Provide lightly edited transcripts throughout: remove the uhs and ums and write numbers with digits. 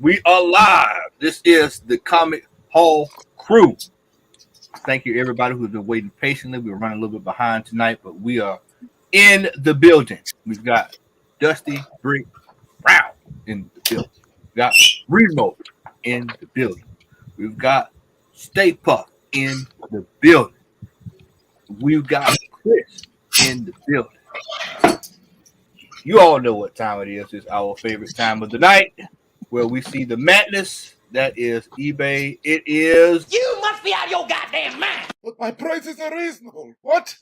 We are live. This is the Comic Hall Crew. Thank you, everybody who's been waiting patiently. We're running a little bit behind tonight, but we are in the building. We've got Dusty Brick Brown in the building. We've got Remo in the building. We've got Stay Puff in the building. We've got Chris in the building. You all know what time it is. It's our favorite time of the night where we see the madness. That is eBay. It is. You must be out of your goddamn mind. But my prices are reasonable. What?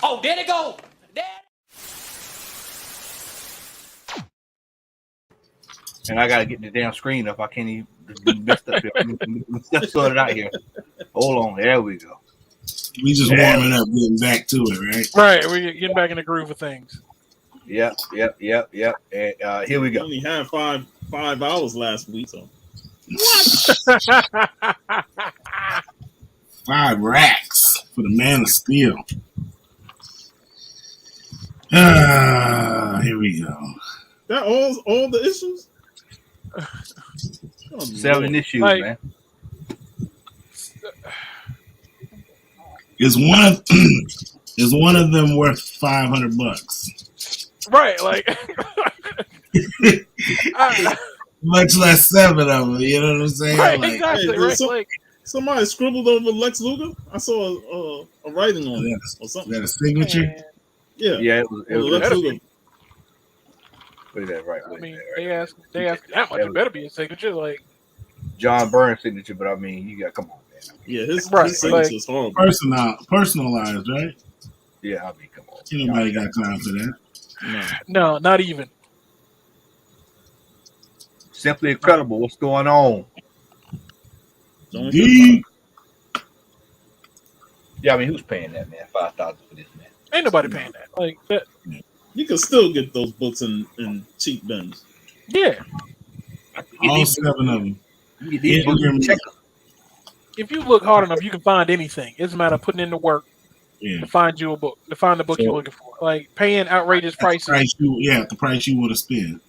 Oh, there they go. There. And I gotta get the damn screen up. I can't even messed up here. Let's sort it out here. Hold on. There we go. We just warming up, getting back to it, right? Right, we're getting back in the groove of things. Yep. And here we We go. only had five hours last week, so What? 5 racks for the Man of Steel. Here we go. that all the issues. Oh, 7 Lord. issues, Like- man. Is one of them worth $500? Right, like Much less 7 of them. You know what I'm saying? right, Like, exactly, Hey, right. so- Like Somebody scribbled over Lex Luger. I saw a writing on it or is something. that a signature? man, Yeah, Yeah, it was. Lex better Luger. Look at that right. I look mean, at they that, ask that much. It better be a signature. Like, John Byrne's signature, but I mean, you got come on, man. Yeah, his Right, signature is horrible. Personalized, right? Yeah, I mean, come on. Ain't nobody got time for that. No. no, not even. Simply incredible. What's going on? Don't D. Yeah, I mean, who's paying that, man? $5,000 for this, man. Ain't nobody paying that. Like that. You can still get those books in cheap bins. Yeah, All 7 of them. You get these Yeah, books you're- and check them. if you look hard enough, you can find anything. It's a matter of putting in the work Yeah. to find you a book, to find the book you're looking for. Like paying outrageous prices. The price you want to spend.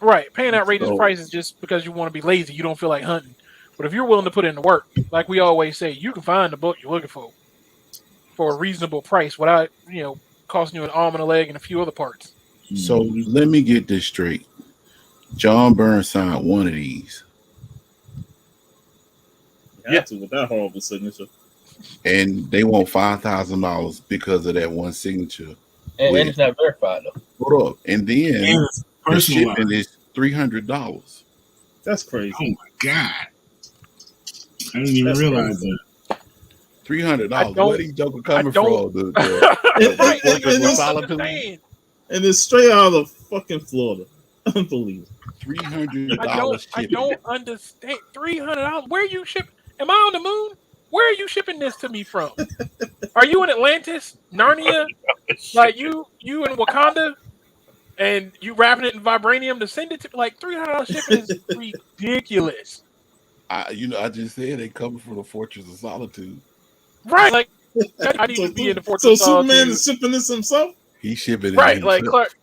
Right, paying outrageous So- prices just because you want to be lazy. You don't feel like hunting. But if you're willing to put in the work, like we always say, you can find the book you're looking for a reasonable price without, costing you an arm and a leg and a few other parts. So let me get this straight. John Byrne signed one of these, You have to with that horrible signature. and they want $5,000 because of that one signature. And it's not verified, though. Hold up, and then And it's the personalized. shipping is $300. That's crazy. Oh my God. I didn't even That's realize crazy. that. $300. Where these jokers coming don't- from? Right, and you don't solitude. understand. And it's straight out of fucking Florida. Unbelievable. $300 I shipping. don't understand. $300. Where are you shipping? Am I on the moon? Where are you shipping this to me from? Are you in Atlantis, Narnia? Like you in Wakanda, and you wrapping it in vibranium to send it to? Like $300 shipping is ridiculous. I just said they coming from the Fortress of Solitude. Right? Like I need to be in the Fortress So of Solitude. Superman is shipping this himself? He shipping it. Right? Like himself. Clark.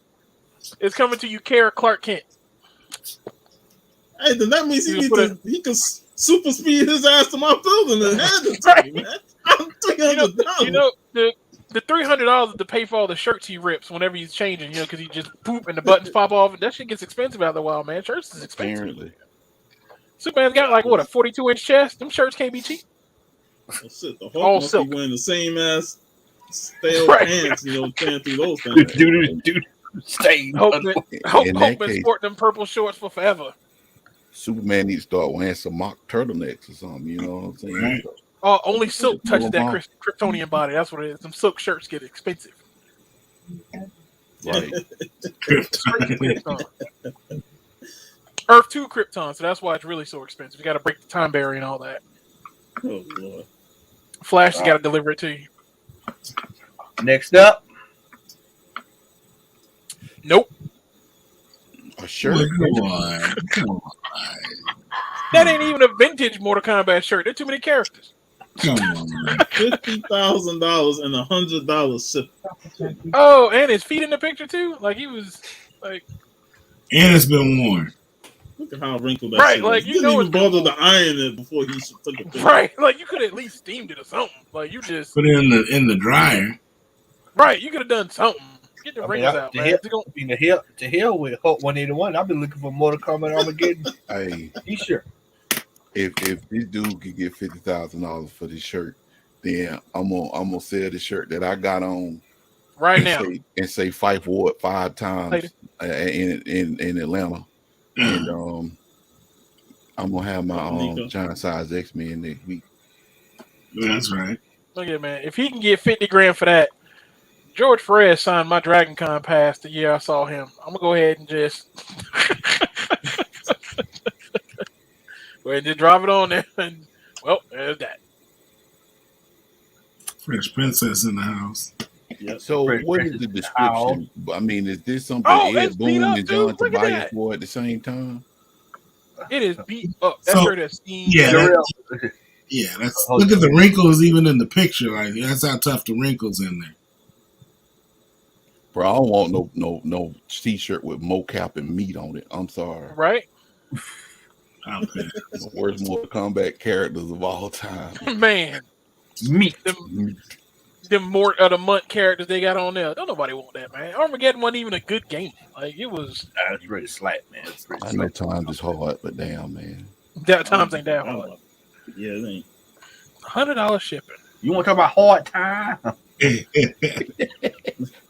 It's coming to you, Clark Kent. Hey, then that means You he put can super speed his ass to my building and hand it to Right. me, man. I'm $300. You know the $300 to pay for all the shirts he rips whenever he's changing, because he just poop and the buttons pop off. That shit gets expensive after a while, man. Shirts is expensive. Apparently. Superman's got like what, a 42-inch chest? Them shirts can't be cheap. Oh, shit, the All Hulk must silk. be wearing the same ass stale Right. pants, tearing through those things. Dude, stay. Hope In that been case- sporting them purple shorts for forever. Superman needs to start wearing some mock turtlenecks or something. You know what I'm saying? Right. Oh, only silk touches that Normal. Kryptonian body. That's what it is. Some silk shirts get expensive. Right. Krypton. Earth 2 Krypton, so that's why it's really so expensive. You got to break the time barrier and all that. Oh, Lord. Flash has got to deliver it to you. Next up, Nope. A shirt. Come on. Come on. That ain't even a vintage Mortal Kombat shirt. There are too many characters. Come on. $50,000 and $100 ship. Oh, and his feet in the picture too. Like he was like And it's been worn. What Look at how wrinkled that Right, shit like, is. you He know didn't even it's bother to iron it before he took a picture. Right, like you could at least steamed it or something. Like you just Put it in the dryer. right, you could have done something. Get the I mean, wrinkles out, to man. hell, It's gonna- I mean, to hell with Hulk 181. I've been looking for Mortal Kombat Armageddon Hey, t-shirt. if this dude could get $50,000 for this shirt, then I'm gonna sell the shirt that I got on right now. and say Fife Ward 5 times Later. in Atlanta, and I'm gonna have my giant size X-Men next week. That's right. Look at it, man. If he can get 50 grand for that, George Perez signed my Dragon Con pass the year I saw him. I'm gonna go ahead and just go ahead and just drop it on there. And well, there's that. Fresh Princess in the house. So Fresh what Prince is the is description? I mean, is this something Oh, Ed it's beat Boon up, and John dude. Look at Tobias that. for at the same time? It is beat up. That So, shirt has steam. Yeah, Jarrell, yeah. That's look at the wrinkles even in the picture. Like that's how tough the wrinkles in there. Bro, I don't want no t-shirt with mocap and meat on it. I'm sorry. Right, Okay. The worst Mortal Kombat characters of all time. man. meat. Them more of the month characters they got on there. Don't nobody want that, man. Armageddon wasn't even a good game. Like it was. That's pretty slack, man. It's pretty I know slack. times is hard, but damn, man. That times ain't that hard. Yeah, it ain't. $100 shipping. You want to talk about hard time?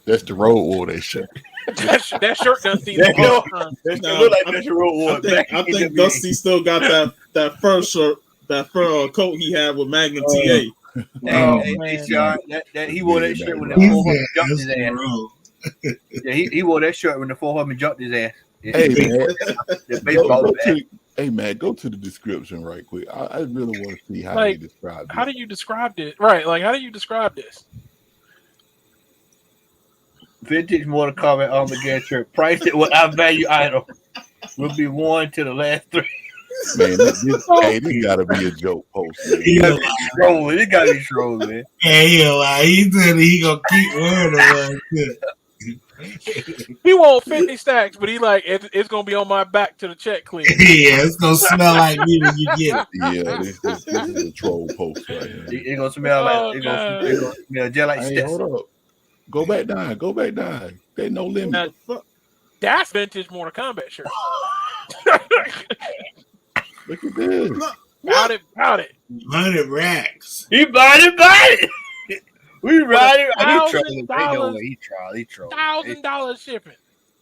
That's the road war that shit. That shirt done seen There the you go. hard time. Nah, look like I- Mr. Road War. I think Dusty still got that fur shirt, that fur coat he had with Magnum TA. Hey, Oh, hey, man. John, that he wore that shirt when the He's 400 there. jumped That's his the ass. road. Yeah, he wore that shirt when the 400 jumped his ass. Yeah, Hey, man. the baseball Go bat. to, hey, man, go to the description right quick. I really want to see how Like, you describe it. How do you describe this? Right, like how do you describe this? Vintage Mortal Kombat Armageddon shirt, priced at what I value item, will be worn to the last 3. Man, this gotta be a joke post. Man. He It a liar. trolling. It gotta be trolling, man. Yeah, he a liar. He said he gonna keep wearing the one. He want 50 stacks, but he like it's gonna be on my back to the check clear. Yeah, it's gonna smell like me when you get it. Yeah, this is a troll post right here. It gonna smell like Oh, it gonna smell just like Hey, Stetson. hold up. Go back down. Go back down. There's no limit. Now, that's vintage Mortal Kombat shirt. Look at this. Bout it. 100 racks. He bought it. We ride it. He trolling. $1,000. Ain't no way he trolling. $1,000 shipping.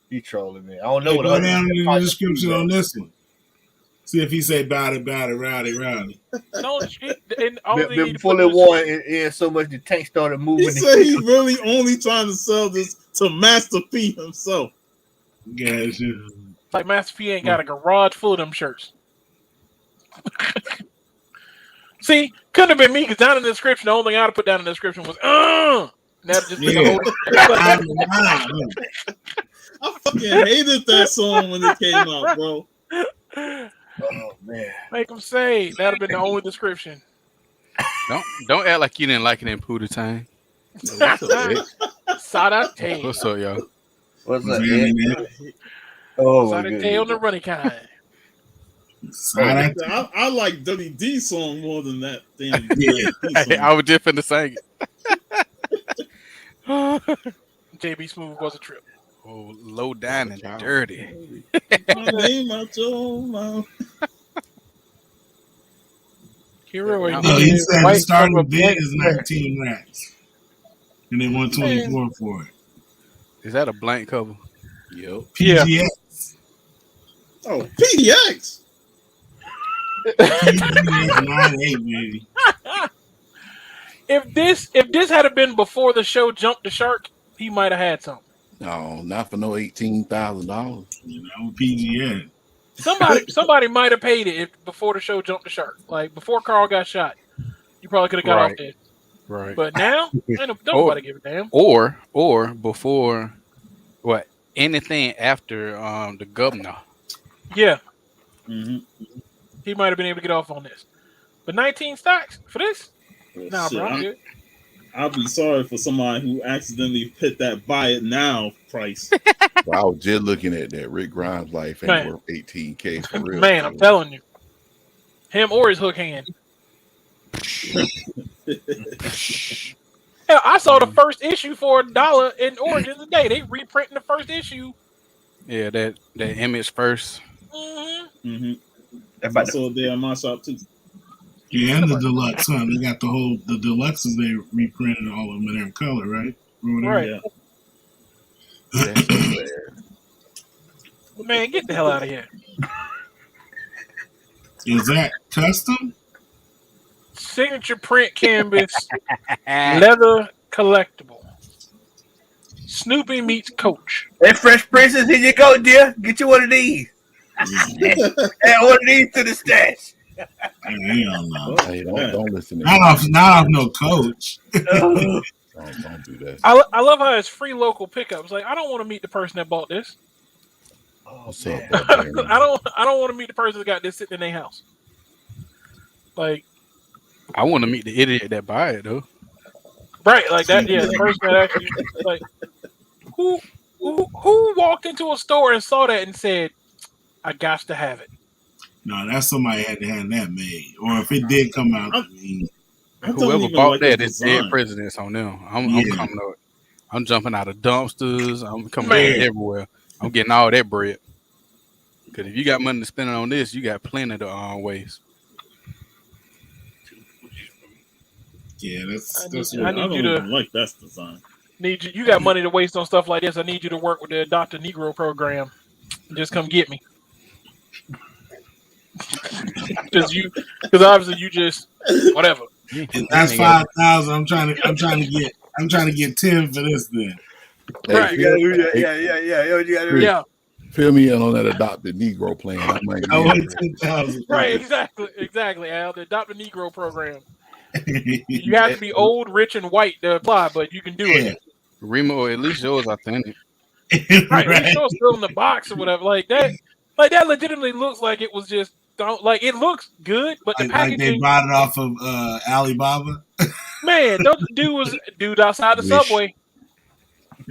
He trolling, man. I don't know Hey, what go other down in the description on this one. See if he say bout it, rowdy. No, and all they need to Before put they is- won, and so much the tank started moving. He said he's really only trying to sell this to Master P himself. Gotcha. like Master P ain't got a garage full of them shirts. See, couldn't have been me because down in the description, the only thing I'd have put down in the description was That just been Yeah. the whole. I fucking hated that song when it came out, bro. Oh man, Make them say that'd have been the only description. Don't act like you didn't like it in Pootie Tang. What's up, Ed? Sada tail. What's up, y'all? what's What's up? happening, Ed? man? Oh my Sada tail goodness. the running kind. Side I like Dirty D song more than that damn Yeah. Hey, I was just finna sing it. JB Smooth was a trip. Oh, low down and dirty. My name out your mouth. Hero and No, he said the white starting cover bid blank is shirt. 19 racks. And they want 24 for it. Is that a blank cover? Yep. Yeah. PGX. Oh, PDX. PGX 98, baby. If this had been before the show jumped the shark, he might have had something. No, not for no $18,000. You know, PGX. Somebody might have paid it before the show jumped the shark. Like before Carl got shot, you probably could have got Right. off there. Right. But now, don't nobody give a damn. Or before what? Anything after the governor. Yeah, Mm-hmm. he might have been able to get off on this. But 19 stocks for this? Nah, bro, I'm good. I'll be sorry for somebody who accidentally hit that buy it now price. I was just looking at that. Rick Grimes' life ain't Man. worth $18K for real. Man, I'm telling you, him or his hook hand. Hell, I saw the first issue for $1 in Origins today. They reprinting the first issue. Yeah, that image first. Mm-hmm. About I saw it there in my shop too. Yeah, and the deluxe, huh? They got the deluxes. They reprinted all of them in their color, right? Or whatever. Right. Yeah. That's so bad. Man, get the hell out of here. Is that custom? Signature print canvas, leather collectible. Snoopy meets Coach. Hey, Fresh Princess, here you go, dear. Get you one of these. Add one of these to the stash. Hell no. Hey, don't listen to Not off no Coach. Don't do that. I love how it's free local pickups. Like, I don't want to meet the person that bought this. What's up, I don't want to meet the person that got this sitting in their house. Like, I want to meet the idiot that buy it though. right, like that. Yeah, the person that actually like who walked into a store and saw that and said, "I got to have it." No, that's somebody had to have that made. Or if it did come out, I mean, I don't Whoever even bought like that the is dead design. presidents on them. I'm Yeah. coming out. I'm jumping out of dumpsters. I'm coming Man. out everywhere. I'm getting all that bread. Because if you got money to spend on this, you got plenty to waste. yeah, that's I I need don't you to- even like that design. You got money to waste on stuff like this. I need you to work with the Adopt a Negro program. Just come get me. Because obviously you just whatever. and that's 5,000. I'm trying to get 10 for this then. Hey, Right. Chris, Yeah, fill me in on that adopted Negro plan. I might I need want it. 10,000. right, exactly. Al, the Adopt a Negro program. You have to be old, rich, and white to apply, but you can do it. Remo, or at least yours authentic. Right, it's still in the box or whatever. Like that legitimately looks like it was just like it looks good, but the Like they packaging, bought it off of Alibaba. man, those dude outside the Wish. subway.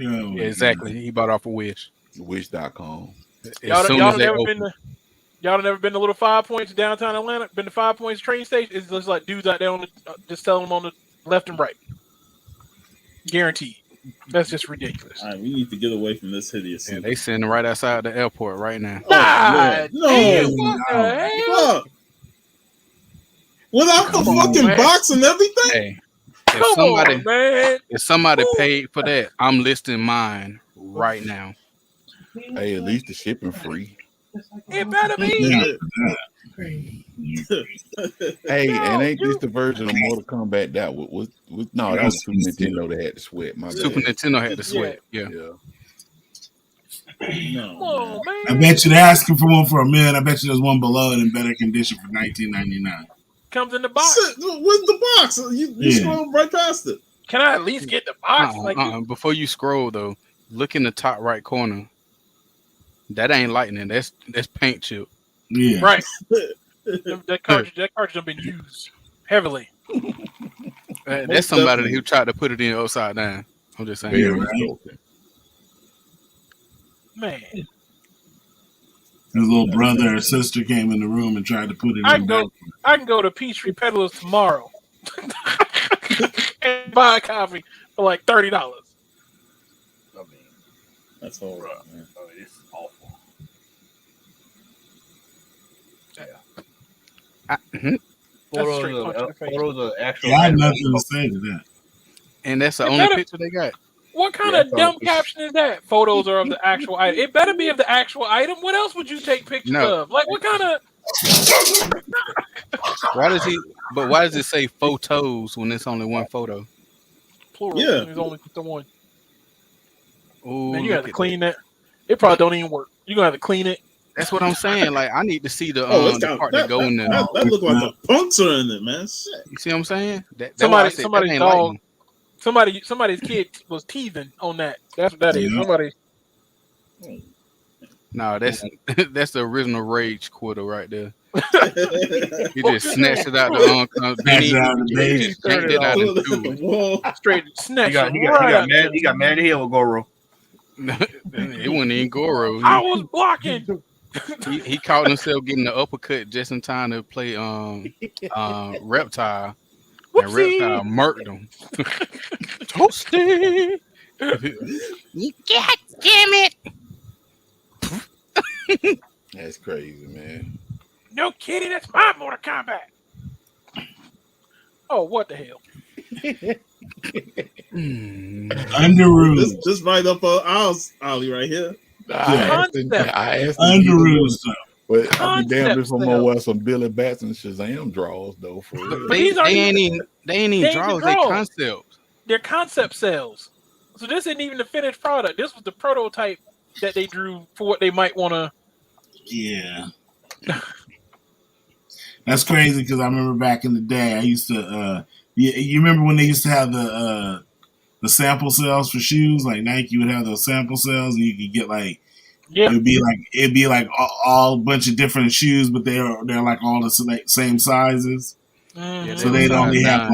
Oh, my Yeah, exactly. He bought off a Wish. Wish.com. As soon as they Never open. been to y'all have never been to Little 5 Points downtown Atlanta. Been to 5 Points train station. It's just like dudes out there on the just selling them on the left and right. Guaranteed. That's just ridiculous. All right, we need to get away from this hideous. Yeah, they sitting right outside the airport right now. Nah, no. damn, what the hell? Fuck. Without the Come on, fucking man. box and everything. Hey, Come on, man. if somebody Ooh. paid for that, I'm listing mine right now. Hey, at least the shipping free. It better be. Hey, No, and ain't you- this the version of Mortal Kombat that was no, that was Super Nintendo that had to sweat. My Super bad. Nintendo had to sweat. Yeah. Yeah. Come No. on, I man. bet you they're asking for one for $1 million. I bet you there's one below it in better condition for $19.99. Comes in the box. Sit with the box. You Yeah. scroll right past it. Can I at least get the box? Like, Before you scroll though, look in the top right corner. That ain't lightning. That's paint chip. Yeah, right. That cartridge have been used heavily. That's somebody who tried to put it in upside down. I'm just saying. Yeah, Very right. broken. Man, his little brother or sister came in the room and tried to put it I in. go- I can go to Peachtree Peddlers tomorrow and buy a copy for like $30. I mean, That's horrible, man. oh, this is awful. That's a straight punch in the face. Photos of actual. Yeah, I have nothing to say to that. And that's the It only better- picture they got. What kind Yeah, of dumb it's- caption is that? Photos are of the actual item. It better be of the actual item. What else would you take pictures No. of? Like, what kind of? Why does it say photos when it's only one photo? Plural. Yeah. There's only the one. Ooh, Man, you look have to at clean that. It probably don't even work. You're gonna have to clean it. That's what I'm saying. Like, I need to see the Oh, it's the got part that go in there. that look like a puncture in it, man. Shit. You see what I'm saying? That's why I said that Somebody's ain't dog. lightning. Somebody's kid was teething on that. That's what that is. Yeah. Somebody. No, that's the original Rage quarter right there. He just snatched it out the Snatched it out of the base. Just yanked it out and threw it. Whoa. Straight He snatch. got mad. He got mad at hell with Goro. It wasn't even Goro. I was blocking. He caught himself getting the uppercut just in time to play Reptile. And Whoopsie. Reptile murked him. Toasty. God damn it. That's crazy, man. No kidding, that's my Mortal Kombat. Oh, what the hell? Underoos. This right up our alley right here. I asked Underoos stuff. But I'll be damned if I'm gonna Concept wear some Billy Bats and Shazam draws though. For real. But these aren't They even ain't even draws. They draws. concepts. they're concept cells. So this isn't even the finished product. This was the prototype that they drew for what they might want to. Yeah. That's crazy because I remember back in the day, I used to. You remember when they used to have the sample cells for shoes? Like Nike would have those sample cells, and you could get like. Yeah. It'd be like all a bunch of different shoes, but they're like all the same sizes. Mhm. So they'd only have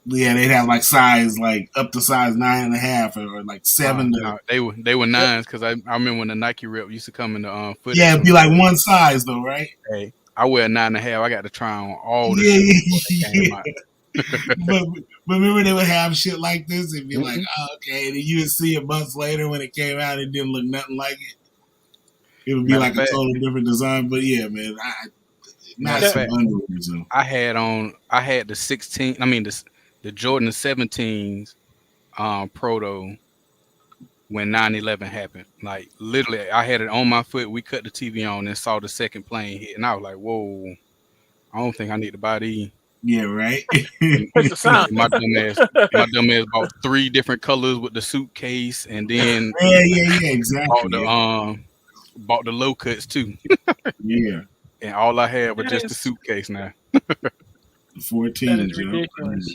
they'd have like size like up to size 9.5 or like 7. No, they were 9s because I remember when the Nike rep used to come in the foot. Yeah, it'd be like one size though, right? Hey, I wear 9.5. I got to try on all the Yeah, shit before they came out. but remember they would have shit like this and be like, oh, okay, and then you would see it months later when it came out, it didn't look nothing like it. It would be like a totally different design, but yeah, man, I had the 16. I mean the Jordan 17s, proto when 9/11 happened. Like literally, I had it on my foot. We cut the TV on and saw the second plane hit, and I was like, "Whoa, I don't think I need to buy these." Yeah, right. What's the sound? My dumb ass bought 3 different colors with the suitcase, and then yeah, exactly. Bought the low cuts too. Yeah. And all I had was just the suitcase now. 14. That is ridiculous.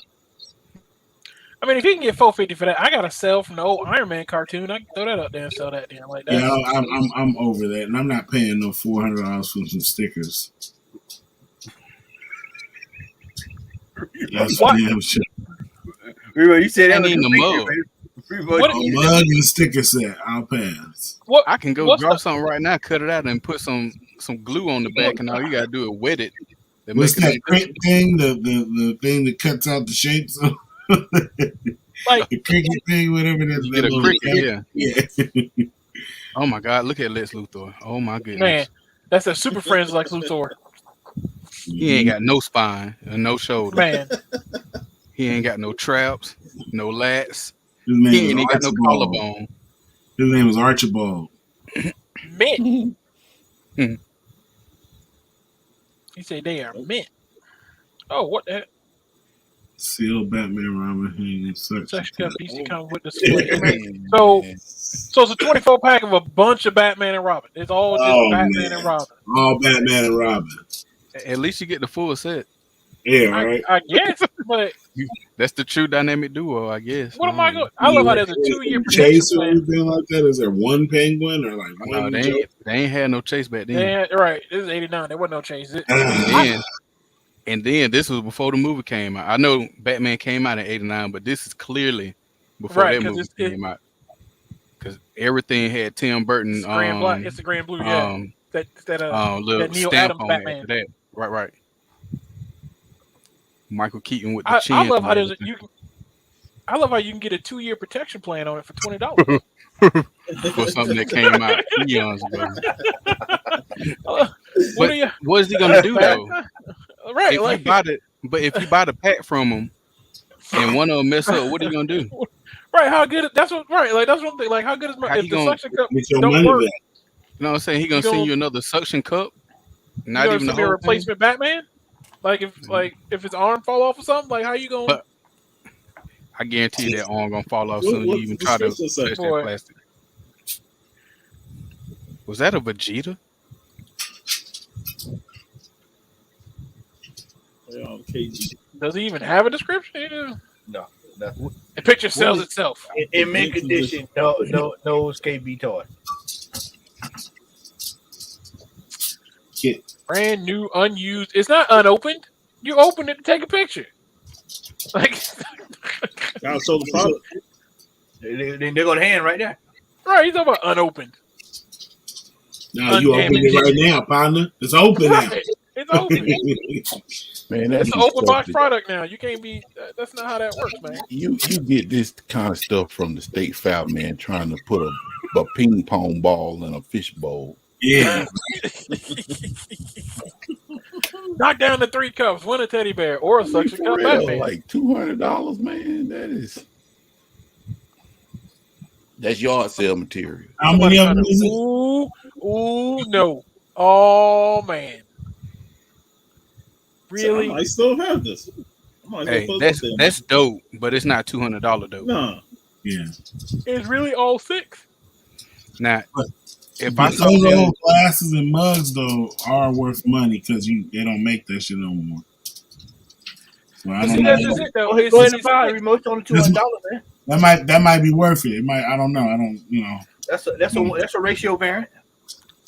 I mean, if you can get $450 for that, I got a sell from the old Iron Man cartoon. I can throw that up there and sell that damn like that. Yeah, I'm over that, and I'm not paying no $400 for some stickers. That's What? damn shit. You said that I need the mug. What- A mug and a sticker set. I'll pass. What? I can go What's draw the- something right now, cut it out, and put some glue on the back, and all you gotta do is wet it. They What's make that it print thing? The thing that cuts out the shapes of Like the cricket thing, whatever that is. You get a cricket, yeah. Yeah. Oh my God, look at Lex Luthor. Oh my goodness. man, that's a Super Friends like Luthor. He ain't got no spine and no shoulder. Man, He ain't got no traps, no lats. His name He was ain't got no Archibald. collarbone. His name was Archibald. mint. Hmm. He said they are mint. Oh, what the heck? Sealed Batman Robin hanging such. Section cup piece to come with the split. So it's a 24 pack of a bunch of Batman and Robin. It's all just Batman and Robin. All Batman and Robin. At least you get the full set. Yeah, right. I guess, but That's the true dynamic duo, I guess. what am I going? I love how there's a 2-year protection Chase or plan. anything like that? Is there one penguin or like No, one? they ain't had no chase back then. Yeah, right. This is '89. There wasn't no chase. And then this was before the movie came out. I know Batman came out in '89, but this is clearly before Right, that 'cause movie it- came out. Because everything had Tim Burton. It's grand black. It's the grand blue. Yeah, that little that Neil stamp Adams on Batman. it after that. Right. Michael Keaton with the I chin. love how and there's everything. I love how you can get a 2-year protection plan on it for $20. For something that came out eons ago. What are you? What is he gonna do though? Right, If like you buy the, but if you buy the pack from him, and one of them mess up, what are you gonna do? right. How good? That's what. Right, like that's one thing. Like how good is my? How If you the gonna- suction cup Get your don't money work, back. You know what I'm saying? He gonna You send gonna- you another suction cup. you Not gonna even the send me a whole replacement Batman. Like if his arm fall off or something, like how you gonna? But- I guarantee that arm gonna fall off What- soon. You what's even the try to description say? touch Boy. that plastic. Was that a Vegeta? Yeah, KG. Does he even have a description? He just- No, nothing. The picture sells itself. In mint condition, no KB toy. Kit. Brand new, unused. It's not unopened. You open it to take a picture. Like, Gotta show the product. They go to hand right there. right? He's talking about unopened. Now you open it right now, partner. It's open now. Right. It's open. Man, It's that's an open box product now. You can't be. That's not how that works, man. You get this kind of stuff from the state fair, man, trying to put a ping pong ball in a fish bowl. Yeah. Knock down the 3 cups, win a teddy bear, or a suction cup. Batman. Like $200, man. That's yard sale material. How many of them is it? Ooh, no. Oh man. Really? I still have this. Hey, that's dope, but it's not $200 dope. No. Yeah. It's really all 6. Now, if But I saw those them, old glasses and mugs though are worth money because they don't make that shit no more. So I But don't see, that's know. just it though. Go ahead and buy it. Remote's only $200, man. That might be worth it. It might. I don't know. I don't. You know. That's a ratio variant.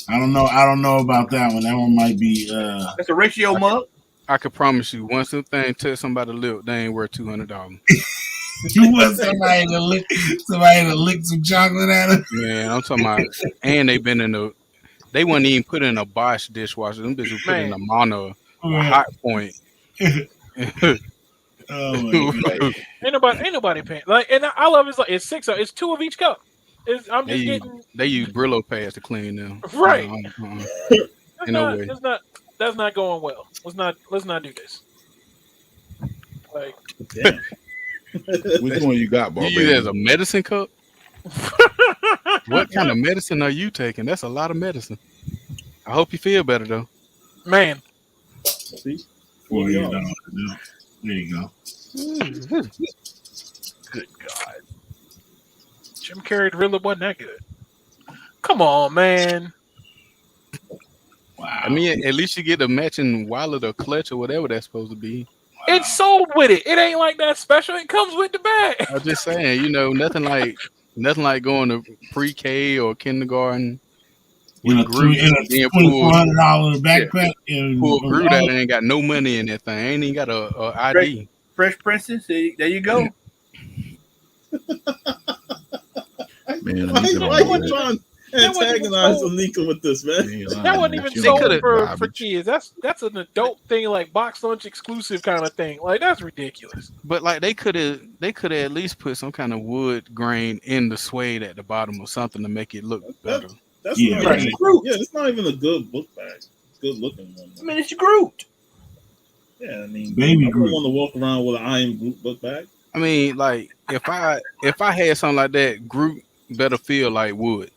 I don't know. I don't know about that one. That one might be. That's a ratio mug. I could promise you, once the thing touch somebody's lip, they ain't worth $200. You want somebody to lick some chocolate at him? Man, I'm talking about, and they wasn't even put in a Bosch dishwasher. Them bitches put in a Mono, a Hot Point. Oh my God. Ain't nobody paying. Like, and I love it's 6. It's 2 of each cup. I'm just getting. They use Brillo pads to clean them. Right. No way. That's not going well. Let's not do this. Like, Damn. Which one you got, You Barbara? use it as a medicine cup? What kind of medicine are you taking? That's a lot of medicine. I hope you feel better though. man, See? Well, you know, there you go. Good God. Jim Carrey really wasn't that good. Come on, man. Wow. I mean, at least you get a matching wallet or clutch or whatever that's supposed to be. It's sold with it. It ain't like that special. It comes with the bag. I'm just saying, nothing like going to pre-K or kindergarten. In a $2,400 backpack. And Pull Groot out and ain't got no money in that thing. Ain't even got a ID. Fresh Princess. There you go. Man, Why Anika you trying to antagonize Anika with this, man? That wasn't even sold for kids. That's an adult thing, like box lunch exclusive kind of thing. Like, that's ridiculous. But like they could have at least put some kind of wood grain in the suede at the bottom or something to make it look better. That's Yeah, not right. even, yeah, it's not even a good book bag. It's a good looking one. I mean, it's Groot. Yeah, I mean, Baby I Groot. want to walk around with an I Am Groot book bag. I mean, like if I had something like that, Groot better feel like wood.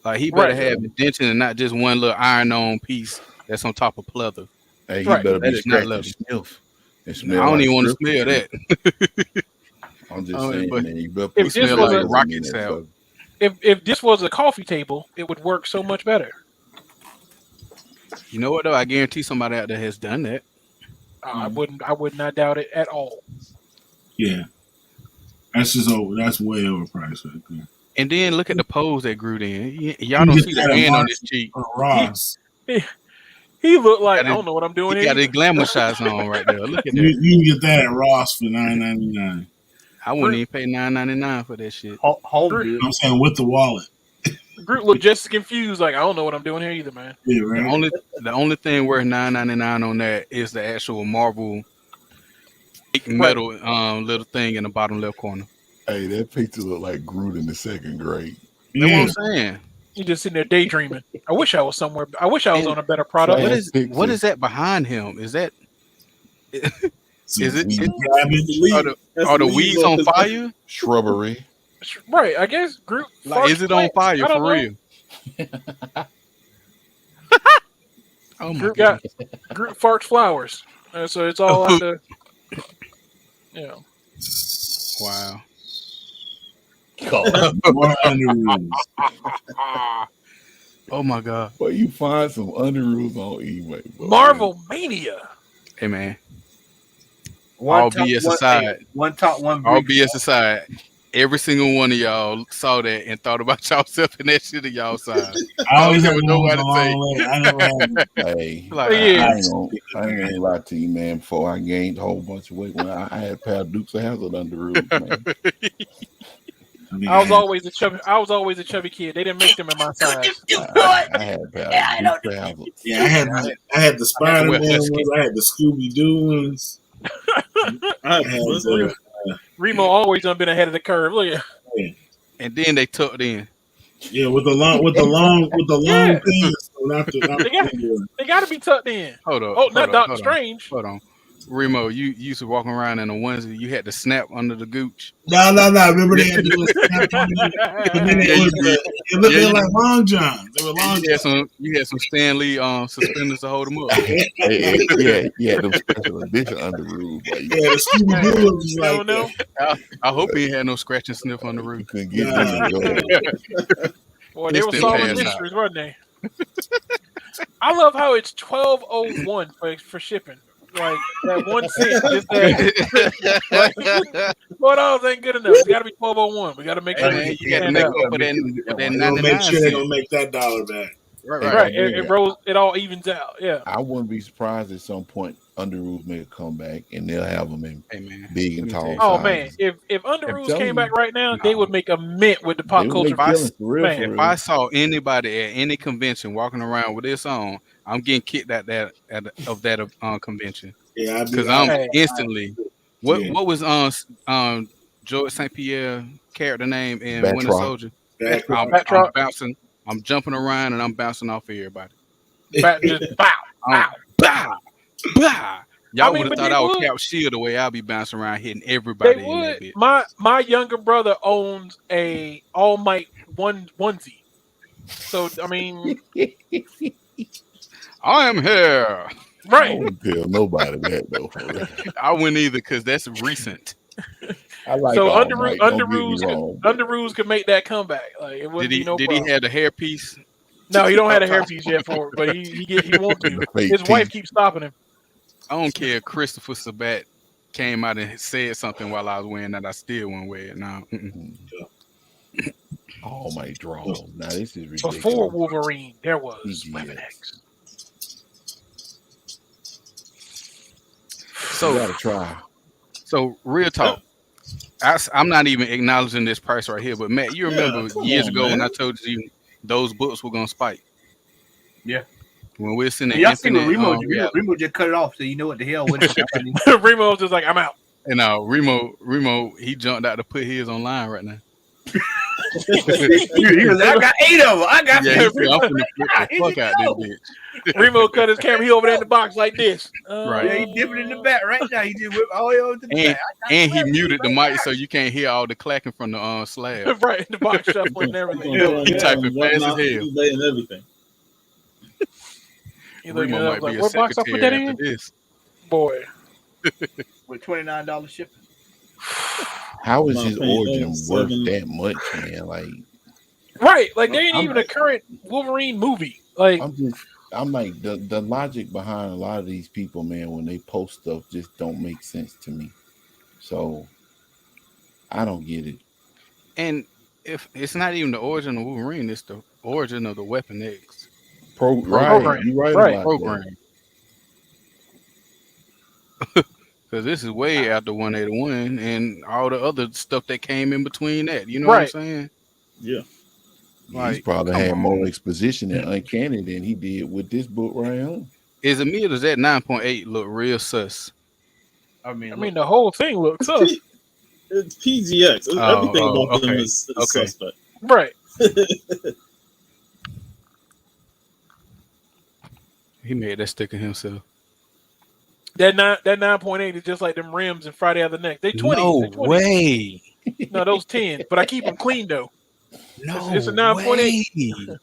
Like he better have indention and not just one little iron-on piece that's on top of pleather. Hey, you Right. better That be is not scratching leather. sniff. And I smell don't like even want to strip smell club. that. I'm just Oh, saying, but man. You better if put this some was a in rocket that cell. stuff. If this was a coffee table, it would work so much better. You know what though? I guarantee somebody out there has done that. I would not doubt it at all. Yeah. That's way overpriced right there. And then look at the pose that Groot in. Y'all don't see the hand on his cheek. Ross. He looked like, I don't know what I'm doing He got here. his glamour shots on right there. Look at You that. can get that at Ross for $9.99. I wouldn't even pay $9.99 for that shit. Home good. I'm saying with the wallet. Groot looked just as confused, like, I don't know what I'm doing here either, man. Yeah, right. The only thing worth $9.99 on that is the actual Marvel fake metal little thing in the bottom left corner. Hey, that picture look like Groot in the second grade. That's Yeah. what I'm saying. You just sitting there daydreaming. I wish I was somewhere. I wish I was on a better product. What is that behind him? Is that is it? Cabbage. Are the weeds on fire? Shrubbery. Right, I guess Groot. Like, is it on fire I don't for know. real? Oh my Groot god! Groot farts flowers, so it's all out the. Yeah. Wow. More underoos. Oh my god. But you find some underoos on eBay. Bro. Marvel Mania. Hey man. One All top, BS one- aside. One top, one All brick. BS aside. every single one of y'all saw that and thought about yourself in that shit of y'all side. I always had don't the know ones what to say. along the way. I never had. Hey, Like, Yeah. I ain't gonna lie to you, man. Before I gained a whole bunch of weight, when I had a pair of Dukes of Hazzard under rules, man. I was always a chubby kid. They didn't make them in my size. I had a pair of Dukes of Hazzard. Yeah, I had the Spider-Man wear husky. ones. I had the Scooby-Doo ones. I I had the, Remo always done been ahead of the curve. Look at and then they tucked in. yeah, with the long Yeah. pants. So not the they got to be tucked in. Hold up. Oh, not hold Doctor on. Strange. Hold on. Remo, you used to walk around in a onesie. You had to snap under the gooch. No. Remember they had to do a snap on it? But then it looked like long johns. They were long johns. You had some Stan Lee suspenders to hold them up. Yeah, them special edition under rules. Like, Yeah, the Scooby-Doo was I like don't know. I hope he ain't had no scratch and sniff on the roof. couldn't get them to go. Boy, they were Instant solving pass out. mysteries, weren't they? I love how it's 12:01 for shipping. Like that 1 cent, just that $4 ain't good enough. It's got to be 12:01. We got to make sure Man, we you got to stand make up. up for that They're gonna 99 make sure they're cent. gonna make that dollar back. Right, it rolls. It all evens out. Yeah. I wouldn't be surprised at some point under rules make a comeback and they'll have them in Hey, man. big and Let me tall. tell Oh man, sizes. if Under I'm Rules telling came you. back right now, they would make a mint with the pop They would culture. make feelings for real, Man, for If real. I saw anybody at any convention walking around with this on, I'm getting kicked at that convention Yeah, I because do. I'm instantly. What Yeah. what was George St. Pierre character name in Batroc. Winter Soldier? Back I'm Batroc. bouncing. I'm jumping around and I'm bouncing off of everybody. just bow. Bow, bow. Y'all I mean, would have but thought they I was would. Cap Shield the way I'll be bouncing around hitting They everybody in that would. bit. My younger brother owns a All Might onesie. So I mean, I am here. I right? wouldn't tell nobody that though. I wouldn't either because that's recent. I like So All Under Might, Under don't get me Rules wrong. Under Rules could make that comeback. Like it wouldn't Did he be no did problem. he have the hairpiece? No, he don't have a hairpiece yet for it, but he wants to. The fake His wife teeth. keeps stopping him. I don't care if Christopher Sabat came out and said something while I was wearing that. I still wouldn't wear it now. All Might draw. Now this is ridiculous. Before Wolverine, there was Yes. Weapon X. You gotta try. So real talk. I'm not even acknowledging this price right here, but Matt, you remember come years on, ago when man. I told you those books were gonna spike? Yeah. When we're sitting Y'all at see what Infinite, Remo did? yeah, Remo just cut it off. So you know what the hell? What Remo was just like, I'm out. and Remo, he jumped out to put his online right now. he was like, I got 8 of them. I got Yeah, he said, I'm finna flip the Here fuck you out go. this bitch. Remo cut his camera. He over there in the box like this. Right. Yeah, he dipping in the back right now. He just whipped all the way over to the And back. and he muted the mic so you can't hear all the clacking from the slab. right in the box shuffling and everything. He typing fast as hell. eBay and everything. He looking Remo at might us like, be a what box I put that secretary in? after this. Boy. With $29 shipping. How is My his opinion, origin those worth 7 that much, man? Like Right. Like, there ain't I'm- even a current Wolverine movie. Like, I'm like the logic behind a lot of these people, man, when they post stuff just don't make sense to me. So I don't get it. And if it's not even the origin of Wolverine, it's the origin of the Weapon X Program. You right, Right. about program. Because this is way after 181 and all the other stuff that came in between that. You know Right. what I'm saying? Yeah. that. Like, He's probably come had on. more exposition in Uncanny than he did with this book right here. Is it me or does that 9.8 look real sus? I mean, the whole thing looks up. It's PGX. Everything about them is okay. suspect. Right. He made that sticker himself. That 9.8 is just like them rims and Friday Other Next. They 20. No They 20. way. No, those 10. But I keep them clean though. No It's a 9.8. way.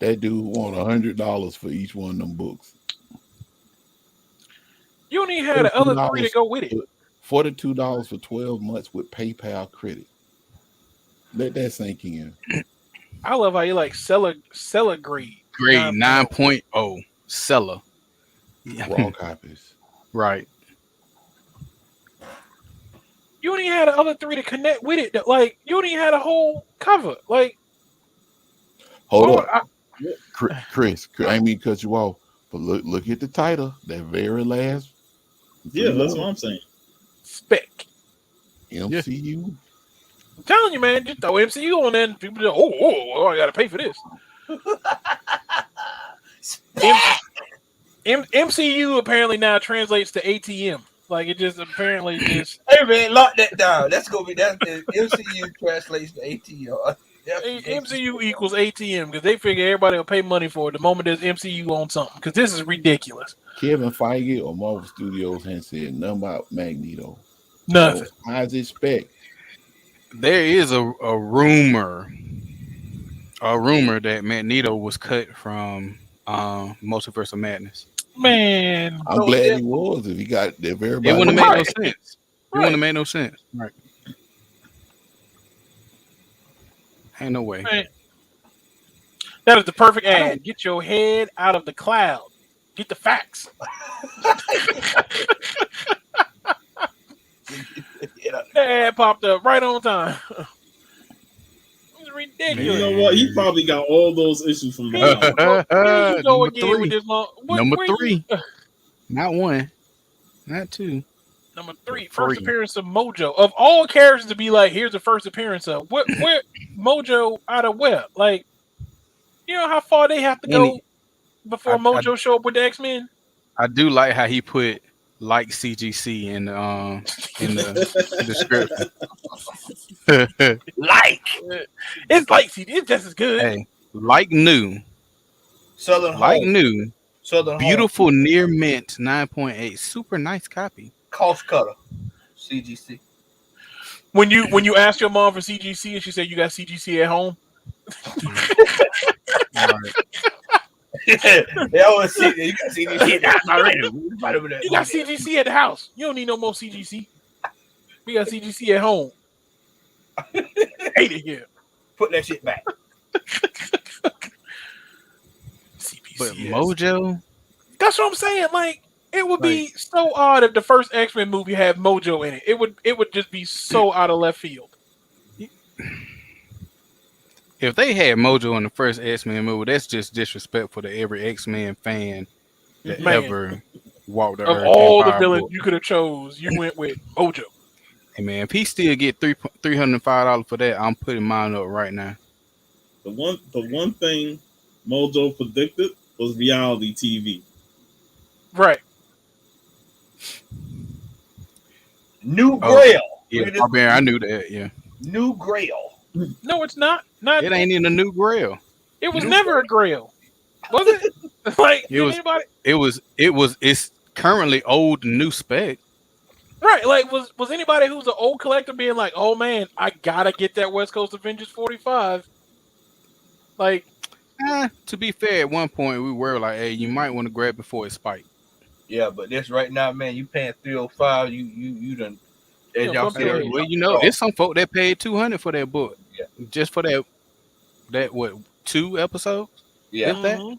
That dude want $100 for each one of them books. You don't even have the other 3 to go with it. $42 for 12 months with PayPal credit. Let that sink in. I love how you like seller grade. Grade 9.0 seller. Raw copies. Right. You only had the other three to connect with it. Like you only had a whole cover. Like Hold oh, up, Chris. I ain't mean to cut you off, but look at the title. That very last. Yeah, that's what I'm saying. spec. MCU. I'm telling you, man. Just throw MCU on there. And people just, oh, I gotta pay for this. MCU apparently now translates to ATM. Like it just apparently just Hey man, lock that down. That's gonna be that. MCU translates to ATR. MCU equals ATM because they figure everybody will pay money for it the moment there's MCU on something. Because this is ridiculous. Kevin Feige or Marvel Studios has said nothing about Magneto. Nothing. So how's it spec? There is a rumor that Magneto was cut from Multiverse of Madness. Man, I'm glad he was. If he got if everybody, It wouldn't have made no Right. sense. It Right. wouldn't have made no sense. Right. Ain't no way. Man. That is the perfect ad. Get your head out of the cloud. Get the facts. That ad popped up right on time. It's ridiculous. You know what? He probably got all those issues from Here Marvel. you go, here you go Number again with three. this Number where you- 3. Not 1. Not 2. Number 3, Three. first appearance of Mojo. Of all characters to be like, here's the first appearance of where Mojo out of where? Like, you know how far they have to go before Mojo show up with the X-Men? I do like how he put like CGC in the description. Like It's like it's just as good. Hey, like new. Southern Like Home. new. Southern Home. Beautiful near mint 9.8. Super nice copy. Cost cutter. CGC. When you ask your mom for CGC and she said you got CGC at home, They always see you got CGC at the house already. you got CGC at the house. You don't need no more CGC. We got CGC at home. Hate it here. Put that shit back. CBC. But Mojo, That's what I'm saying. Like, it would be so odd if the first X-Men movie had Mojo in it. It would just be so out of left field. if they had Mojo in the first X-Men movie, that's just disrespectful to every X-Men fan that Man. ever walked the Of earth. all the Empire villains book. you could have chose, you went with Mojo. Hey man, if he still get $305 for that, I'm putting mine up right now. The one thing Mojo predicted was reality TV. Right. New Oh. Grail. Yeah, Look at this. Barbarian, I knew that. Yeah, New Grail. No, it's not. Not it ain't in the new Grail. it was never a Grail. Was it? Like It was- anybody It's currently old new spec. right, like was anybody who's an old collector being like, oh man, I gotta get that West Coast Avengers 45. Like, To be fair, at one point we were like, hey, you might want to grab before it spiked. Yeah, but this right now, man, you paying $305. You done. As Yeah, y'all fuck said, that. Well, you know, there's some folk that paid $200 for that book. Yeah. Just for that what 2 episodes? yeah. If that? mhm.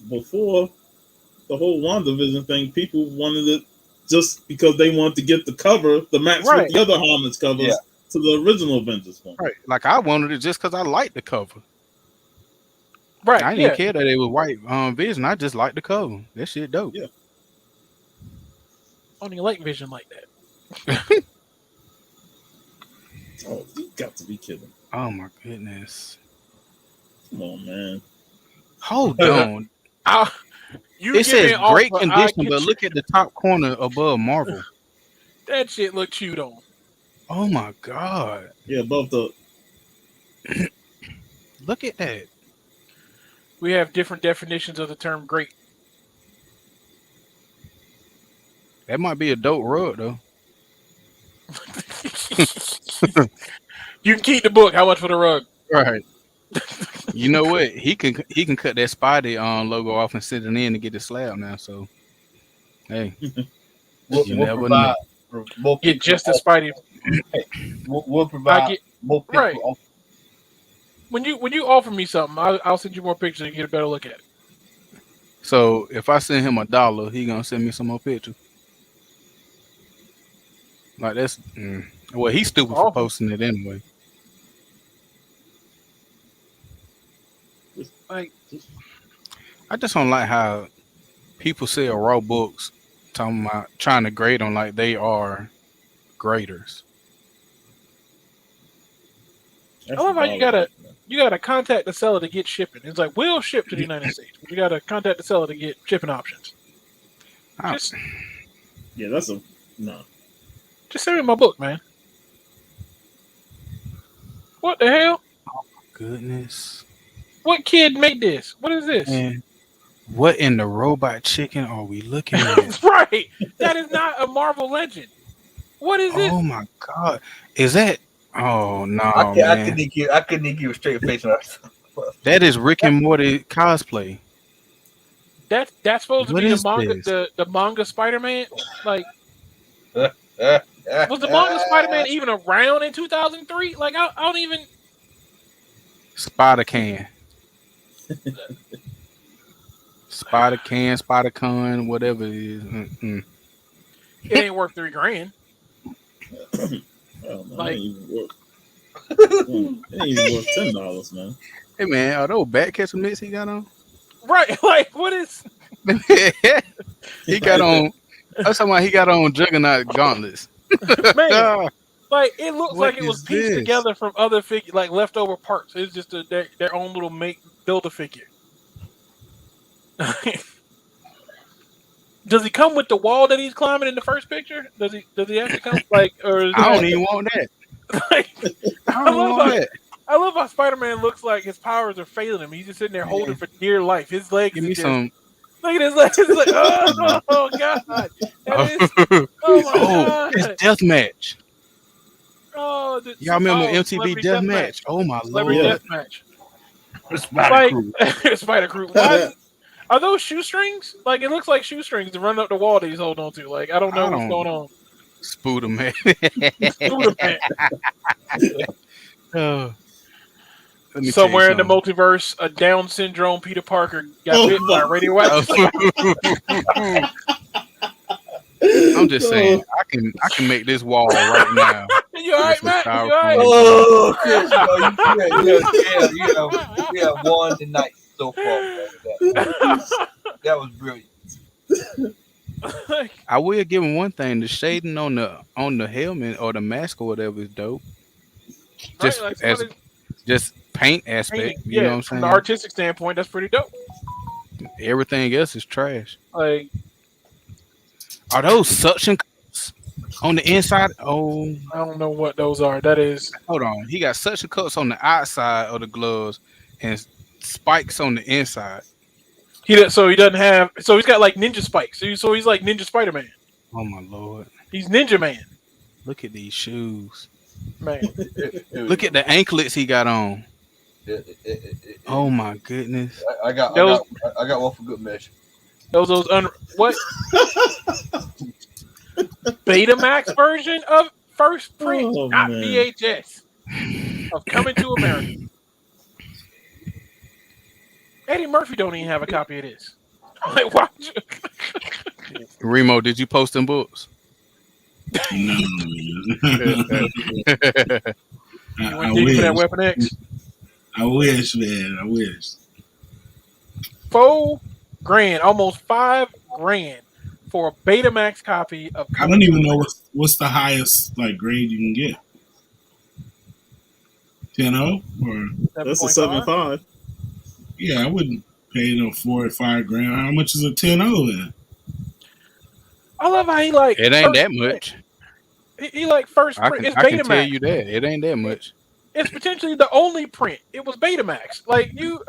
Before the whole WandaVision thing, people wanted it just because they wanted to get the cover, the match Right. with the other Harmons covers Yeah. to the original Avengers one. Right. Like I wanted it just because I liked the cover. Right. I didn't yeah. even care that it was white Vision. I just liked the cover. That shit dope. Yeah. I don't even like Vision like that. Oh, you got to be kidding. Oh my goodness. Come on, man. Hold on. You It says giving off great a- condition, I but get look at the top corner above Marvel. you- that shit look chewed on. Oh my god. Yeah, above the Look at that. We have different definitions of the term great. That might be a dope rug though. You can keep the book. How much for the rug? Right. You know what? He can cut that Spidey logo off and sit it in to get the slab now. So hey, We'll, You we'll never provide more Get people. just a Spidey. We'll provide I get more people. right. When you offer me something, I'll send you more pictures and get a better look at it. so if I send him $1, he gonna send me some more pictures. Like that's well, he's stupid for Awful. posting it anyway. Like, I just don't like how people sell raw books talking about trying to grade them like they are graders. I love how you gotta contact the seller to get shipping. It's like we'll ship to the United States, but you gotta contact the seller to get shipping options. I- Just Yeah, that's a no. just send me my book, man. What the hell? Goodness. What kid made this? What is this? Man, what in the robot chicken are we looking at? Right. That is not a Marvel Legend. What is this? Oh my god. Is that oh no I man. couldn't give a straight face on that. That is Rick and Morty cosplay. That's supposed to What be the is manga this? the manga Spider-Man? Like was the manga Spider-Man even around in 2003? Like I don't even Spider Can. Spider Can, Spider Con, whatever it is. it ain't worth $3,000. Oh, man, Like- it ain't even worth $10, man. Hey man, are those back catcher mitts he got on? Right. Like what is He got on. I'm talking about he got on Juggernaut gauntlets. man? Like it looks What like it was is pieced this? together from other figure, like leftover parts. It's just their own little build a figure. Does he come with the wall that he's climbing in the first picture? Does he actually come like or is I don't even want that. like, I don't love want how- that. I love how Spider-Man looks like his powers are failing him. He's just sitting there holding for dear life. His legs Give are me just, some. look at his legs. He's like, oh god. That is, oh my Oh, god. it's Deathmatch. Oh, Y'all remember MTV Celebrity Deathmatch? Oh my Celebrity lord. Deathmatch. Spider Like Crew. Spider Crew. Why are those shoestrings? Like it looks like shoestrings to run up the wall that he's holding on to. Like I don't know what's going on. Spooder man. Spooderman. Oh. Let me Somewhere in tell the you multiverse, a Down syndrome Peter Parker got Oh bit by a my radioactive. something. I'm just saying, I can make this wall right now. You all right, This is Matt? You all powerful. right? Oh, Chris, you have won tonight so far. Man. That was brilliant. I will give him one thing: the shading on the helmet or the mask or whatever is dope. Just Right, like as somebody just paint aspect, painting. you know what I'm from saying? the artistic standpoint, that's pretty dope. Everything else is trash. Like Are those suction cups on the inside? Oh, I don't know what those are. That is hold on. He got suction cups on the outside of the gloves and spikes on the inside. so he doesn't have. So he's got like ninja spikes. So he's like Ninja Spider-Man. Oh my lord! He's Ninja Man. Look at these shoes. Man, Look at the anklets he got on. Oh my goodness! I got one for good measure. those what? Betamax version of first print, Oh, not man. VHS, of Coming to America. Eddie Murphy don't even have a copy of this. Like, why? Remo, did you post them books? No, You I went deep for that wish. Weapon X. I wish, man. I wish. $4,000, almost $5,000 for a Betamax copy of. I don't even know what's the highest like grade you can get. 10-0 or That's a 7.5. 7.5. yeah, I wouldn't pay no $4 or $5,000. How much is a 10-0 then? I love how he like. It ain't first that print. much. He like first I print. can It's tell Betamax. you that it ain't that much. It's potentially the only print. It was Betamax. Like you.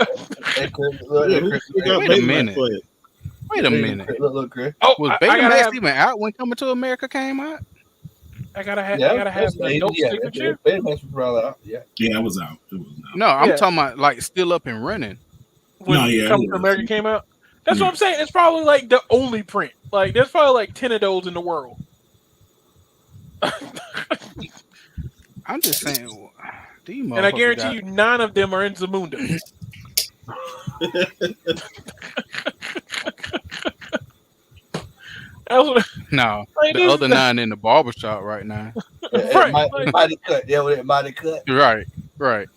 Hey, Chris, Yeah, look, who Chris, got wait a Betamax minute. for it? Wait a minute. Look, Chris. Oh, Was I gotta Betamax have. even out when Coming to America came out? I gotta have the adult signature. Betamax was probably out. Yeah. Yeah, it was out. It was out. No, I'm Yeah. talking about like still up and running. When No, yeah, it Coming to was. America came out. That's Yeah. what I'm saying. It's probably like the only print. Like there's probably like 10 of those in the world. I'm just saying. These And I motherfuckers guarantee got- you 9 of them are in Zamunda. That's what, No, like, the this- other 9 in the barbershop right now. Right, like- Mighty cut. Yeah, with it mighty cut. Right, right.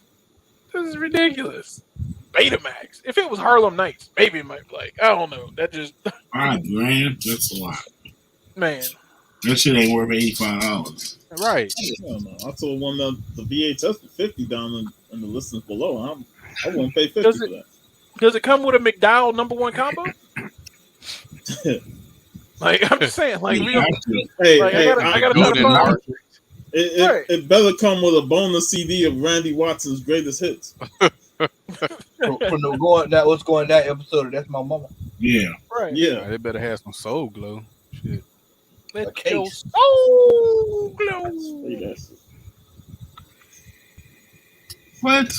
This is ridiculous. Betamax. If it was Harlem Nights, maybe it might be like, I don't know. That just $5,000. That's a lot. man. That shit ain't worth $85. Right. I don't know. I told one of the VHS for $50 down in the listings below. I wouldn't pay $50 Does for it- that. Does it come with a McDowell #1 combo? Like I'm just saying, like You real. have to. Hey, Like, hey, I gotta try Golden to find. Heart. Right. it better come with a bonus CD of Randy Watson's greatest hits. From the going that was going that episode. That's my mama. Yeah. Right. Yeah. They better have some soul glow. Shit. A Let case. your soul glow. Hey, that's- What?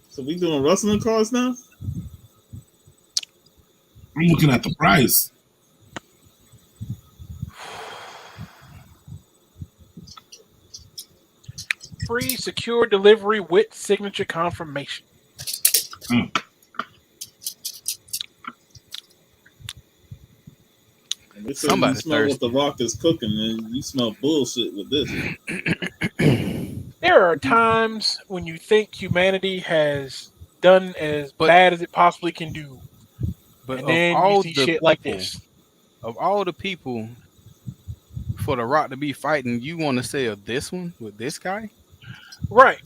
So we doing wrestling cards now? I'm looking at the price. Free secure delivery with signature confirmation. And they say Somebody you smell what the Rock is cooking, and you smell bullshit with this. There are times when you think humanity has done as But- bad as it possibly can do, But and of then you all see the shit like people, this. of all the people for the Rock to be fighting, you want to say of this one with this guy? Right.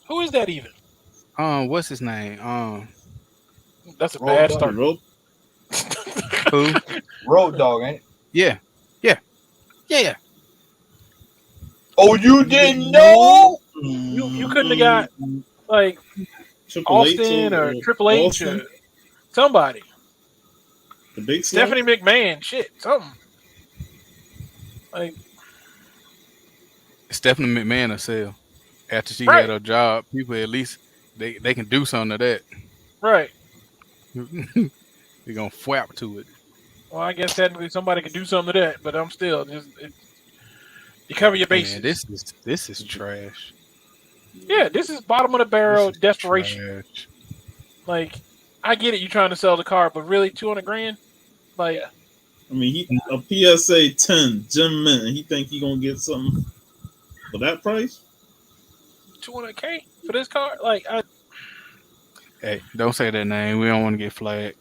Who is that even? What's his name? That's a Road bad Dogg. start. Rope. Who? Road dog, ain't it? Yeah. Oh, you didn't know? You couldn't have got like Triple H Austin or Triple H Austin, or somebody. the big Smoke. Stephanie McMahon, shit, something. Like Stephanie McMahon will sell after she Right. had her job. People at least they can do something to that. right. They're gonna flap to it. Well, I guess technically somebody could do something to that, but I'm still just you cover your bases. Man, this is trash. Yeah, this is bottom of the barrel This is desperation. trash. Like, I get it, you trying to sell the car, but really, $200,000? Like, I mean, a PSA 10 Jim Mint, and he think he gonna get something for that price? $200K for this car? Like, Hey, don't say that name. We don't want to get flagged.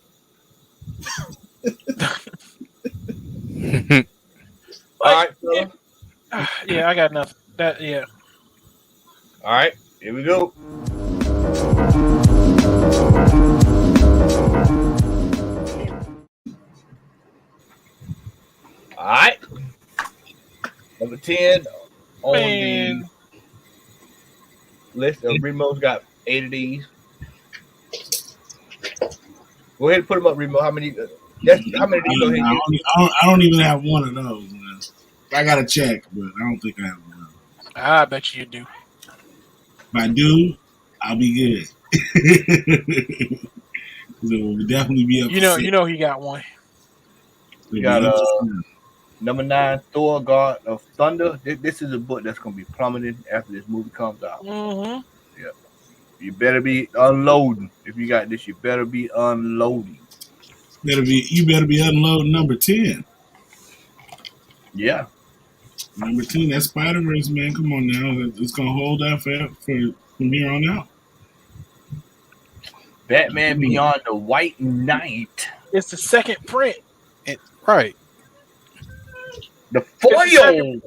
All right, fella. yeah, I got nothing. That, yeah. All right, here we go. All right. Number 10 on Man. the list of Remo's got 8 of these. Go ahead and put them up, Remo. How many? How many do you go ahead and get? I don't even have one of those, man. I got to check, but I don't think I have one. I bet you do. If I do, I'll be good. It will definitely be up. You know he got one. You got number 9, Thor, God of Thunder. This is a book that's going to be plummeting after this movie comes out. Mm-hmm. You better be unloading. If you got this, you better be unloading. You better be unloading number 10. Yeah. Number 10, that's Spider-Verse, man. Come on now. It's gonna hold that for from here on out. Batman Beyond the White Knight. It's the second print. Right. The It's the foil. second-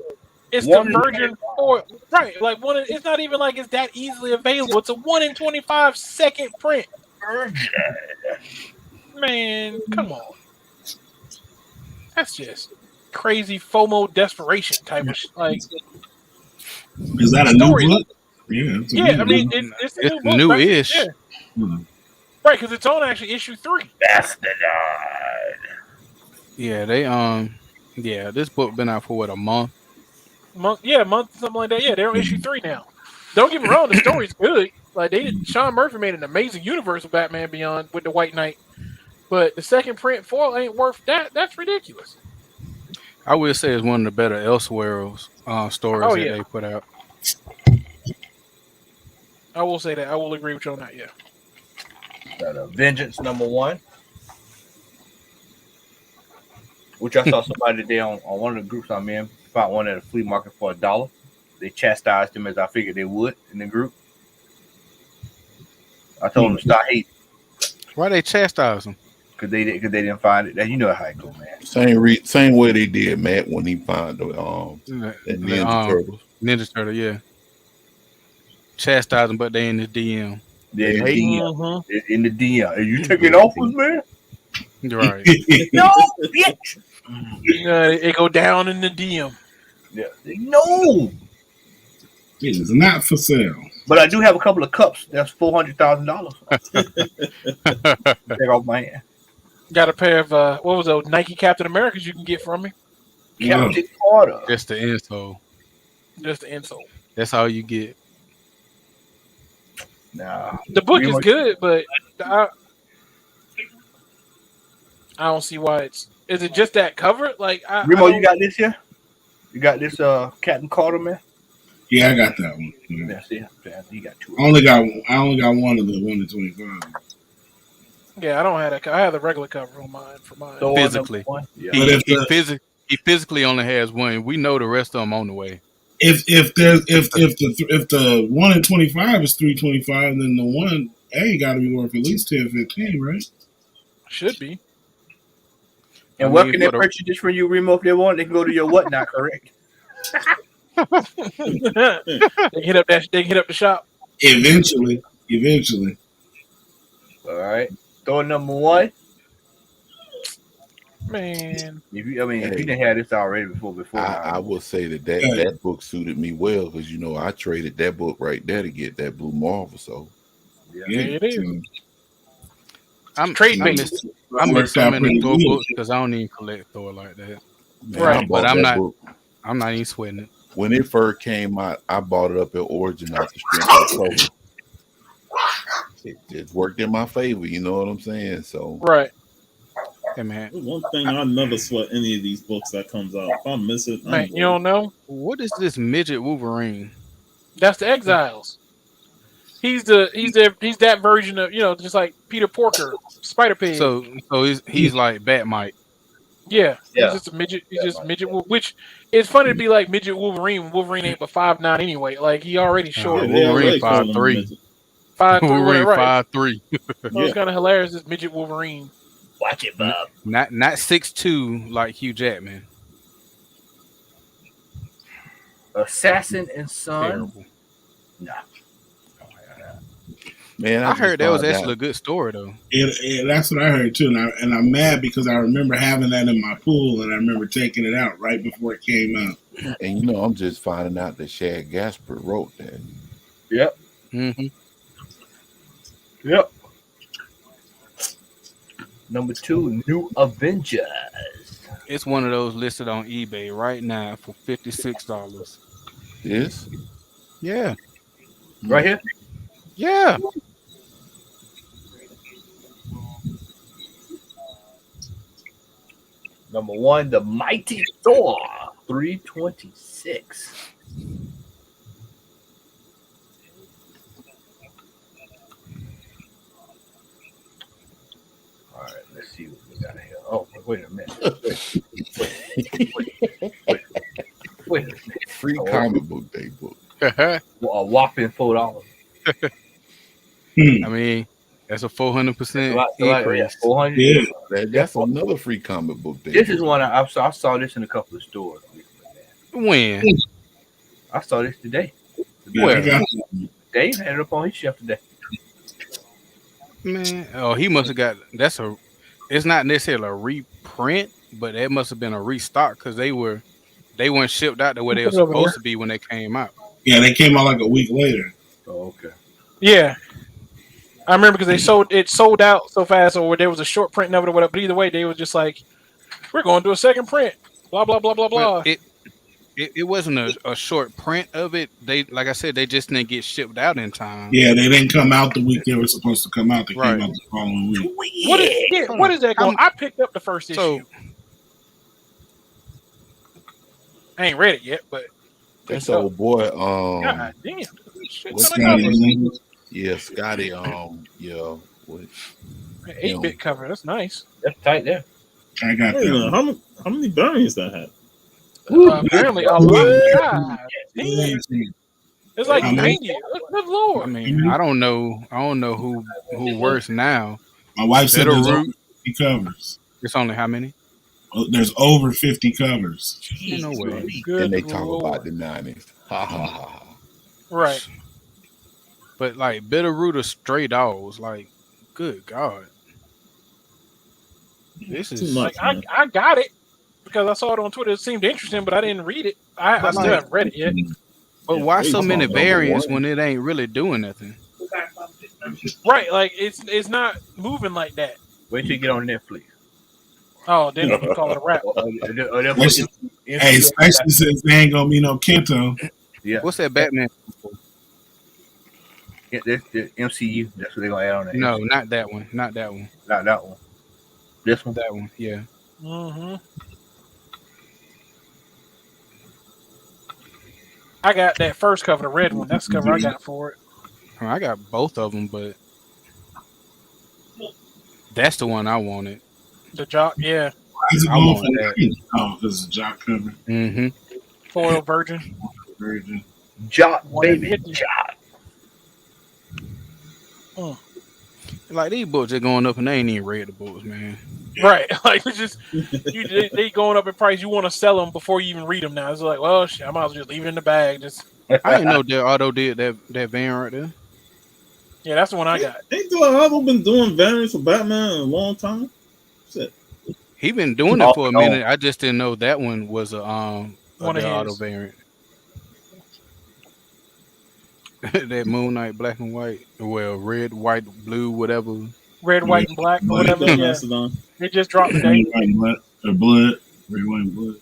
It's One in convergent foil. Right. Like it's not even like it's that easily available. It's a 1 in 25 second print. Man, come on. That's just crazy FOMO desperation type of shit. Like, Is that a new Story. book? Yeah. It's a yeah, new I mean, book. it's a It's new book. new-ish. Right? Yeah. Hmm. Right, because it's on actually issue 3. Bastard. Yeah, they yeah, this book been out for what, a month? Month, something like that. Yeah, they're on issue 3 now. Don't get me wrong, the story's good. Like Sean Murphy made an amazing universe of Batman Beyond with the White Knight, but the second print foil ain't worth that. That's ridiculous. I will say it's one of the better Elseworlds stories Oh, that yeah. they put out. I will say that. I will agree with you on that. Yeah. Got Vengeance #1, which I saw somebody today on one of the groups I'm in. Found one at a flea market for $1. They chastised him as I figured they would in the group. I told them to stop hating Why they chastise him? because they didn't find it. You know how it go, man. Same way they did Matt when he found the that Ninja Turtles. Ninja Turtle, yeah. Chastise them, but they in the DM. They're in the DM. Mhm. They're in the DM. Are you taking offers, man? Right. No, bitch. It go down in the DM. Yeah. No. It is not for sale. But I do have a couple of cups. That's $400,000. Take off my hand. Got a pair of what was those Nike Captain Americas you can get from me? Captain Carter. That's the insole. Just the insole. That's all you get. Nah. The book is Remo- good, but I don't see why it's. Is it just that cover? Like, Remo, you got this here? You got this Captain Carter, man? Yeah, I got that one. Yeah, see, you got two. I only got one of the 1 to 25. Yeah, I don't have that. I have the regular cover on mine for mine. So, Physically. Yeah. But if He physically only has one. We know the rest of them on the way. If the 1 in 25 is 325, then the 1A got to be worth at least 10, 15, right? Should be. And I what mean, can they for the- purchase this from you, Remo, if they want? They can go to your whatnot, correct? They hit up the shop. Eventually. All right. Throw #1. Man, If you didn't have this already before. I will say that book suited me well because I traded that book right there to get that Blue Marvel. So Yeah, it is. I'm Trade I bait. miss so Worked out many pretty Thor good. books because I don't even collect Thor like that. man, Right. I bought But I'm that not- book. I'm not even sweating it. When it first came out, I bought it up at Origin off the strength of the cover. It worked in my favor, you know what I'm saying? So Right. Hey man, One thing I never sweat any of these books that comes out. If I miss it, Man, you don't know? what is this midget Wolverine? That's the Exiles. He's that version of, just like Peter Porker, Spider Pig. So he's like Batmite. Yeah. Yeah. He's just a midget. He's just midget. Which it's funny to be like midget Wolverine. When Wolverine ain't but 5'9" anyway. Like he already short. Yeah, they Wolverine already call him 5'3". midget. 5'3", Wolverine right? 5'3". So it's kind of hilarious. This midget Wolverine. Watch it, Bob. Not 6'2" like Hugh Jackman. Assassin and Son. Terrible. Nah. man, I heard that was found actually out- a good story though. That's what I heard too, and I'm mad because I remember having that in my pool, and I remember taking it out right before it came out. and I'm just finding out that Shad Gasper wrote that. Yep. Mm-hmm. Yep. #2, New Avengers. It's one of those listed on eBay right now for $56. This Yeah, Right here. yeah. #1, The Mighty Thor. 326. All right, let's see what we got here. Oh, wait a minute. Wait a minute. free Oh, comic book day book. I A whopping $4. mean, that's a 400% increase. 400. Yeah. That's another free comic book day. This book. is one I saw this in a couple of stores. When? I saw this today. Yeah, I got Dave had it up on his shelf today. Man, oh, he must have got it's not necessarily a reprint, but it must have been a restock because they weren't shipped out the way they were Put it over supposed to be when they came out. Yeah, they came out like a week later. Oh, okay. Yeah. I remember because it sold out so fast, or there was a short print of it or whatever. But either way, they was just like, we're going to do a second print. Blah blah blah blah blah. Well, it wasn't a short print of it. They, like I said, they just didn't get shipped out in time. Yeah, they didn't come out the week they were supposed to come out. They Right. came out the following week. What is that going? I picked up the first issue. So I ain't read it yet, but That's old boy. God damn, shit What's ton of that covers. Yeah, Scotty. with. 8-bit cover. That's nice. That's tight there. I got Wait a minute, that. how many variants that have? Apparently, a lot. God, Yeah. it's like How many? 90. Good I lord. mean, I don't know who worse now. My wife said Better there's over root. 50 covers. It's only how many? Oh, there's over 50 covers. Ain't no way. Good And they talk lord. about the 90s. Ha ha ha ha. Right. But like Bitterroot or Stray Dogs, like, good God. This Too is much. Like I got it because I saw it on Twitter. It seemed interesting, but I didn't read it. I But still like- haven't read it yet. but why so I'm many on number variants one. when it ain't really doing nothing? Right, like it's not moving like that. Wait till you get on Netflix. Oh, then you call it a wrap. Hey, especially since they ain't gonna be no Kento. Yeah, What's that Batman? that's the MCU. That's what they're gonna add on there. No, not that one. Not that one. not that one. This one. That one. Yeah. Mm-hmm. I got that first cover, the red one. That's the cover I got for it. I got both of them, but that's the one I wanted. The jock, yeah, Why is it I going want for that. 90? Oh, because it's a jock cover Mm-hmm. foil virgin. version. Jock, baby. 150. Jock. Like these books are going up and they ain't even read the books, man. Right, like it's just they going up in price. You want to sell them before you even read them. Now it's like, well, shit, I might as well just leave it in the bag. Just I didn't know that Auto did that van right there. yeah, that's the one I got. Ain't Auto been doing variants for Batman in a long time? Shit. He been doing it for a minute. I just didn't know that one was a One of the Auto his. variant. That Moon Knight black and white, well, red, white, blue, whatever. Red, white, and black, or What whatever. you Yeah, Mastodon? it just dropped Red, today. white, and blood. Or blood. Red, white, and blood.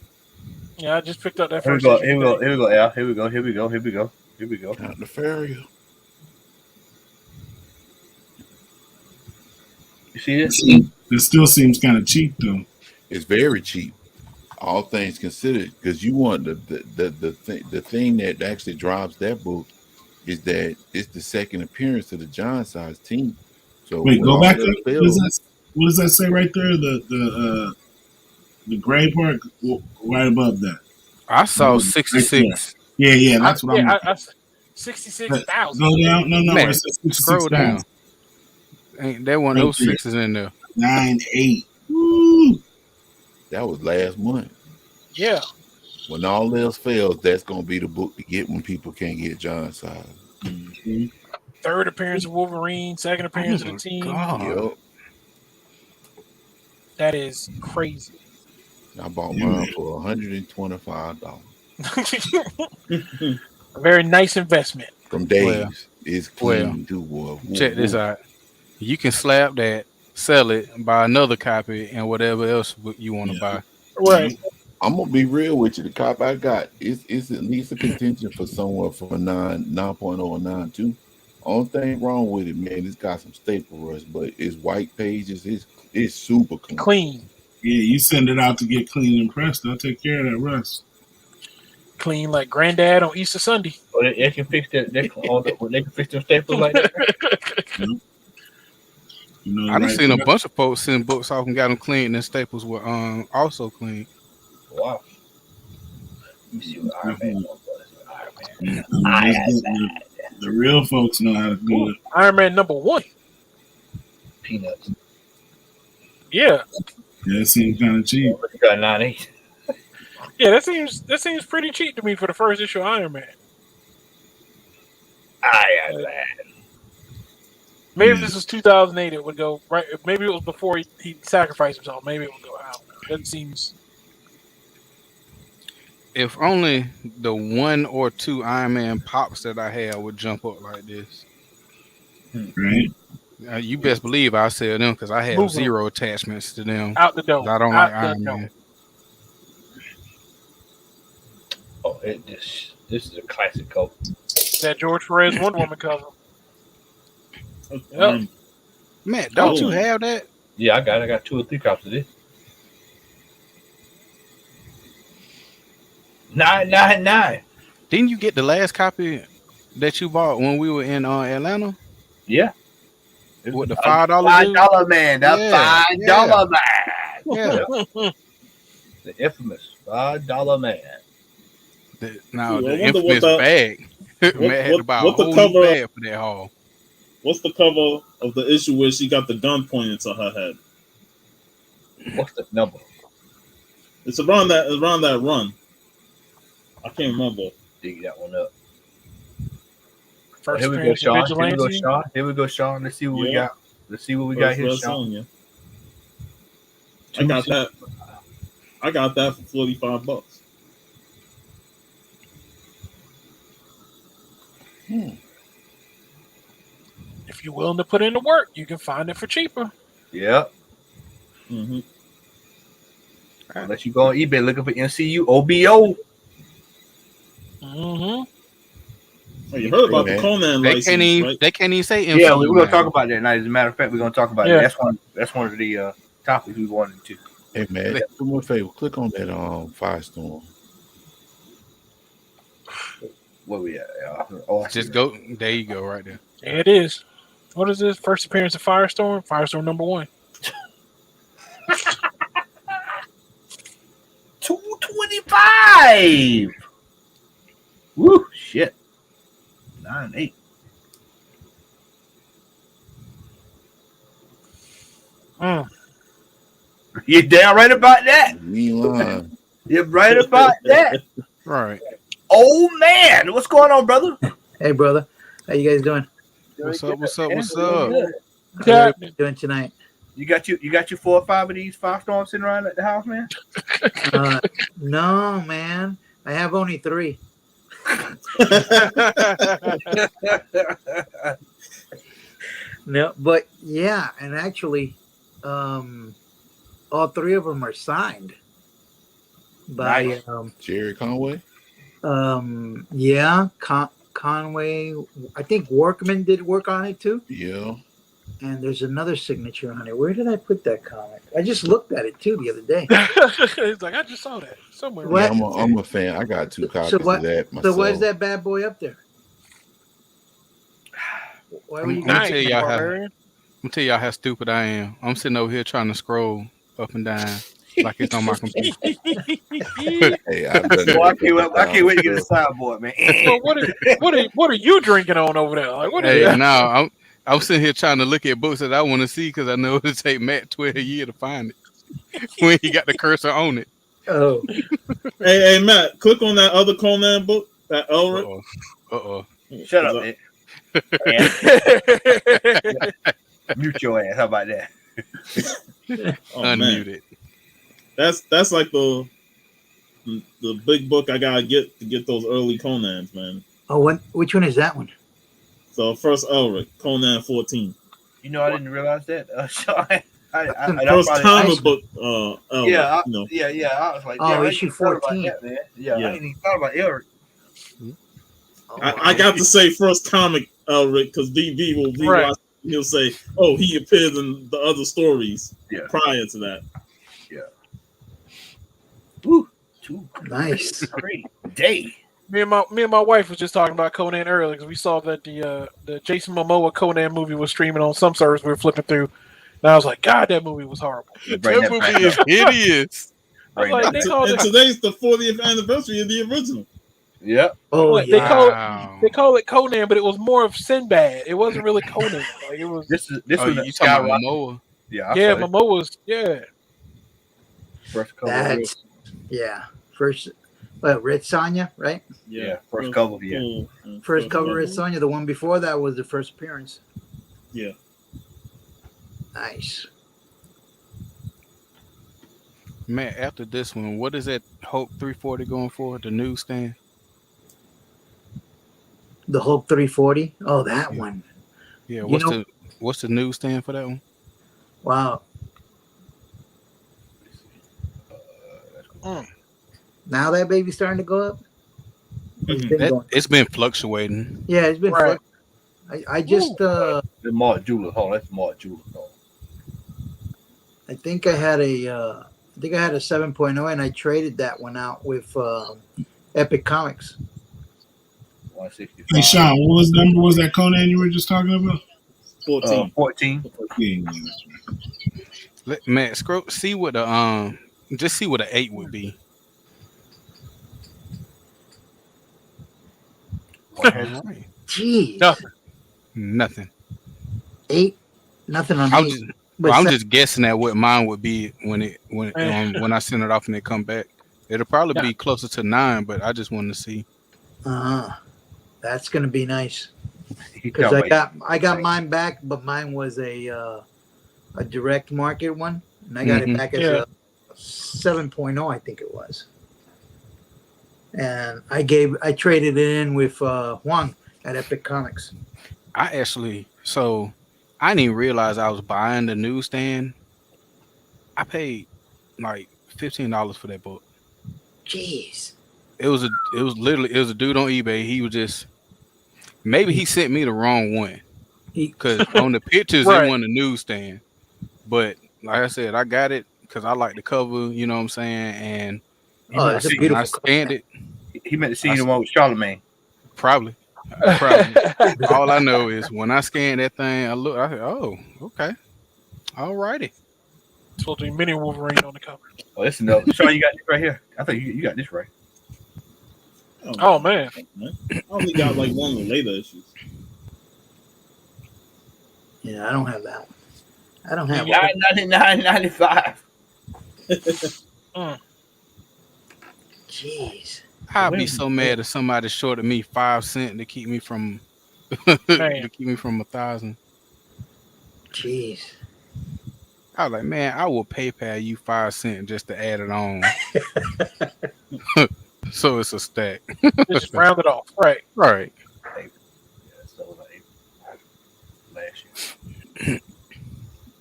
Yeah, I just picked up that Here we first. go. issue Here we go. today. Here we go. Al. Here we go. Here we go. Here we go. Here we go. Not the Farrier. You see this? It still seems kind of cheap though. It's very cheap, all things considered, because you want the thing that actually drives that book is that it's the second appearance of the John size team. So Wait, with go all back that up. fails- What does that say right there? The gray part right above that. I saw Right 66. Yeah, that's what I'm. I 66,000. Go down. No, Man, where it says 66 Scroll down. pounds. Ain't there one of those Right there. sixes in there? 9.8. Woo. that was last month. Yeah, When all else fails, that's gonna be the book to get when people can't get John size. Mhm. third appearance of Wolverine, second appearance of the team. Yep. That is crazy. I bought mine for $125 A very nice investment. from Dave's. Well, It's well, clean too, boy. Check this out. You can slap that, sell it, buy another copy, and whatever else you want to Yeah. buy. Right. I'm gonna be real with you. The cop I got is at least a contention for somewhere from a 9.0 or 9.2. Only thing wrong with it, man, it's got some staple rust, but it's white pages. It's super clean. Clean. Yeah, you send it out to get clean and pressed. I'll take care of that rust. Clean like granddad on Easter Sunday. Oh, they can fix that. They can fix them staples like that. You know, I done right seen a there. bunch of folks send books off and got them clean, and Staples were also clean. Wow. You see what Iron Man does. Iron Man. The real folks know how to do it. Iron Man #1. Peanuts. Yeah. Yeah, it seems kind of cheap. You got 9.8. Yeah, that seems pretty cheap to me for the first issue of Iron Man. Iron Man. Maybe if this was 2008, it would go right. Maybe it was before he sacrificed himself. Maybe it would go out. That seems. If only the one or two Iron Man pops that I had would jump up like this. Right? You best believe I sell them because I have Move 'em. zero attachments to them. Out the door. I don't Out like the Iron door. Man. Oh, this is a classic coat. That George Perez Wonder Woman cover. Man, don't Oh. you have that? Yeah, I got 2 or 3 copies of this. 9.99. Didn't you get the last copy that you bought when we were in Atlanta? Yeah. With the $5 $5 man. That Yeah, $5 man. Yeah. The infamous $5 man. Now Ooh, I the wonder what infamous that- bag. Man had to buy a what the whole cover- new bag for that haul. What's the cover of the issue where she got the gun pointed to her head? What's the number? It's around that run. I can't remember. Dig that one up. First Here we go, appearance of Sean. Here we go, Vigilante. Sean. Here we go, Sean. Let's see what we Yeah. got. Let's see what we got here, First Sean. Sonya. I got that. I got that for $45. If you're willing to put in the work, you can find it for cheaper. Yep. Mm-hmm. Unless you go on eBay looking for MCU OBO. Mm-hmm. Oh, you heard about Hey, the Conan They license, can't even. right? They can't even say. Yeah, MCU we're gonna now. talk about that tonight. As a matter of fact, we're gonna talk about Yeah. it. That's one of the topics we wanted to. Hey man, do me a favor. Click on that Firestorm. Where we at? Oh, I see Just that. go. There you go, right there. There it is. What is this? First appearance of Firestorm? Firestorm number 1. 225. Woo, shit. 9-8. Mm. You're damn right about that. We lying. You're right about that. Right. Oh man, what's going on, brother? Hey, brother. How you guys doing? What's up? What's up? What's Doing up? good. Yeah. How you doing tonight? You got your 4 or 5 of these Firestorms sitting around at the house, man. No, man. I have only 3. No, but yeah, and actually, all 3 of them are signed by Nice. Jerry Conway. yeah, Conway. I think Workman did work on it too. Yeah. And there's another signature on it. Where did I put that comic? I just looked at it too the other day. It's like I just saw that somewhere. What? Yeah, I'm a fan. I got 2 copies So what? of that myself. So why is that bad boy up there? Why were you I'm gonna guys? tell y'all how. Barbarian. I'm gonna tell y'all how stupid I am. I'm sitting over here trying to scroll up and down like it's on my computer. Hey, I've done Boy, I that can't wait to get the sideboard, man. Well, what are you drinking on over there? Like what is Hey, that? no, I'm sitting here trying to look at books that I want to see because I know it'll take Matt 12 years to find it when he got the cursor on it. Oh, Hey, Matt, click on that other Conan book, that Elric. Uh-oh. Shut up, man. Mute your ass. How about that? Oh, man. Unmuted. That's like the big book I gotta get to get those early Conans, man. oh, which one is that one? So first Elric, Conan 14. You know, I didn't realize that. Sean. I First probably- comic book, Elric. Yeah, you know. yeah. I was like, Oh, yeah, I issue ain't thought about 14. that, man. Yeah, Yeah. I ain't even thought about Eric. I got to say first comic Elric because DB will be Right. watching. He'll say, "Oh, he appeared in the other stories Yeah. prior to that." Woo, 2 Nice. great day. Me and my wife was just talking about Conan earlier because we saw that the Jason Momoa Conan movie was streaming on some service we were flipping through, and I was like, God, that movie was horrible. Bring That that movie back is up. hideous. I was like, they called And it, today's the 40th anniversary of the original. Yep. Oh, What, yeah. Wow. they call it Conan, but it was more of Sinbad. It wasn't really Conan. Like it was. This Oh, was you talking about Momoa? Yeah, Yeah, Momoa's. Yeah. first cover. That's yeah. First, Red Sonja, right? Yeah, first cover. Yeah. Cool. First cover Red Sonja. The one before that was the first appearance. Yeah. Nice. Man, after this one, what is that Hope 340 going for? The newsstand? The Hulk 340. Oh, that one. Yeah, You what's the newsstand for that one? Wow. Now that baby's starting to go up. It's been going. It's been fluctuating. Yeah, it's been. Right. I just The Mark Jeweler. Oh, that's Mark Jeweler. Oh. I think I had a 7.0 and I traded that one out with Epic Comics. 165. Hey, Sean, what number was that Conan you were just talking about? 14. 14. Man, scroll. See what the just see what an 8 would be. Alright. Jeez. Nothing. Nothing. 8. Nothing on I'm 8. just, But I'm se- just guessing at what mine would be when I send it off and they come back. It'll probably be closer to 9, but I just wanted to see. That's gonna be nice. He Because talking about- I got mine back, but mine was a direct market one, and I got it back as a 7.0, I think it was. And I traded it in with Juan at Epic Comics. I didn't even realize I was buying the newsstand. I paid like $15 for that book. Jeez. It was a dude on eBay. He was just maybe he sent me the wrong one because on the pictures it wasn't a newsstand. But like I said, I got it because I like the cover. You know what I'm saying? And it's a beautiful I scanned it. He meant to see the one with Charlemagne. Probably. All I know is when I scanned that thing, I said, oh, okay, all righty. Supposed to be mini Wolverine on the cover. Oh, that's no. Sean, you got this right here. I think you got this right. Oh man. I only got like one of the later issues. Yeah, I don't have that one. I don't have 99.95. Jeez. I'd be so mad if somebody shorted me 5 cents to keep me from to keep me from 1,000. Jeez. I was like, man, I will PayPal you 5 cents just to add it on. So it's a stack. Just round it off. Right. Right.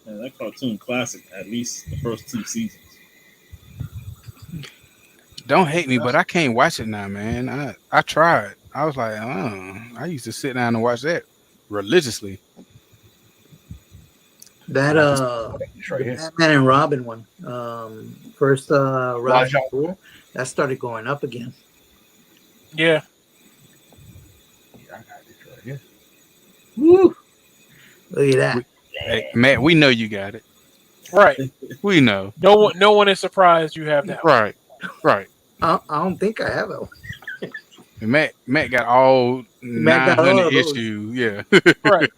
Man, that cartoon classic, at least the first 2 seasons. Don't hate me, but I can't watch it now, man. I tried. I was like, I used to sit down and watch that religiously. That the Batman and Robin one. First Ra's al Ghul, that started going up again. Yeah. I got this right here. Woo! Look at that. Hey, Matt, we know you got it. Right. We know. No one is surprised you have that. Right. Right. I don't think I have it. And Matt got all Matt got all 900 of those. issues. Yeah. Right.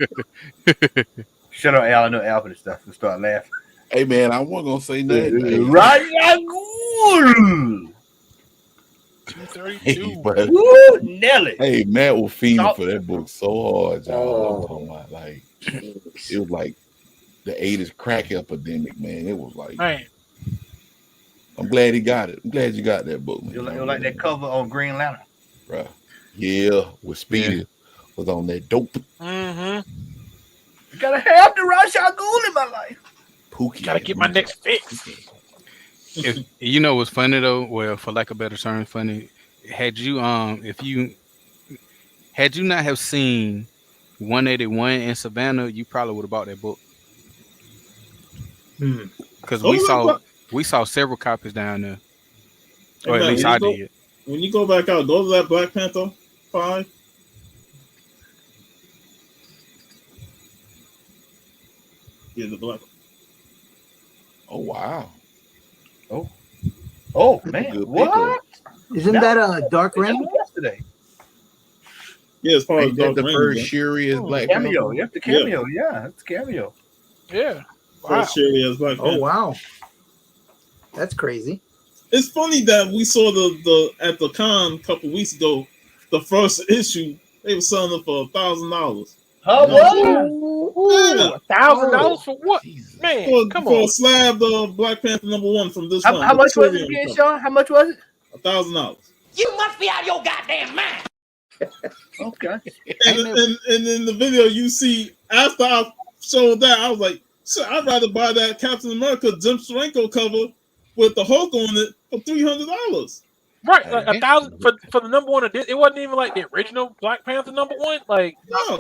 Shut up, Al. I know Al for this stuff. We'll start laughing. Hey man, I wasn't gonna say nothing. Hey, Ra's al Ghul. 232. but Woo, Nelly. hey, Matt was fiending Stop. for that book so hard, y'all. I'm talking about, like, it was like the 80s crack epidemic, man. It was like, Man. I'm glad he got it. I'm glad you got that book, man. You like that cover on Green Lantern. Right. Yeah, with Speedy was on that dope. Mm-hmm. You gotta have the Ra's al Ghul in my life. Pookie. Gotta get my next fix. If you know what's funny though, well, for lack of better term, funny. Had you not have seen 181 in Savannah, you probably would have bought that book. Because we saw several copies down there. Or at least I did. When you go back out, go to that Black Panther 5. Yeah, the black. Oh wow. Oh That's a man, good what? Isn't that a Dark Reign? Yesterday. Yeah, as far as Ain't that Dark the Reign, first yeah. Shuri as Black Cameo. Panther? You have the cameo. Yeah, that's cameo. Yeah. Wow. First Shuri as Black Panther. Oh wow. That's crazy. It's funny that we saw the at the con a couple weeks ago, the first issue, they were selling it for $1,000. How much? Yeah. $1,000 for what? Man, come for on. a slab of Black Panther #1 from this one. How much was it again, Sean? How much was it? $1,000. You must be out of your goddamn mind. Okay. And in the video you see after I showed that, I was like, shit, I'd rather buy that Captain America Jim Steranko cover with the Hulk on it for $300. Right, like 1,000 for the #1 edition. It wasn't even like the original Black Panther #1. Like No,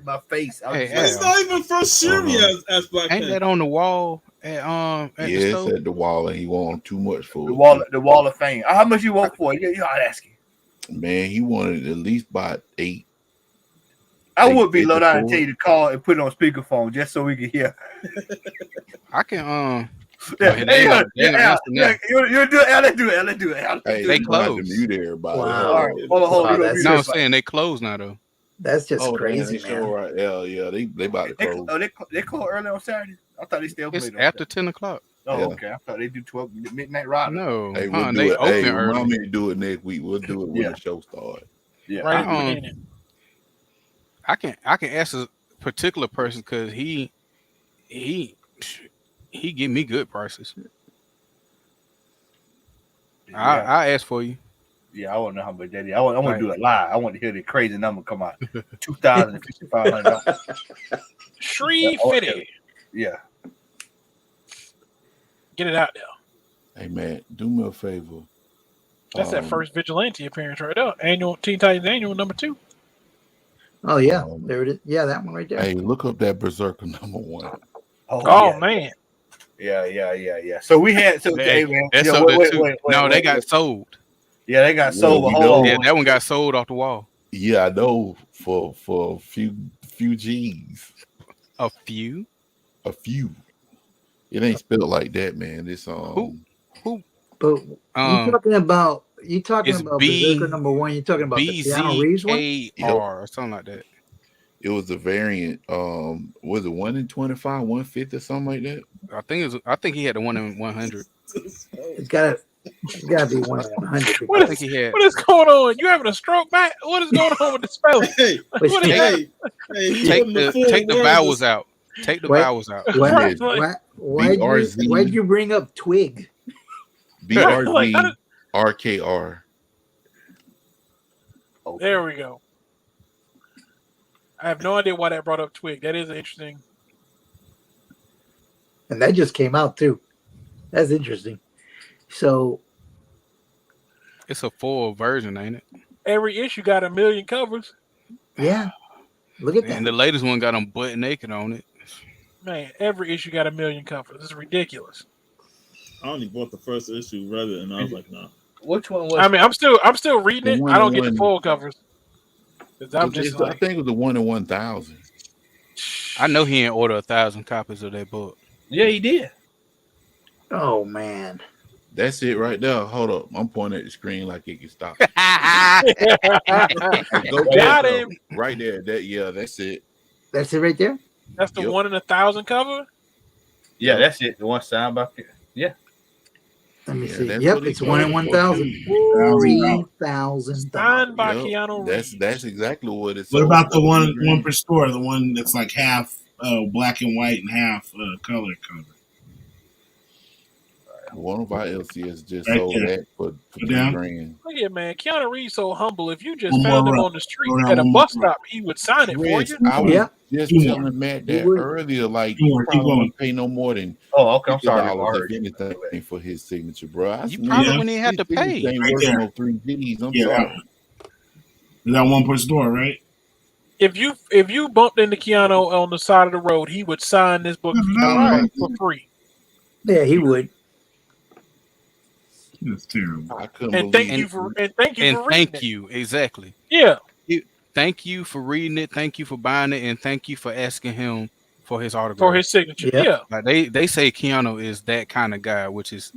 My face. I was Hey, it's not even first Shuri as Black Ain't Panther. that on the wall at Yeah, the it's store? at the wall, and he wanted too much for the wall of fame. How much you want for it? You're asking. Man, he wanted at least about 8. I They- would be they low down and record. tell you to call and put it on speakerphone just so we can hear. I can Yeah, Hey, they yeah, ain't gonna yeah, answer now. you do it. Al, let's do it. Al, let's do it. Al, let's Hey, do They it. you gonna have to closed. mute everybody. Wow. All right, hold on. Wow, We gonna that's- mute no, I'm everybody. saying they closed now though. That's just Oh, damn, crazy, they man. sure right. Yeah, they about to They, close. they close early on Saturday. I thought they still It's played on after Saturday. 10 o'clock. Oh, Yeah. okay. I thought they do 12 midnight ride. No, Hey, we'll do they it. open Hey, remind early. me to do it next week. We'll do it when Yeah. the show starts. Yeah. Right at the I, beginning. I can ask a particular person because he give me good prices. Yeah. I ask for you. Yeah, I want to know how much that is. I want Right. to do it live. I want to hear the crazy number come out. $2,000 to $500. Shree Yeah, Fitty. Yeah. Get it out there. Hey man, do me a favor. That's that first vigilante appearance right there. Annual Teen Titans Annual #2. Oh yeah, Um, there it is. Yeah, that one right there. Hey, look up that Berserker #1. Oh yeah. man. Yeah. So we had Hey, man. that's Yeah, up there wait, too. wait, No, they wait, got wait. sold. Yeah, they got Yeah, sold. we Hold know. on. Yeah, that one got sold off the wall. Yeah, I know for a few G's. A few. A few. It ain't spelled like that, man. It's Who? But you talking about it's Berserker B- #1? You're talking about the Keanu Reeves one? BZKR or something like that. it was a variant. Was it 1 in 25, 150 or something like that? I think he had the 1 in 100. It's gotta be 1 in 100. What I think he had. What is going on? You having a stroke, Matt? What is going on with the spelling? Hey, But What is hey, he Take putting the the full take the words vowels of- out. Take the Wait. vowels out. Why, Like- why'd you bring up Twig? Like, how did- BRZRKR. There we go. I have no idea why that brought up Twig. That is interesting. And that just came out too. That's interesting. So It's a full version, ain't it? Every issue got 1 million covers. yeah, look at that. And the latest one got them butt naked on it. Man, every issue got 1 million covers. It's ridiculous. I only bought the first issue, read it, and I was like, nah. Which one was I mean, I'm still reading it. The I don't get the 1-in-1. full covers. 'Cause I'm just I like, think it was the 1 in 1,000. I know he ain't order 1,000 copies of that book. Yeah, he did. Oh man. That's it right there. Hold up. I'm pointing at the screen like it can stop. Go Got back him. up. Right there. That's it. That's it right there? That's the Yep. 1 in 1,000 cover. Yeah, that's it. The one signed by Yeah. Let me Yeah, see. that's Yep, what he it's 1 in called it. 1,000. 3,000. Signed by Yep. Keanu That's Reeves. exactly what it's. What about the one per store? The one that's like half black and white and half color cover. One of our LCS just Right sold there. that for Go down. $3,000. Look at man, Keanu Reeves so humble. If you just One found more him row. on the street Go down at a one more bus row. stop, he would sign it for Rich, you. I was Yeah. just Two more. telling Matt You that would. earlier. Like, Two more. you Keep probably going. wouldn't pay no more than Oh, okay. I'm sorry. I $50 heard if you. anything for his signature, bro. I You said, probably Yeah. wouldn't even have to these pay. ain't Right worth there. no 3Gs. I'm Yeah, that sorry. one. Is that one per store, right? If you bumped into Keanu on the side of the road, he would sign this book for you Right. for free. Yeah, he would. That's terrible. I couldn't And believe thank you it. for And reading thank it. you. Exactly. Yeah. Thank you for reading it. Thank you for buying it. And thank you for asking him for his autograph. For his signature. Yeah. Yeah. Like they say Keanu is that kind of guy,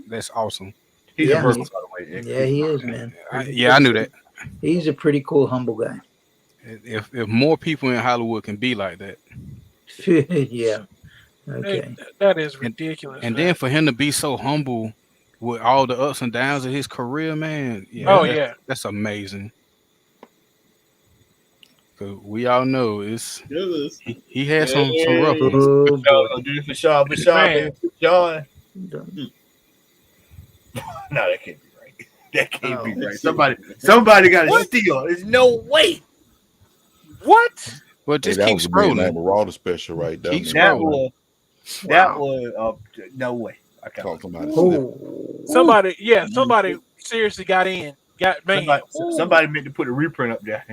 that's awesome. He's Yeah, a Virgo, by the way. Yeah, he is, man. I knew that. He's a pretty cool, humble guy. If more people in Hollywood can be like that, Yeah. Okay. That is ridiculous. and man. then for him to be so humble with all the ups and downs of his career, man. Yeah, Oh, that- yeah. that's amazing. 'Cause we all know it's Here it is. he had some rough ones. Oh, Y'all gonna do this for Shaw, for Shaw, Man. for Shaw. boy. No, that can't be right. That can't Oh. be right. Somebody got to steal. There's no way. What? Well, Hey, just that keep was a big scrolling. Marauder special right there. Keep man. scrolling. That was no way. I can't. Talk somebody slip. Oh. Somebody seriously got in. Got man. Somebody meant to put a reprint up there.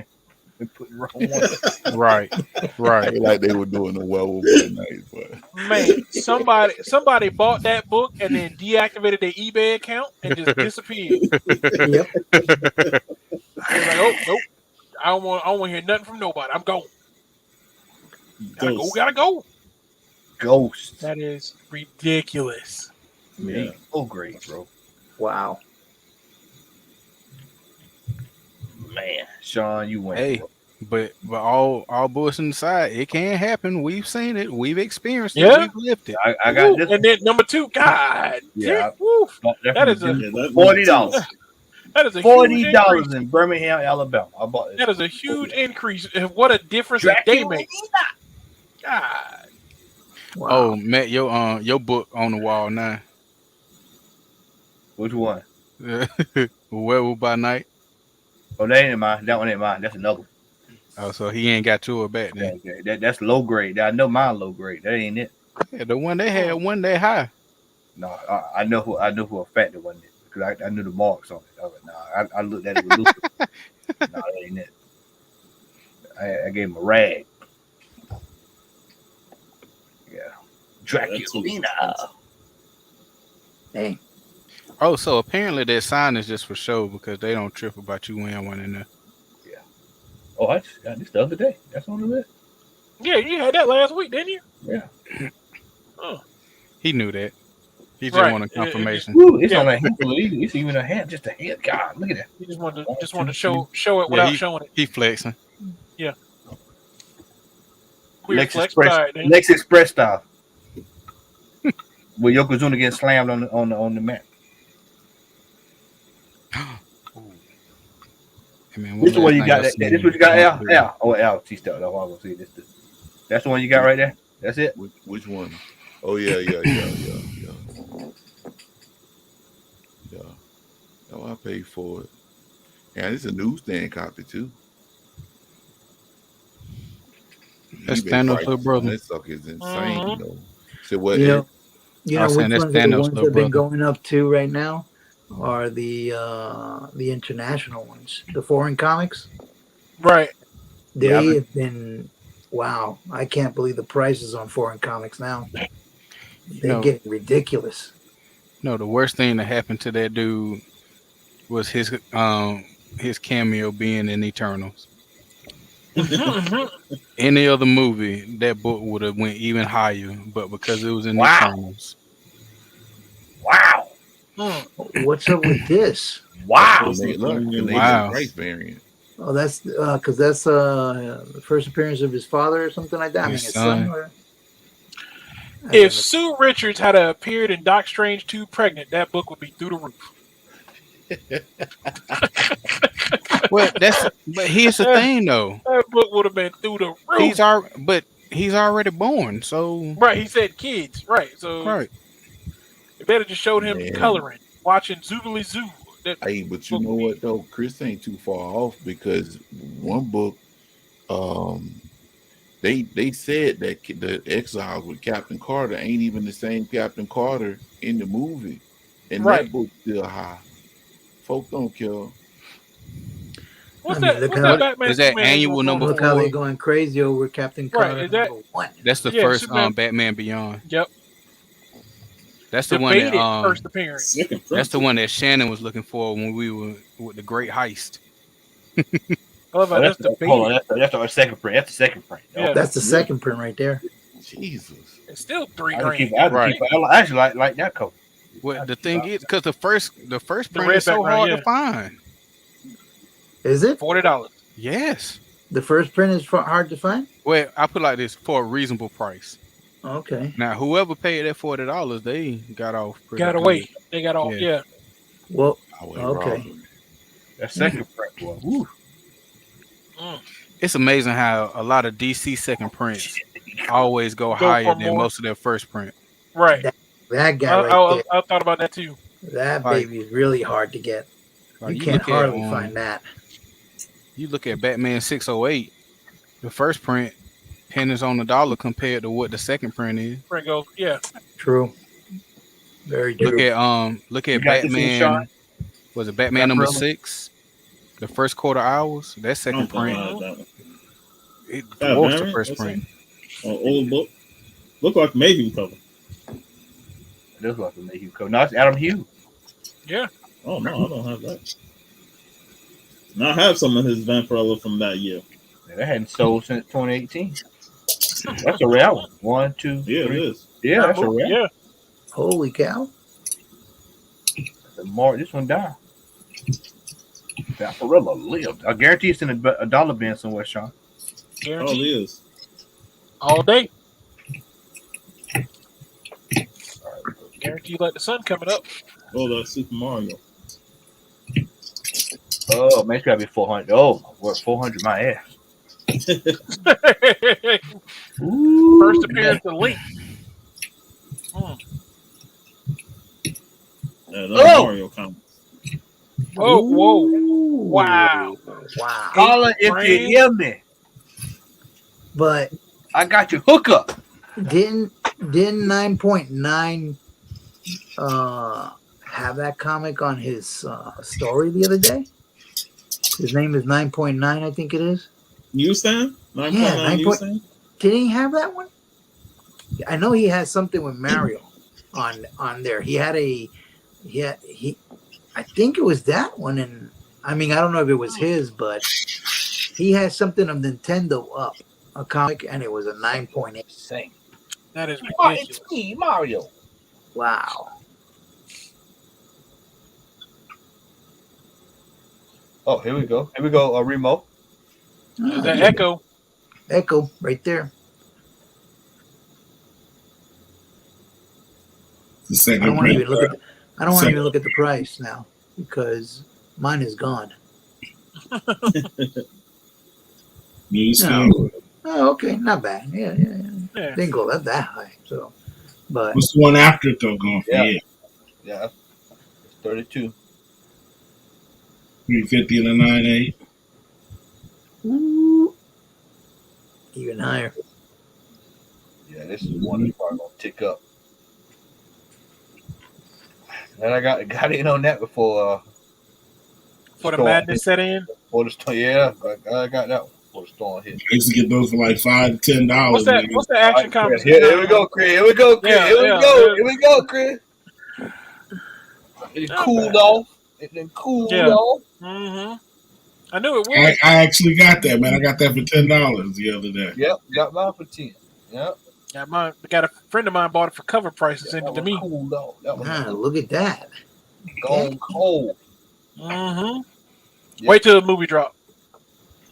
They put the wrong one. Right, right. Feel like they were doing the werewolf by night, but Man, somebody bought that book and then deactivated their eBay account and just disappeared. Yep. They're like, oh nope, I don't want to hear nothing from nobody. I'm gone. Gotta go. Ghost. That is ridiculous. Man, so great, bro. Wow. Man, Sean, you went. Hey, but all bullshit aside, it can happen. We've seen it. We've experienced it. Yeah. We've lived it. I got Woo. this. And then number 2, God. Yeah. Woo. That is $40. That is a $40 huge increase. in Birmingham, Alabama. I bought this. That is a huge increase. And what a difference that they make. God. Wow. Oh, Matt, your book on the wall now. Which one? Werewolf by Night. Oh, that ain't mine. That one ain't mine. That's another one. Oh, so he ain't got to it back then. Okay. That's low grade. I know mine low grade. That ain't it. Yeah, the one they had one day high. No, I know who a factor wasn't it because I knew the marks on it. I was like, nah, I looked at it with Lucifer. No, that ain't it. I gave him a rag. Yeah, Draculina. Hey. Oh, so apparently that sign is just for show because they don't trip about you wearing one in there. Yeah. Oh, I just got this the other day. That's on the list. Yeah, you had that last week, didn't you? Yeah. Oh. He knew that. He just wanted confirmation. Woo, it's on a handful of these. It's even a hand, just a hand. God, look at that. He just wanted to show it without showing it. He flexing. Yeah. Lex Express style. Where Yokozuna getting slammed on the mat. Hey, man, This is what you got. This is what you got. L. Oh, L. T stuff. That's what I'm gonna see. That's the one you got right there. That's it. Which one? Oh yeah. Oh, I paid for it. And it's a newsstand copy too. That's Thanos' little brother. That sucker is insane, though. So what? You know which ones are the Thanos' ones that little have been brother. going up to right now are the international ones, the foreign comics. Right. They have been. Wow, I can't believe the prices on foreign comics now. They're getting ridiculous. No, the worst thing that happened to that dude was his cameo being in Eternals. Any other movie, that book would have went even higher, but because it was in Eternals. Wow. What's up with this? Wow. Wow. Price variant. Oh, that's because that's the first appearance of his father or something like that. I mean, his son. Or, if Sue Richards had appeared in Doc Strange 2 Pregnant, that book would be through the roof. Well, but here's the thing though. That book would have been through the roof. He's already born, so right. He said kids, right? So right. It better just showed him coloring, watching Zoobly Zoo. Hey, but you know what though, Chris ain't too far off because one book, they said that the Exiles with Captain Carter ain't even the same Captain Carter in the movie, and that book's still high. Folk don't care. What's that Batman? Is that annual number 4? Look how they're going crazy over Captain Carter. Is that one? That's the first Batman Beyond. Yep. That's the one that first appearance. That's the one that Shannon was looking for when we were with the Great Heist. I love how that's our second print. That's the second print. Yeah. That's the second print right there. Jesus. It's still $3 grand. I actually like that cover. Well, the thing is, because the first print is so hard to find. Is it $40? Yes. The first print is hard to find. Well, I put it like this: for a reasonable price. Okay. Now, whoever paid that $40, they got off. Got away. They got off. Yeah. Well. Okay. That second print one. Woo. It's amazing how a lot of DC second prints always go higher than most of their first print. Right. That guy I thought about that too. That baby is really hard to get. You can't hardly find that. You look at Batman 608, the first print, pennies on the dollar compared to what the second print is. Print goes, yeah. True. Very true. Look at Batman. Was it Batman number 6? The first quarter hours. That second print. It dwarfs the first print. Old book. Look like Mayhew cover. It does look like a Mayhew cover. No, it's Adam Hughes. Yeah. Oh no, I don't have that. Now I have some of his Vampirella from that year. Yeah, that hadn't sold since 2018. That's a rare one. 1, 2, Yeah, it 3. is. Yeah, that's a rare. Yeah. Holy cow! Mark this one down. Vaporilla lived. I guarantee it's in a dollar bin somewhere, Sean. Oh, it Guaranteed. is. All day. Guaranteed like the sun coming up. Oh, that's Super Mario. Oh, man, it's gotta be 400. Oh, what 400 my ass. Ooh, First appearance of Link. Yeah, that's Oh! Mario comic. Oh, whoa. Ooh. Wow. Wow! Holla if you frames. hear me. But I got your hookup. didn't 9.9 have that comic on his story the other day? His name is 9.9, I think it is. Newsstand? 9.9 Yeah, 9. Newsstand? Didn't he have that one? I know he has something with Mario on there. He had I think it was that one, and I mean I don't know if it was his, but he has something of Nintendo up a comic, and it was a 9.8. Sing. That is Oh, ridiculous. it's me, Mario. Wow! Oh, here we go. Here we go, Remo. There's that Echo. Echo right there. The I second don't want to print. even look at. I don't want to Second. even look at the price now because mine is gone. Newsstand. No. Oh, okay, not bad. Yeah. Yeah. Didn't go that high. So, but What's the one after it though going for? Yeah. Yeah. Yeah, it's 32. 350 and a 9.8. ooh, even higher. Yeah, this is one that's probably gonna tick up. And I got in on that before For the storm madness hit. set in. Before the storm, yeah, I got that one before the storm hit. I used to get those for like $5 to $10. What's that? nigga. What's the action comics? Here we go, Chris. Here we go, Chris. Yeah, Here we yeah, go. yeah. Here we go, Chris. It Not cooled bad. off. It then cooled Yeah. off. Mm-hmm. I knew it would. I actually got that, man. I got that for $10 the other day. Yep, got mine for 10. Yep. Got a friend of mine bought it for cover prices That into one me. cooled off. That one Ah, look at that. gone cold. Mm-hmm. Yeah. Wait till the movie drop.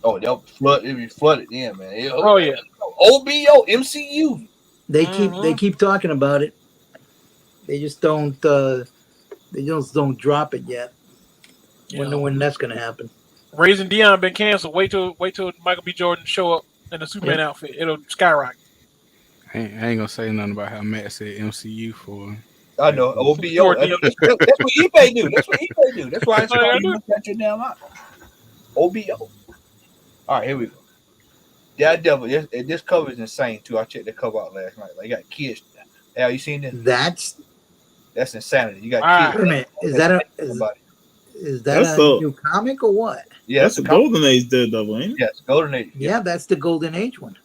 Oh, they'll flood. It'll be flooded in, man. Oh yeah. OBO, MCU. They Mhm. keep talking about it. They just don't drop it yet. Wonder when that's gonna happen. Raising Dion been canceled. Wait till Michael B. Jordan show up in a Superman outfit. It'll skyrocket. I ain't gonna say nothing about how Matt said MCU for. I know. OBO. That's what eBay do. That's what eBay do. That's why it's called you got your damn out. OBO. All right, here we go. Daredevil. This cover is insane too. I checked the cover out last night. Like, you got kids. Have you seen this? That's insanity. You got kids. Wait a minute. Is that That's a the- new comic or what? Yeah, That's the Golden Age Daredevil, ain't it? Yes, Golden Age. Yeah, that's the Golden Age one.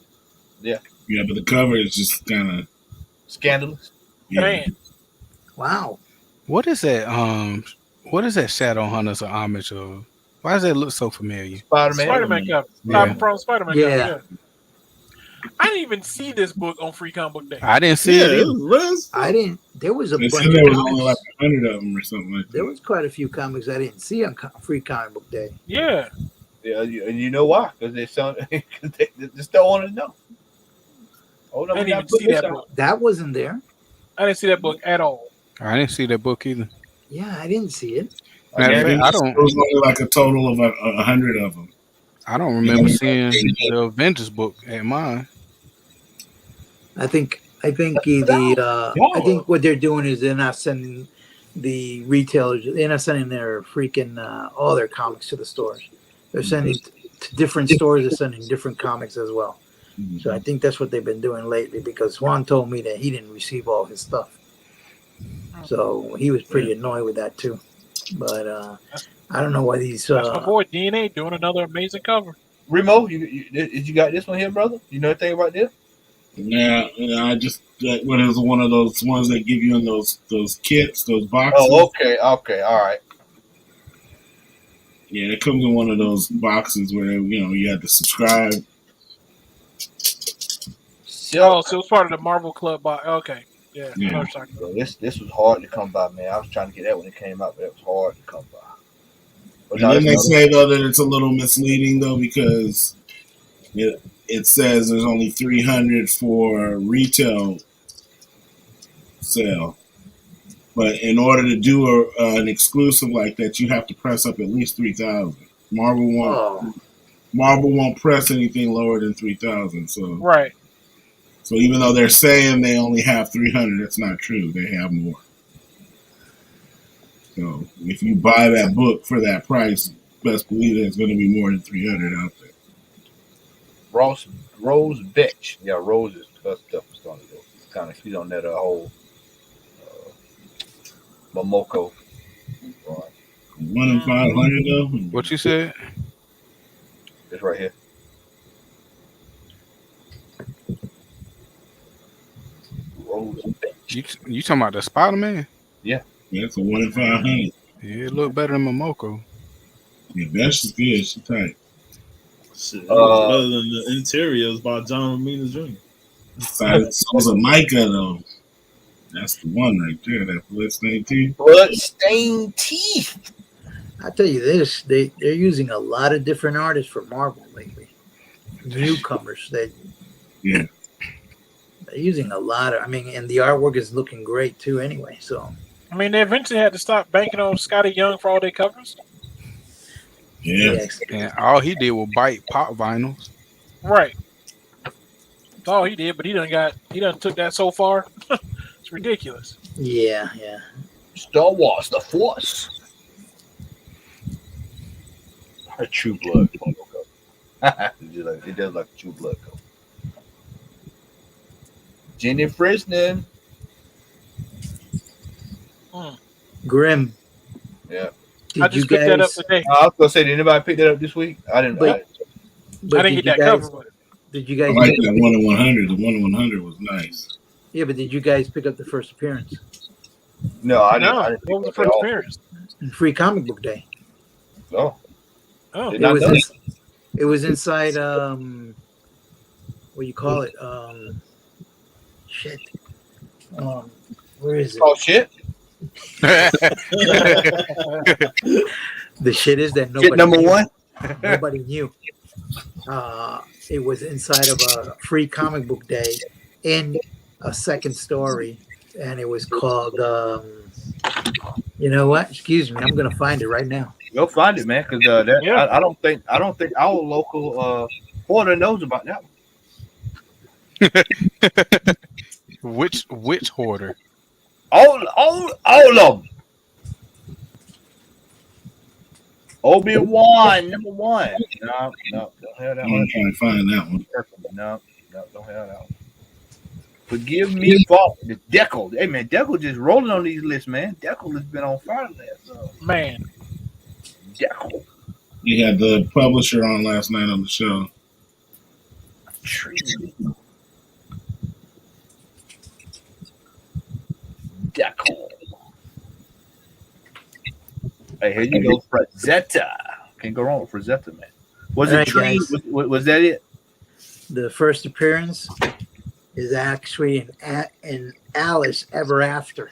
Yeah. Yeah, but the cover is just kind of Scandalous. yeah. Man, Wow. What is that? What is that Shadowhunters a homage of? Why does that look so familiar? Spider-Man. Spider-Man cover. Yeah. From Spider-Man Yeah. cover. Yeah. I didn't even see this book on Free Comic Book Day. I didn't see Yeah, it it either. was Rez. I didn't. There was a They bunch said of there was comics. only like 100 of them or something like There that. was quite a few comics I didn't see on Free Comic Book Day. Yeah. Yeah, and you know why? Because they just don't want to know. Oh no, I we didn't got even to put see this that out. book. That wasn't there. I didn't see that book at all. I didn't see that book either. Yeah, I didn't see it. Matter of fact, I There don't. was only like a total of 100 of them. I don't remember seeing the Avengers book at mine. I think I think what they're doing is they're not sending the retailers. They're not sending their freaking all their comics to the stores. They're sending to different stores. They're sending different comics as well. So I think that's what they've been doing lately. Because Juan told me that he didn't receive all his stuff, so he was pretty annoyed with that too. But I don't know why these. That's my boy DNA doing another amazing cover. Remo, you got this one here, brother? You know anything about this? Yeah, I just what is one of those ones that give you in those kits, those boxes. Oh, okay, all right. Yeah, it comes in one of those boxes where you have to subscribe. Oh, so it was part of the Marvel Club box. Okay, yeah. Yeah. I know what you're talking about. This was hard to come by, man. I was trying to get that when it came out, but it was hard to come by. But And then they it's say though that it's a little misleading though because it says there's only 300 for retail sale, but in order to do an exclusive like that, you have to press up at least 3,000. Marvel won't press anything lower than 3,000. So Right. So even though they're saying they only have 300, that's not true. They have more. So if you buy that book for that price, best believe it's going to be more than 300 out there. Rose Betch. Yeah, Rose is her stuff is going to go. Kind of, she's on that whole Momoko. Right. 1 in 500 though. What you said? It's right here. Rose Betch. You talking about the Spider-Man? Yeah. Yeah, it's a 1 in 500. Yeah, it look better than Momoko. Yeah, Betch is good. She's tight. Shit, it was better than the Interiors by John Romita Jr. So's a Micah though. That's the one right there. That bloodstained teeth. Bloodstained teeth. I tell you this, they're using a lot of different artists for Marvel lately. Newcomers. Yeah. They're using a lot of. I mean, and the artwork is looking great too. Anyway, so. I mean, they eventually had to stop banking on Scotty Young for all their covers. Yeah. And all he did was bite pop vinyls. Right. That's all he did, but he done took that so far. It's ridiculous. Yeah. Star Wars: The Force. Her True Blood. It does like True Blood cover. Jenny Frisden. Grim. Yeah. I just picked that up today. I was gonna say, did anybody pick that up this week? I didn't. But- I didn't get that cover. But Did you I guys? like that 1 in 100. The 1 in 100 was nice. Yeah, but did you guys pick up the first appearance? No, I didn't. no, I didn't what was the pick first that appearance? Free Comic Book Day. off. Oh, Did It not was. know. It was inside. What do you call it? Shit. Where is it? Oh shit! The shit is that nobody. Shit number knew. one. Nobody knew. It was inside of a Free Comic Book Day in a second story, and it was called. You know what? Excuse me. I'm gonna find it right now. Go find it, man, because I don't think our local hoarder knows about that one. Which hoarder? All of them. Obi-Wan, number one. No, don't have that I'm one. trying to find that one. No, don't have that one. Forgive me for the Deckle. Hey man, Deckle just rolling on these lists, man. Deckle has been on fire last. man. Deckle. We had the publisher on last night on the show. Deckle. Hey, here you go, Frazetta. Can't go wrong with Frazetta, man. Was All it right, Tree? guys. Was that it? The first appearance is actually in Alice Ever After.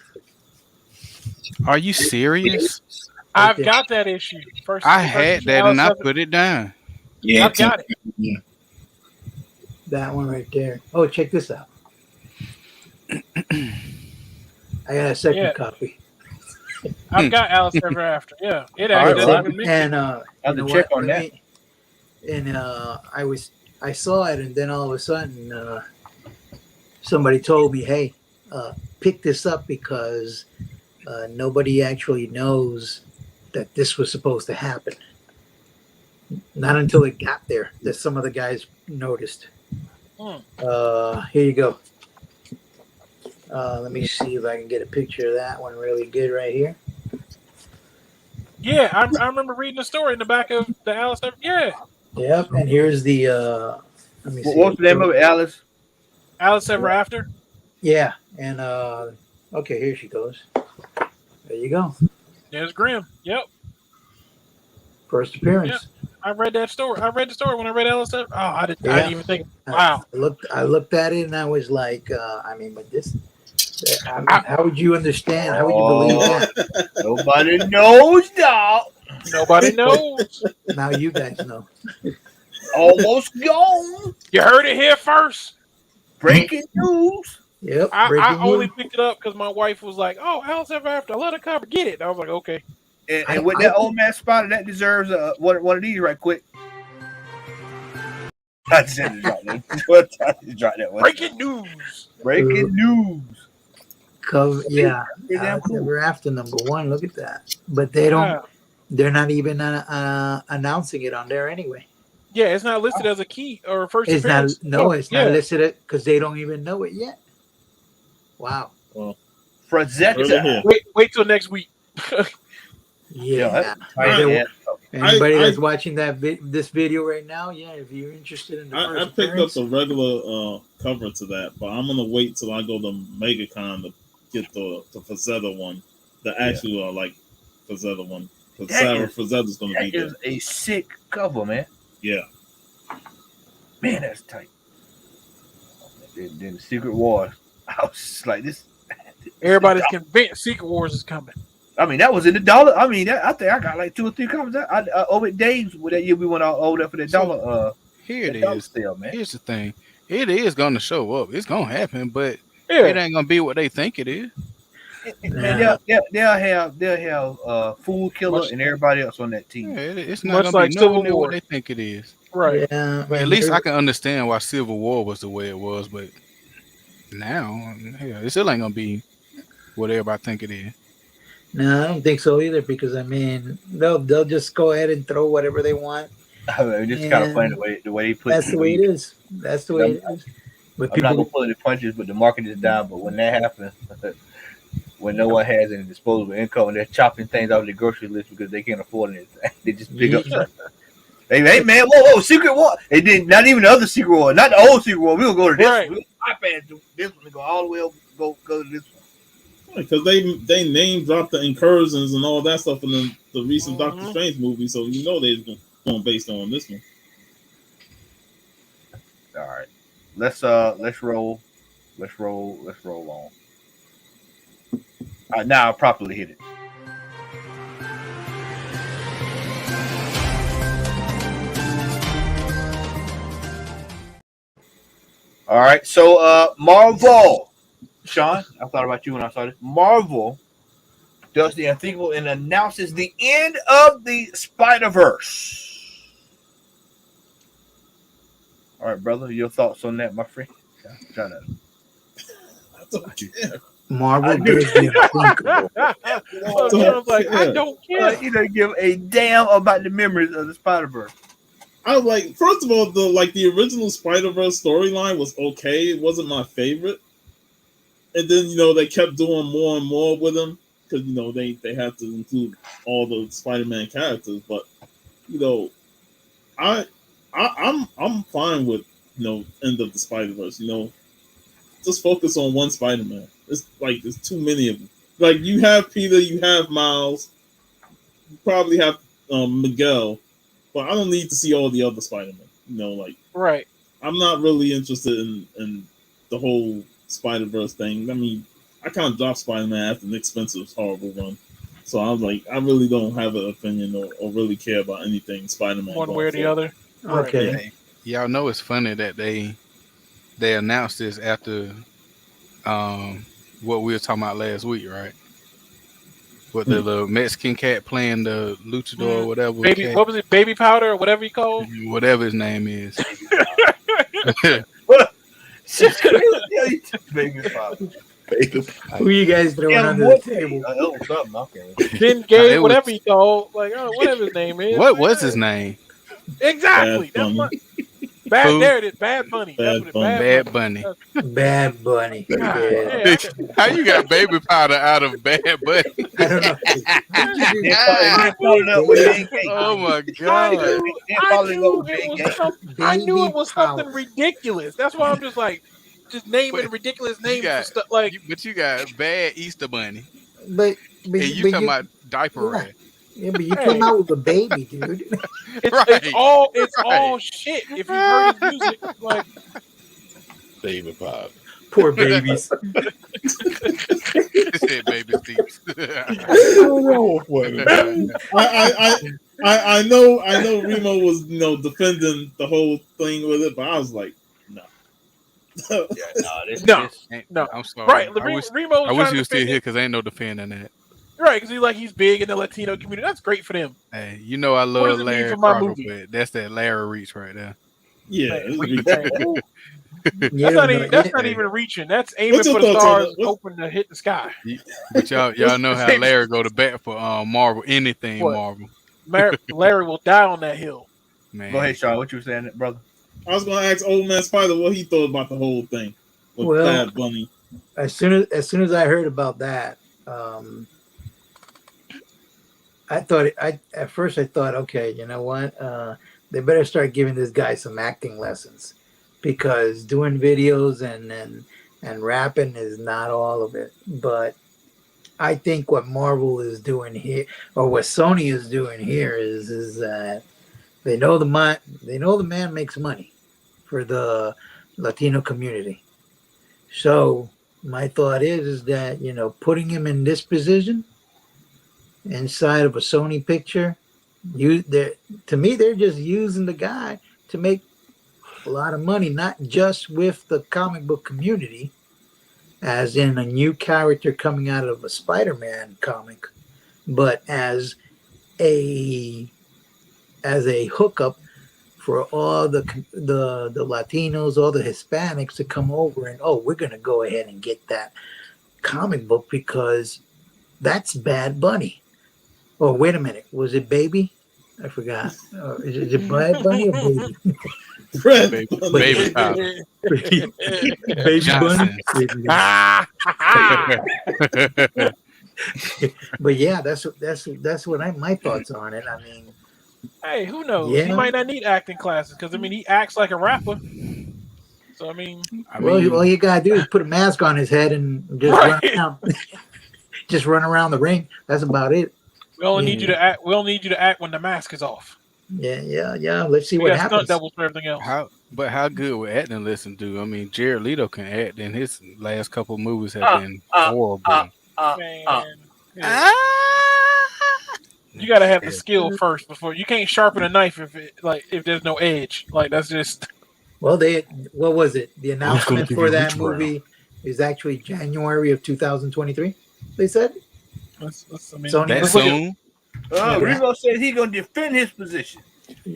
Are you serious? Right I've there. got that issue. I had that and I put it down. Yeah, I've got it. Yeah. That one right there. Oh, check this out. I got a second Yeah. copy. I've got Alice Ever After. Yeah, it All right, actually well, doesn't even And I have you to know check what? on that. And I saw it, and then all of a sudden, somebody told me, "Hey, pick this up because nobody actually knows that this was supposed to happen." Not until it got there that some of the guys noticed. Here you go. Let me see if I can get a picture of that one really good right here. Yeah, I remember reading the story in the back of the Alice Ever. Yeah, Yep, and here's the. Let me see. What's the name of it, Alice? Alice Ever After. Yeah, and okay, here she goes. There you go. There's Grim. Yep. First appearance. I read that story. I read the story when I read LSF. Oh, I didn't Yeah. even think. Wow. I looked at it and I was like, I mean, but this. I mean, how would you understand? How would you believe that? Nobody knows, dog. Nobody knows. Now you guys know. Almost gone. You heard it here first. Breaking news. Yep. I only picked it up because my wife was like, "Oh, Alice Ever After, let her cover, get it." And I was like, "Okay." And with that old man Spider, that deserves one of these right quick. I just had to drop that one. Breaking news. Breaking news. Yeah. Pretty damn cool. Ever After #1. Look at that. But they don't. Yeah. They're not even announcing it on there anyway. Yeah, it's not listed as a key or first It's not. appearance. No, it's not listed because they don't even know it yet. Wow. Well, Frazetta. Wait till next week. Yeah. Yeah. Anybody that's watching this video right now, yeah, if you're interested in the I first picked up appearance, the regular cover to that, but I'm gonna wait till I go to MegaCon to get the Frazetta one, the actual like Frazetta one. Because Sarah Frazetta's gonna be there. That is a sick cover, man. Yeah. Man, that's tight. Then the Secret Wars. I was just like this. Everybody's convinced Secret Wars is coming. I mean, that was in the dollar. I mean, I think I got like 2 or 3 copies. Over at Dave's with that year we went all over there for the dollar. Here it dollar is. sale, man. Here's the thing. It is going to show up. It's going to happen, but Yeah. it ain't going to be what they think it is. Man, they'll have Fool Killer and everybody else on that team. Yeah, it's not Much going to like be Civil nowhere near War. what they think it is. Right. yeah. But at least I can understand why Civil War was the way it was, but now, hell, it still ain't going to be what everybody think it is. No, I don't think so either. Because I mean, they'll just go ahead and throw whatever they want. I mean, it's kind of funny the way they put. That's the way it is. That's the way it is. But I'm not people, gonna pull any punches, but the market is down. But when that happens, when no one has any disposable income and they're chopping things off the grocery list because they can't afford anything, they just pick up stuff. Hey man, whoa, Secret War. They did not even the other Secret War, not the old Secret War. We'll go to this Right. one. We'll bypass this one and go all the way over, go to this one. Because they name dropped the incursions and all that stuff in the recent Doctor Strange movie, so you know they're going based on this one. All right, let's roll on. Now I properly hit it. All right, so Marvel, Sean, I thought about you when I saw this. Marvel does the unthinkable and announces the end of the Spider-Verse. All right, brother, your thoughts on that, my friend? Try to. Marvel does the unthinkable. I was like, I don't care. He doesn't give a damn about the memories of the Spider-Verse. I was like, first of all, the original Spider-Verse storyline was okay. It wasn't my favorite. And then, they kept doing more and more with them because, they have to include all the Spider-Man characters. But, I'm fine with, end of the Spider-Verse, Just focus on one Spider-Man. There's too many of them. Like, you have Peter, you have Miles, you probably have Miguel, but I don't need to see all the other Spider-Man. Right. I'm not really interested in the whole Spider-Verse thing. I mean, I kind of dropped Spider-Man after Nick Spencer's horrible run. So I was like, I really don't have an opinion or really care about anything Spider-Man. One way or the other. Okay. Yeah. Y'all know it's funny that they announced this after what we were talking about last week, right? With the little Mexican cat playing the luchador or whatever. What was it? Baby Powder or whatever you call it? Whatever his name is. Baby Powder. Who you guys throwing under the table? Ben Gay, whatever he called. Whatever his name is. What was his name? Exactly. Bad That's what. There it is. Bad Bunny. Bad Bunny. Bad Bunny. Yeah. How you got Baby Powder out of Bad Bunny? I don't know. Oh my god! I knew it was something ridiculous. That's why I'm just naming ridiculous names for stuff like. But you got Bad Easter Bunny. But you talking about diaper rat? Yeah, but you came out with a baby, dude. It's all shit. If you heard his music, like David Pop. Poor babies. Said baby Steve's. I know Remo was defending the whole thing with it, but I was like, no. No. I'm sorry. Right, I wish you were still here because ain't no defending that. Right, because he's big in the Latino community. That's great for them. Hey, you know I What love does it mean Larry for my Crocker, movie? but that's that Larry reach right there. Yeah, That's not even reaching. That's aiming for the stars, hoping to hit the sky. But y'all know how Larry go to bat for Marvel, anything What? Marvel. Larry will die on that hill. Man. Go ahead, Sean. What you were saying, brother? I was gonna ask Old Man Spider what he thought about the whole thing with Bad Bunny. As soon as I heard about that, at first I thought, okay, you know what? They better start giving this guy some acting lessons, because doing videos and rapping is not all of it. But I think what Marvel is doing here, or what Sony is doing here, is that they know the man makes money for the Latino community. So my thought is that, putting him in this position inside of a Sony picture, to me, they're just using the guy to make a lot of money, not just with the comic book community, as in a new character coming out of a Spider-Man comic, but as a hookup for all the Latinos, all the Hispanics to come over and, we're going to go ahead and get that comic book because that's Bad Bunny. Oh, wait a minute. Was it Baby? I forgot. Is it Bad Bunny or Baby? Baby Pop. Baby Bunny. But yeah, that's what my thoughts on it. I mean, hey, who knows? Yeah. He might not need acting classes because he acts like a rapper. So all you gotta do is put a mask on his head and just run around the ring. That's about it. We only need you to act. We only need you to act when the mask is off. Yeah. Let's see what happens. Stunt doubles for everything else. How good would acting listen do? I mean, Jared Leto can act, and his last couple of movies have been horrible. You got to have the skill first before you can't sharpen a knife if there's no edge. Like that's just. Well, what was it? The announcement for that movie is actually January of 2023. They said. That soon. Remo said he's gonna defend his position.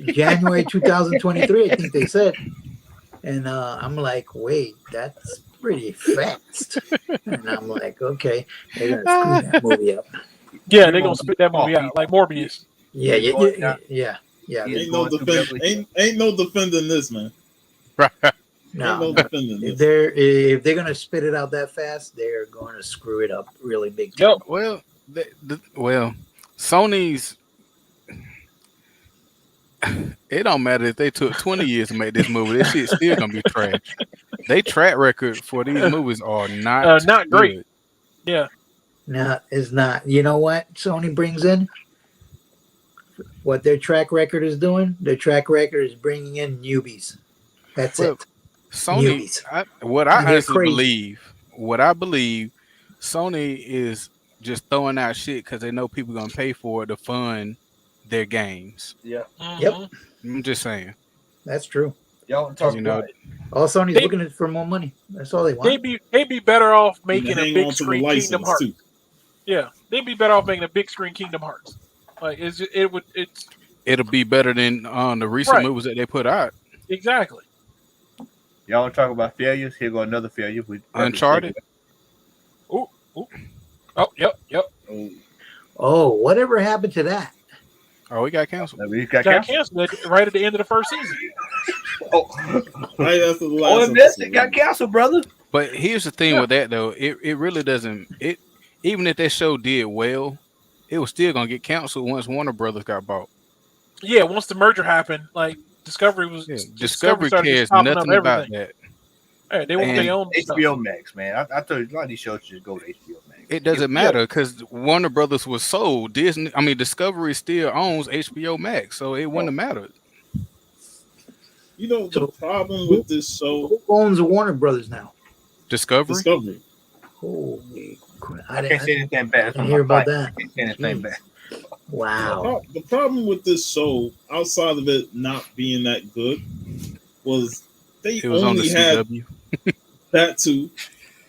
January 2023, I think they said. And I'm like, wait, that's pretty fast. And I'm like, okay, they're gonna screw that movie up. Yeah, they're gonna spit that movie out like Morbius. Yeah. Ain't no defending this, man. No, if they're gonna spit it out that fast, they're going to screw it up really big time. Well, Sony's. It don't matter if they took 20 years to make this movie. This shit's still gonna be trash. They track record for these movies are not great. Good. Yeah. No, it's not. You know what Sony brings in? What their track record is doing? Their track record is bringing in newbies. That's it. Sony. What I believe, Sony is just throwing out shit because they know people gonna pay for it to fund their games. Yeah. Yep. I'm just saying. That's true. Y'all talk about it. All Sony's looking for more money. That's all they want. They'd be better off making a big screen Kingdom Hearts. Too. Yeah, they'd be better off making a big screen Kingdom Hearts. Like it'll be better than the recent movies that they put out. Exactly. Y'all want to talk about failures? Here go another failure with Uncharted. Ooh. Oh, yep. Oh, whatever happened to that? Oh, we got canceled. We got canceled right at the end of the first season. Right after the last it got canceled, brother. But here's the thing with that though, it really doesn't. It even if that show did well, it was still gonna get canceled once Warner Brothers got bought. Yeah, once the merger happened, like Discovery was. Yeah, Discovery cares nothing about that. Hey, they want their own HBO Max, man. I thought a lot of these shows should go to HBO Max. It doesn't matter because Warner Brothers was sold. Discovery still owns HBO Max, so it wouldn't have mattered. You know the problem with this show. Who owns Warner Brothers now? Discovery. Holy crap! I can't say anything bad. I didn't hear about that. I can't say anything bad. Wow. The problem with this show, outside of it not being that good, was they It was on the only had CW. that too,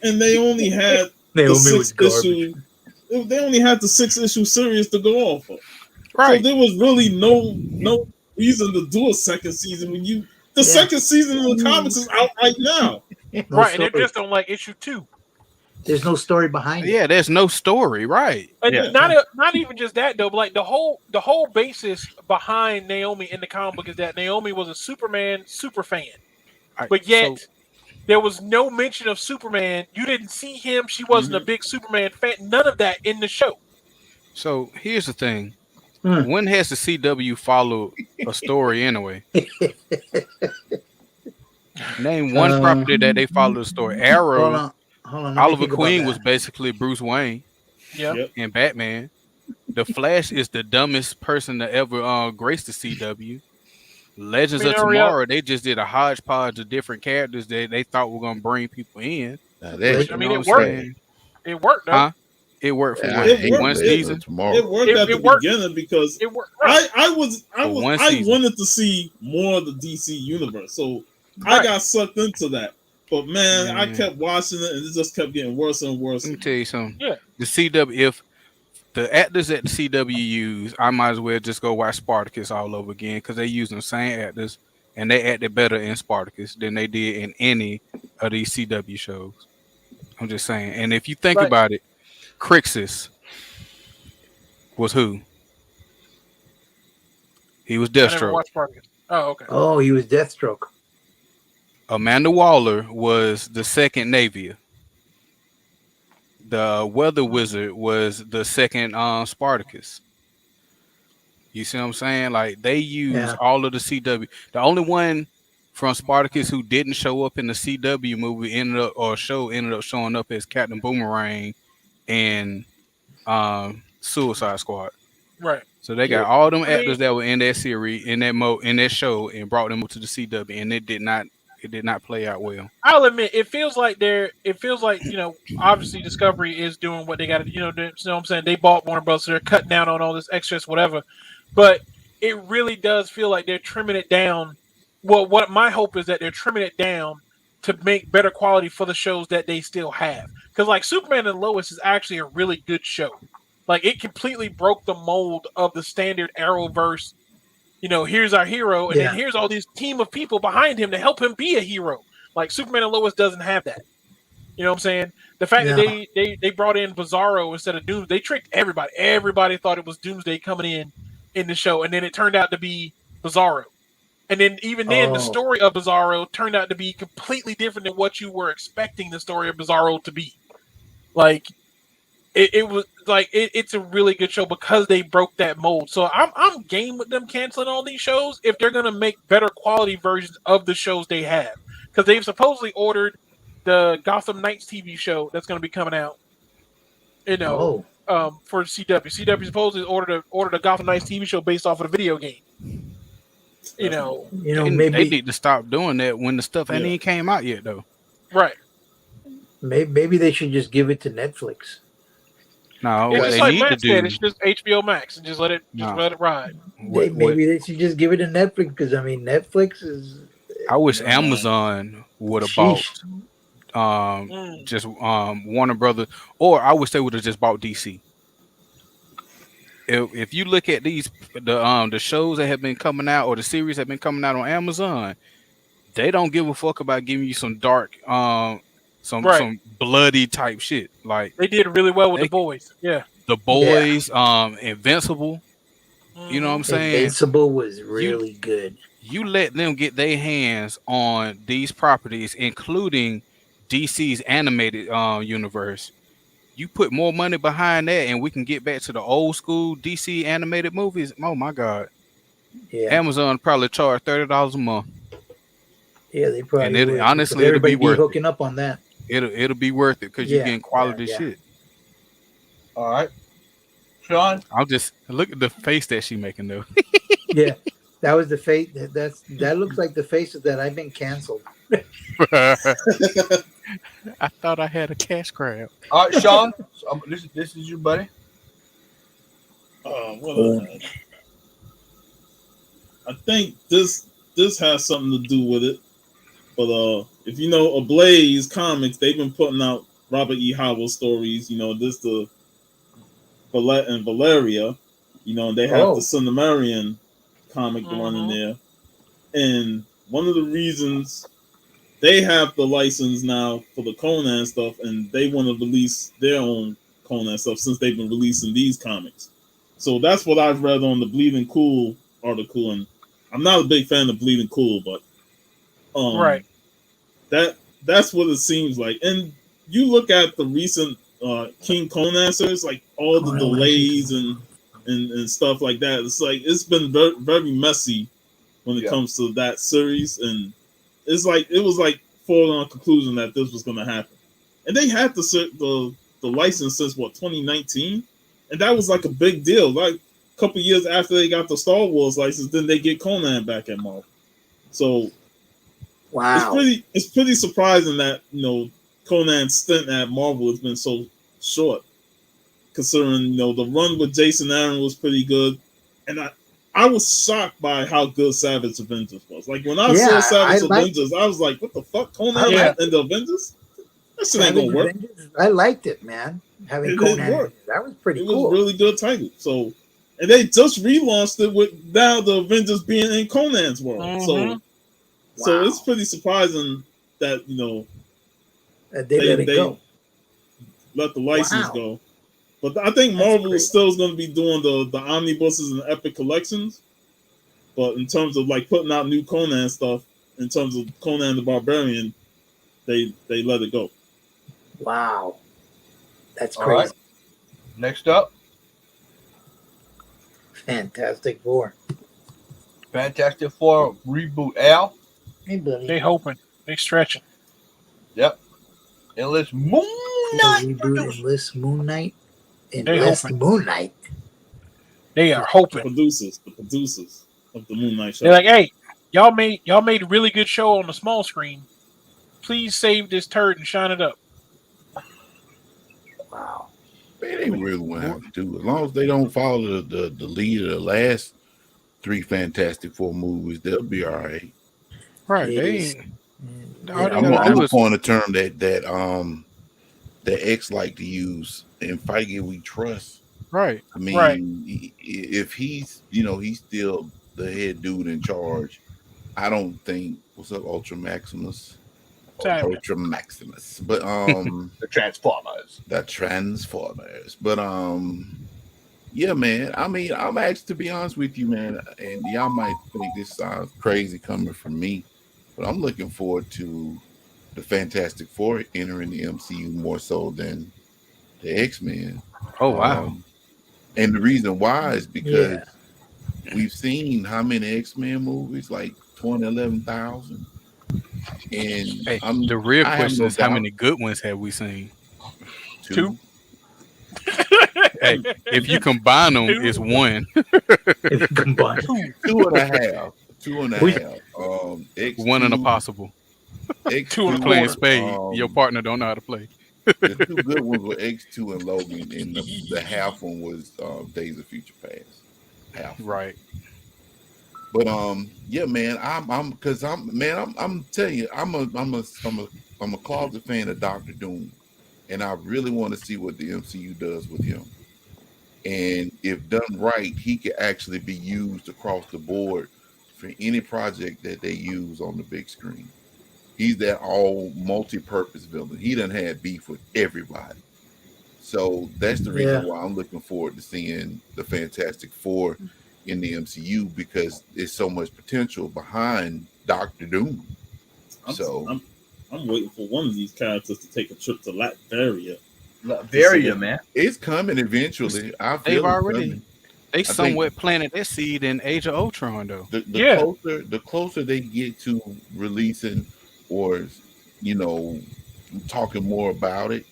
and they only had Naomi the was 6 garbage. issue. They only had the 6-issue series to go off of. Right. So there was really no reason to do a second season when the second season of the comics is out right now. No Right, and they're story. just on like issue 2. There's no story behind it. Yeah, there's no story, right? And not even just that though, but like the whole basis behind Naomi in the comic book is that Naomi was a Superman super fan, but yet there was no mention of Superman. You didn't see him. She wasn't a big Superman fan. None of that in the show. So here's the thing: when has the CW followed a story anyway? Name one property that they followed a story. Arrow. Hold on, let me Oliver think about Queen that. was basically Bruce Wayne. Yep. And Batman. The Flash is the dumbest person to ever grace the CW. Legends of Tomorrow, they just did a hodgepodge of different characters that they thought were going to bring people in. It worked. It worked, though. Huh? It worked for one season. It worked at the beginning because it worked. I wanted to see more of the DC universe, so I got sucked into that. But man, I kept watching it, and it just kept getting worse and worse. Let me tell you something. Yeah. The CW, if the actors that the CW use, I might as well just go watch Spartacus all over again because they use the same actors, and they acted better in Spartacus than they did in any of these CW shows. I'm just saying. And if you think about it, Crixus was who? He was I never Deathstroke. watched Spartacus. Oh, okay. Oh, he was Deathstroke. Amanda Waller was the second Navia. The Weather Wizard was the second Spartacus. You see what I'm saying? Like they use all of the CW. The only one from Spartacus who didn't show up in the CW movie ended up showing up as Captain Boomerang and Suicide Squad. Right. So they got all them actors that were in that series, in that show, and brought them up to the CW, and it did not play out well. I'll admit, it feels like obviously Discovery is doing what they got to, you know what I'm saying? They bought Warner Bros. So they're cutting down on all this extras, whatever. But it really does feel like they're trimming it down. Well, what my hope is that they're trimming it down to make better quality for the shows that they still have. Because like Superman and Lois is actually a really good show. Like it completely broke the mold of the standard Arrowverse. You know, here's our hero, and then here's all these team of people behind him to help him be a hero. Like Superman and Lois doesn't have that. You know what I'm saying? The fact that they brought in Bizarro instead of Doomsday, they tricked everybody. Everybody thought it was Doomsday coming in the show, and then it turned out to be Bizarro. And then even then, the story of Bizarro turned out to be completely different than what you were expecting the story of Bizarro to be. Like it was like it's a really good show because they broke that mold. So I'm game with them canceling all these shows if they're gonna make better quality versions of the shows they have. Because they've supposedly ordered the Gotham Knights TV show that's gonna be coming out. You know, for CW. CW supposedly ordered a Gotham Knights TV show based off of the video game. You know, maybe they need to stop doing that when the stuff ain't even came out yet, though. Right. Maybe they should just give it to Netflix. No, it's what just they like need Matt to do. said, it's just HBO Max and just let it ride. Maybe they should just give it to Netflix because I mean Netflix is. I wish Amazon would have bought just Warner Brothers, or I wish they would have just bought DC. If you look at the shows that have been coming out or the series that have been coming out on Amazon, they don't give a fuck about giving you some dark, some bloody type shit. Like they did really well with The Boys. Yeah, The Boys, Invincible. You know what I'm saying? Invincible was really good. You let them get their hands on these properties, including DC's animated universe. You put more money behind that, and we can get back to the old school DC animated movies. Oh my God! Yeah, Amazon probably charge $30 a month. Yeah, they probably. And would, honestly, it'll be worth hooking up on that. It'll be worth it because you're getting quality shit. All right, Sean. I'll just look at the face that she making though. Yeah, that was the face. That looks like the faces that I've been canceled. I thought I had a cash grab. All right, Sean. This is you, buddy. I think this has something to do with it. But if you know Ablaze Comics, they've been putting out Robert E. Howell stories. You know, this the Valette and Valeria. You know, and they have the Cinemarian comic one in there. And one of the reasons they have the license now for the Conan stuff, and they want to release their own Conan stuff since they've been releasing these comics. So that's what I've read on the Bleeding Cool article, and I'm not a big fan of Bleeding Cool, but right. That's what it seems like. And you look at the recent King Conan series, like all the delays and stuff like that. It's like it's been very, very messy when it comes to that series, and it's like it was like foregone conclusion that this was going to happen. And they had the license since 2019, and that was like a big deal. Like a couple years after they got the Star Wars license, then they get Conan back at Marvel. So wow, it's pretty surprising that Conan's stint at Marvel has been so short, considering the run with Jason Aaron was pretty good, and I was shocked by how good Savage Avengers was. Like when I saw Savage Avengers, I was like, "What the fuck, Conan and the Avengers? That shit ain't gonna work." I liked it, man. Having Conan, that was pretty cool. It was a really good title. So, and they just relaunched it with now the Avengers being in Conan's world. So it's pretty surprising that they let it go, let the license go. But I think Marvel is still going to be doing the omnibuses and epic collections. But in terms of like putting out new Conan stuff, in terms of Conan the Barbarian, they let it go. Wow, that's All crazy. right. Next up, Fantastic Four. Fantastic Four reboot. Al. Hey, buddy. They hoping. They stretching. Yep. Endless Moon Knight. Reboot Endless Moon Knight. They Endless hoping. Moon Knight. They are hoping. The producers of the Moon Knight show. They're like, hey, y'all made a really good show on the small screen. Please save this turd and shine it up. Wow. Man, they really won't have to do it. As long as they don't follow the lead of the last 3 Fantastic Four movies, they'll be all right. Right. I'm gonna coin a term that X like to use. In Feige we trust. Right. I mean, if he's he's still the head dude in charge, I don't think what's up, Ultra Maximus. But the Transformers. But yeah, man. I mean, I'm actually, to be honest with you, man, and y'all might think this sounds crazy coming from me, but I'm looking forward to the Fantastic Four entering the MCU more so than the X-Men. Oh wow. And the reason why is because we've seen how many X-Men movies, like 11,000. And hey, the real question is, how many good ones have we seen? 2. Hey, if you combine them, it's 1. If you combine 2.5. 2.5. X2, 1 and a possible. X2 playing spade. Your partner don't know how to play. The 2 good ones were X2 and Logan, and the half one was Days of Future Past. Half. Right. But yeah, man, I'm telling you, I'm a closet fan of Doctor Doom, and I really want to see what the MCU does with him. And if done right, he could actually be used across the board for any project that they use on the big screen. He's that all multi-purpose villain. He done had beef with everybody. So that's the reason why I'm looking forward to seeing the Fantastic Four in the MCU, because there's so much potential behind Doctor Doom. I'm waiting for one of these characters to take a trip to Latveria. Latveria, man. It's coming eventually. They've already. They somewhat planted that seed in Age of Ultron, though. The closer they get to releasing or talking more about it,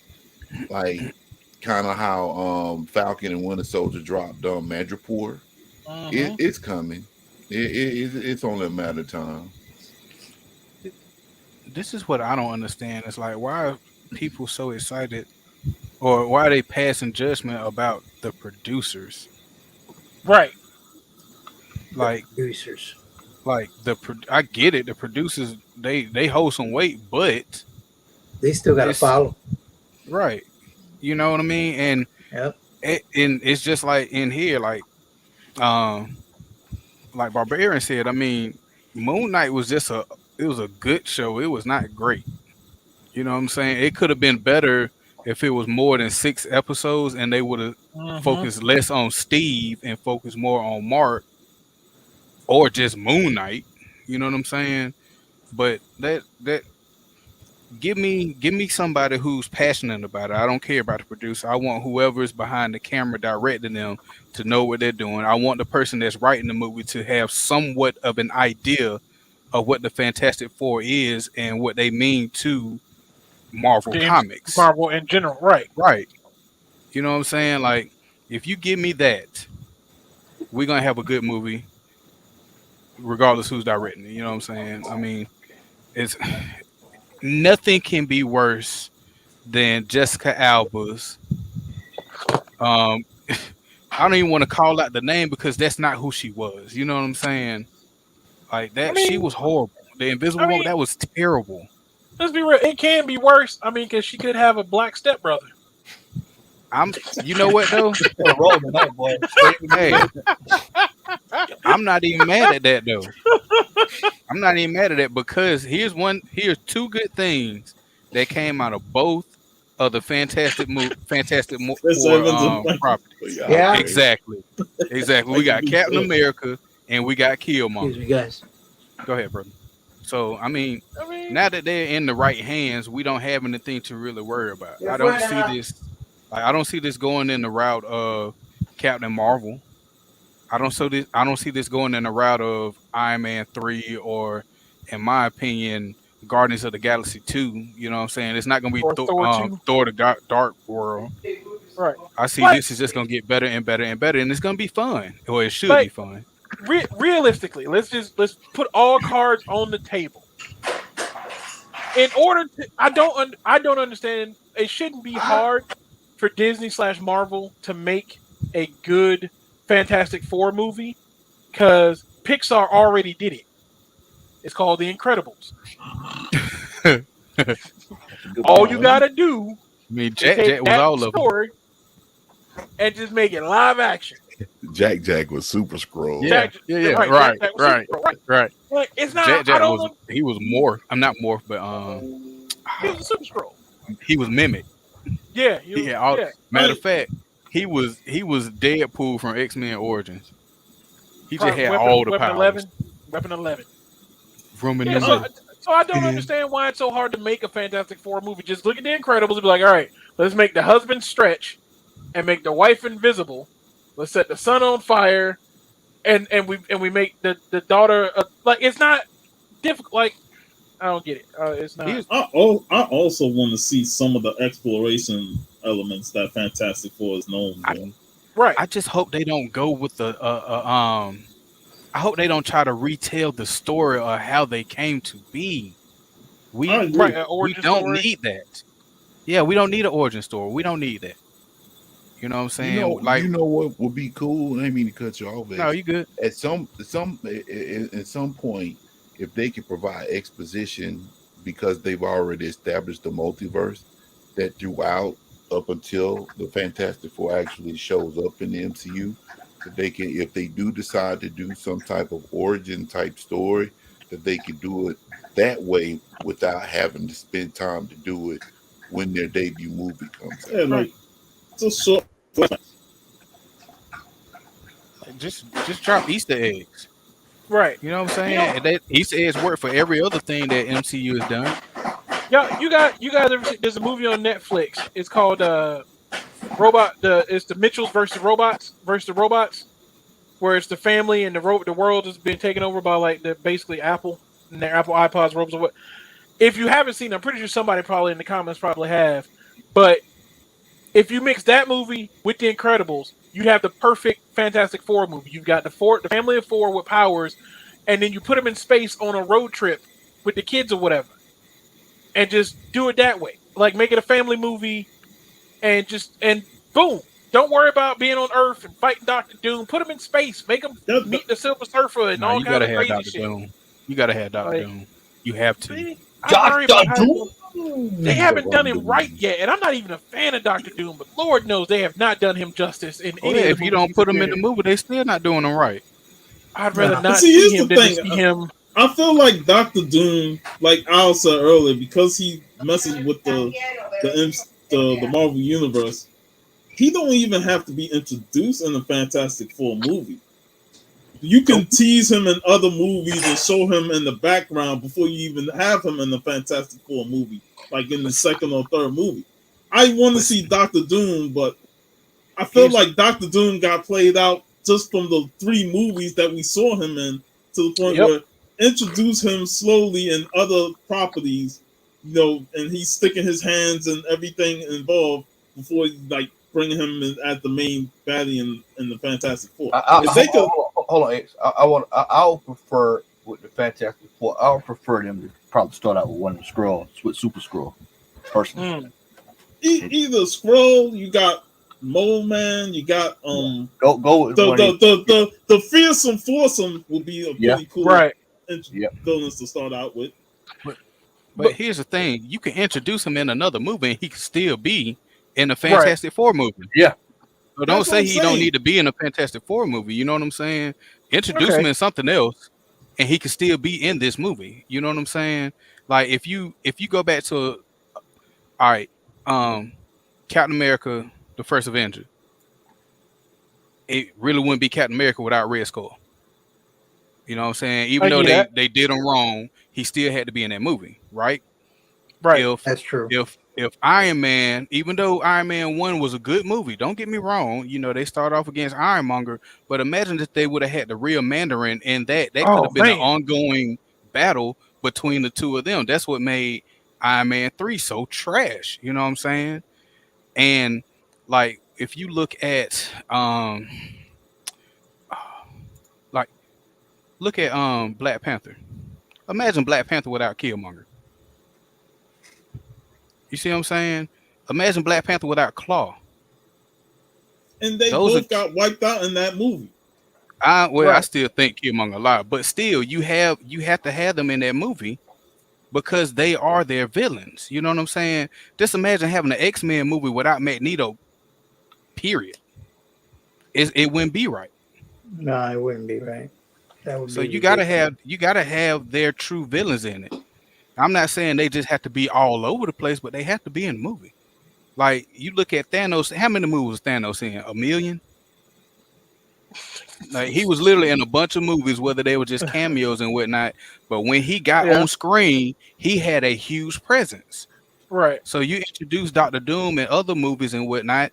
like kind of how Falcon and Winter Soldier dropped Madripoor. It's coming. It's only a matter of time. This is what I don't understand. It's like, why are people so excited, or why are they passing judgment about the producers? Right. Like Producers. Like I get it. The producers they hold some weight, but They still got to follow. right. You know what I mean? And Yep. And it's just like in here, like Barbarian said. I mean, Moon Knight was just a good show. It was not great. You know what I'm saying? It could have been better if it was more than 6 episodes and they would have focused less on Steve and focused more on Mark or just Moon Knight. You know what I'm saying? But that give me somebody who's passionate about it. I don't care about the producer. I want whoever's behind the camera directing them to know what they're doing. I want the person that's writing the movie to have somewhat of an idea of what the Fantastic Four is and what they mean to Marvel Comics. Marvel in general, right. Right. You know what I'm saying? Like, if you give me that, we're going to have a good movie, regardless who's directing it. You know what I'm saying? I mean, it's nothing can be worse than Jessica Alba's. I don't even want to call out the name because that's not who she was. You know what I'm saying? Like that, she was horrible. The Invisible Woman, that was terrible. Let's be real. It can be worse. I mean, because she could have a black stepbrother. You know what though? Hey, I'm not even mad at that though. I'm not even mad at that because here's 2 good things that came out of both of the Fantastic Four properties. Yeah, exactly. We got Captain America and we got Killmonger. Excuse me, guys. Go ahead, brother. So I mean, now that they're in the right hands, we don't have anything to really worry about. I don't see this. I don't see this going in the route of Captain Marvel. I don't see this going in the route of Iron Man 3 or, in my opinion, Guardians of the Galaxy 2. You know what I'm saying? It's not going to be Thor the Dark World. Right. I see this is just going to get better and better and better, and it's going to be fun. Or it should be fun. Realistically, let's put all cards on the table. In order to, I don't understand. It shouldn't be hard for Disney/Marvel to make a good Fantastic Four movie because Pixar already did it. It's called The Incredibles. All you gotta do, Jack was all of them, and just make it live action. Jack was Super Scroll. Yeah. Right. Like, it's not. He was more. I'm not more, but he was a Super Scroll. He was Mimic. Yeah. Matter of fact, he was Deadpool from X-Men Origins. He just had all the powers. Weapon 11. So I don't understand why it's so hard to make a Fantastic Four movie. Just look at The Incredibles and be like, all right, let's make the husband stretch and make the wife invisible. Let's set the sun on fire, and we make the daughter like it's not difficult. Like I don't get it. It's not. I also want to see some of the exploration elements that Fantastic Four is known for. Right. I just hope they don't go with the I hope they don't try to retell the story of how they came to be. We don't need that. Yeah, we don't need an origin story. We don't need that. You know what I'm saying? You know what would be cool? I didn't mean to cut you off. No, you good. At some point, if they can provide exposition because they've already established the multiverse, that throughout up until the Fantastic Four actually shows up in the MCU, that they can, if they do decide to do some type of origin type story, that they can do it that way without having to spend time to do it when their debut movie comes out. Yeah, like just short. Just drop Easter eggs. Right. You know what I'm saying? That Easter eggs work for every other thing that MCU has done. Yeah, you guys ever there's a movie on Netflix. It's called it's the Mitchells versus the robots, where it's the family and the world has been taken over by like basically Apple and their Apple iPods, robots, or what. If you haven't seen it, I'm pretty sure somebody probably in the comments probably have, but if you mix that movie with The Incredibles, you'd have the perfect Fantastic Four movie. You've got the family of four with powers, and then you put them in space on a road trip with the kids or whatever, and just do it that way. Like make it a family movie, and boom. Don't worry about being on Earth and fighting Doctor Doom. Put them in space. Make them meet the Silver Surfer and all kinds of crazy Dr. shit. Doom. You gotta have Doctor Doom. You have to. Dr. Doom. They haven't done him right yet, and I'm not even a fan of Doctor Doom, but Lord knows they have not done him justice in any. If you don't put him in the movie, they still not doing him right. I'd rather not See, see here's him the than thing. to see him. I feel like Doctor Doom, like Al said earlier, because he messes with the Marvel universe, he don't even have to be introduced in the Fantastic Four movie. You can tease him in other movies and show him in the background before you even have him in the Fantastic Four movie, like in the second or third movie. I want to see Doctor Doom, but I feel like Doctor Doom got played out just from the 3 movies that we saw him in, to the point where introduce him slowly in other properties, and he's sticking his hands and everything involved before like bringing him in as the main baddie in the Fantastic Four. Hold on, X. I'll prefer with the Fantastic Four. I'll prefer them to probably start out with one of the Skrulls, with Super Skrull, personally. Either Skrull, you got Mole Man, you got go with the Fearsome Foursome would be a pretty cool villains to start out with. But here's the thing: you can introduce him in another movie, and he can still be in the Fantastic Four movie. Yeah. So don't say he don't need to be in a Fantastic Four movie. You know what I'm saying? Introduce him in something else, and he can still be in this movie. You know what I'm saying? Like if you go back to, all right, Captain America, the First Avenger. It really wouldn't be Captain America without Red Skull. You know what I'm saying? Even though they did him wrong, he still had to be in that movie, right? Right. That's true. If Iron Man, even though Iron Man 1 was a good movie, don't get me wrong, they start off against Ironmonger, but imagine if they would have had the real Mandarin, and that could have been an ongoing battle between the two of them. That's what made Iron Man 3 so trash. You know what I'm saying? And like if you look at Black Panther. Imagine Black Panther without Killmonger. You see what I'm saying? Imagine Black Panther without Claw. And they both got wiped out in that movie. I still think Killmonger alive, but still, you have to have them in that movie because they are their villains. You know what I'm saying? Just imagine having an X-Men movie without Magneto. Period. It wouldn't be right. No, it wouldn't be right. So you gotta have their true villains in it. I'm not saying they just have to be all over the place, but they have to be in the movie. Like you look at Thanos. How many movies was Thanos in? 1 million. Like he was literally in a bunch of movies, whether they were just cameos and whatnot. But when he got on screen, he had a huge presence. Right. So you introduce Dr. Doom in other movies and whatnot.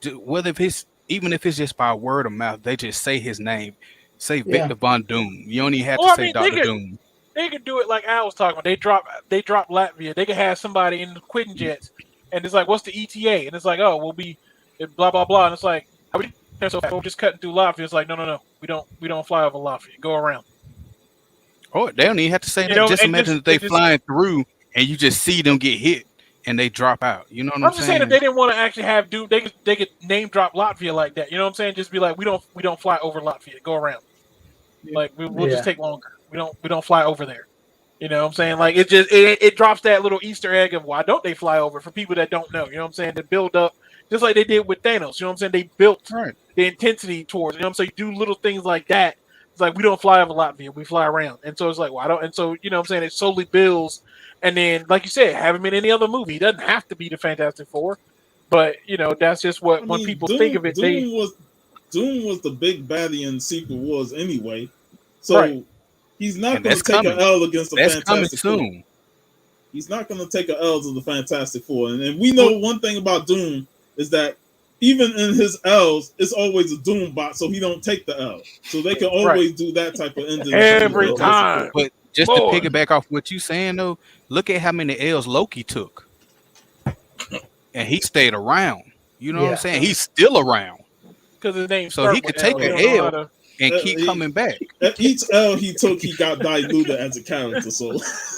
Even if it's just by word of mouth, they just say his name. Say Victor Von Doom. You don't even have to say Dr. Doom. They could do it like Al was talking about. They drop Latvia. They could have somebody in the Quitting Jets, and it's like, what's the ETA? And it's like, oh, we'll be blah blah blah. And it's like, we're just cutting through Latvia. It's like, no, we don't fly over Latvia. Go around. Oh, they don't even have to say that. Just imagine that they flying through, and you just see them get hit, and they drop out. You know what I'm saying? I'm just saying if they didn't want to actually have Doom, they could name drop Latvia like that. You know what I'm saying? Just be like, we don't fly over Latvia. Go around. Like we'll just take longer. We don't fly over there. You know what I'm saying? Like it drops that little Easter egg of why don't they fly over for people that don't know. You know what I'm saying? To build up just like they did with Thanos. You know what I'm saying? They built the intensity towards. You know what I'm saying? You do little things like that. It's like we don't fly over Latvia. We fly around. And so it's like, well, I don't. And so you know what I'm saying? It slowly builds. And then, like you said, have him in any other movie. It doesn't have to be the Fantastic Four, but that's just what when people think of it. Doom was the big baddie in Secret Wars anyway, so he's not going to take an L against the Fantastic Four. He's not going to take an L to the Fantastic Four, and we know one thing about Doom is that even in his L's, it's always a Doom bot, so he don't take the L. So they can always do that type of ending every time. But just to piggyback off what you saying though, look at how many L's Loki took, and he stayed around. You know what Yeah. I'm saying? He's still around, Because his name so he could take a a L and keep he- coming back. Each L he took, he got diluted as a character. So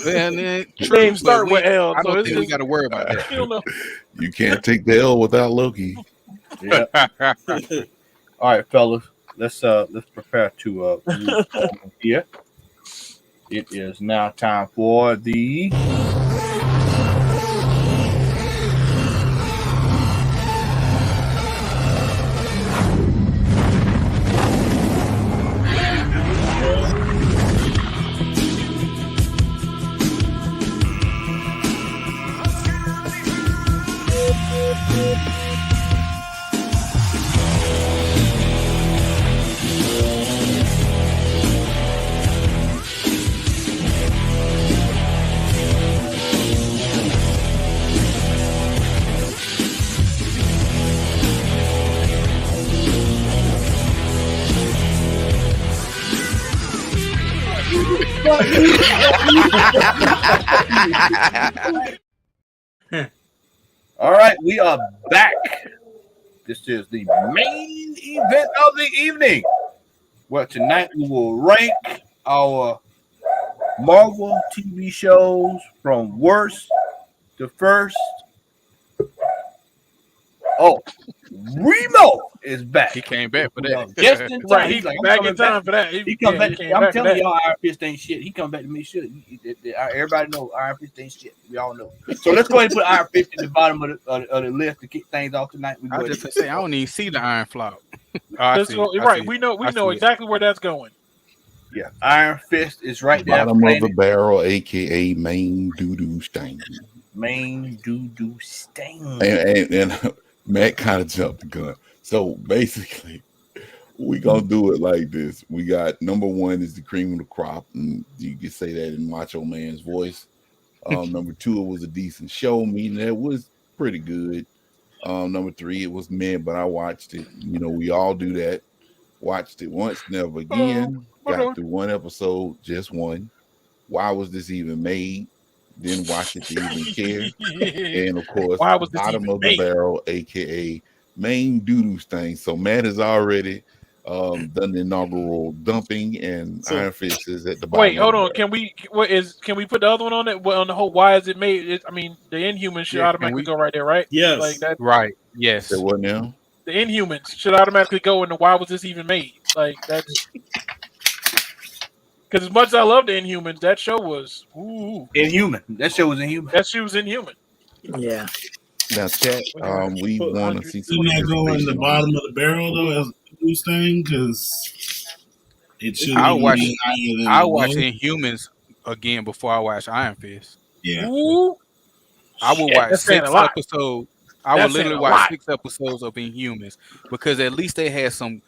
And then Name start with L, I so don't it's think we just- got to worry about that. You don't know. You can't take the L without Loki. Yeah. All right, fellas. Let's prepare to move on here. It is now time for the All right, we are back. This is the main event of the evening. Well, tonight we will rank our Marvel TV shows from worst to first. Oh, Remo is back. He came back for that. Just in time. Right, he's like, I'm back coming in time for that. He come back. came I'm back for telling that. y'all, Iron Fist ain't shit. He come back to me shit. Everybody know Iron Fist ain't shit. We all know. So let's go ahead and put Iron Fist in the bottom of the list to kick things off tonight. We I go was ahead just gonna say I don't even see the Iron Flop. I Let's see go- it. I right, see we it. know I see it. exactly where that's going. Yeah, Iron Fist is right there. Bottom of playing the it. barrel, aka main doo-doo stain. Main doo-doo stain. And Matt kind of jumped the gun. So basically, we gonna do it like this. We got number one is the cream of the crop, and you can say that in Macho Man's voice. Number two, it was a decent show, meaning that was pretty good. Number three, it was meh, but I watched it. You know, we all do that. Watched it once, never again. Got through one episode, just one. Why was this even made? Didn't watch it to even care. And of course, Why was this bottom even of the made? barrel, aka main doo-doo thing. So Matt has already done the inaugural dumping, and So- Iron Fist is at the bottom. Wait, of hold the on. barrel. Can we put the other one on it? Well, on the whole, why is it made? I mean, the Inhumans should Yeah, can automatically we- go right there, right? Yes. Like that. Right. Yes. Say what now? The Inhumans should automatically go into why was this even made? Like that's because as much as I love the Inhumans, that show was Inhuman. That show was Inhuman. that show was Inhuman. Yeah. Now, chat. We Put want to see some Shouldn't that go in the participation. bottom of the barrel though as a loose thing? Because it shouldn't I even watch- be higher than I the watch low. Inhumans again before I watch Iron Fist. Yeah. Ooh, I will Shit, watch that's saying 6 a lot. episodes. I That's would literally saying a watch lot. 6 episodes of Inhumans because at least they had some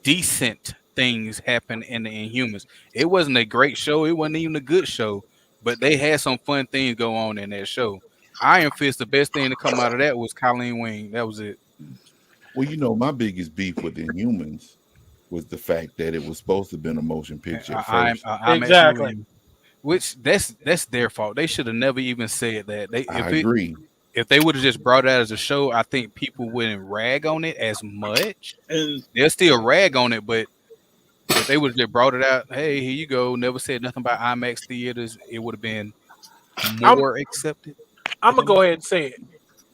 decent things happen in the Inhumans. It wasn't a great show. It wasn't even a good show, but they had some fun things go on in that show. Iron Fist, the best thing to come out of that was Colleen Wing. That was it. Well, you know, my biggest beef with Inhumans was the fact that it was supposed to have been a motion picture at I'm first. actually Exactly. with you. Which that's their fault. They should have never even said that. I agree. If they would have just brought it out as a show, I think people wouldn't rag on it as much. And They'll still rag on it, but if they would have just brought it out, hey, here you go, never said nothing about IMAX theaters, it would have been more accepted. I'm gonna go ahead and say it.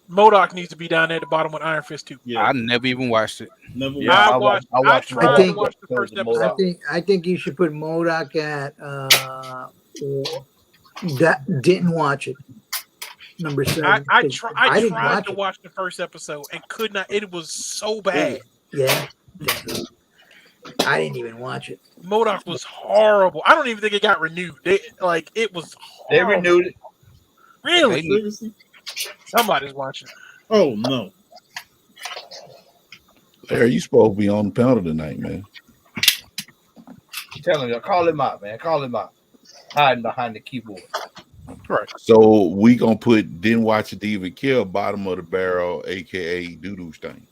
MODOK needs to be down there at the bottom with Iron Fist too. yeah, I never even watched it. never. Yeah, I I watched. watched- I tried I to think- watch the first I episode. think you should put MODOK at that didn't watch it. Number 7. I didn't tried watch to it. watch the first episode and could not. It was so bad. Yeah. I didn't even watch it. MODOK was horrible. I don't even think it got renewed. It was. They Horrible. renewed it. Really? Seriously? Somebody's watching. Oh no! Larry, you supposed to be on the panel tonight, man. Tell him, call him out, man. Call him out. Hiding behind the keyboard. Right. So we gonna put didn't watch it to even kill bottom of the barrel, aka doo-doo stain.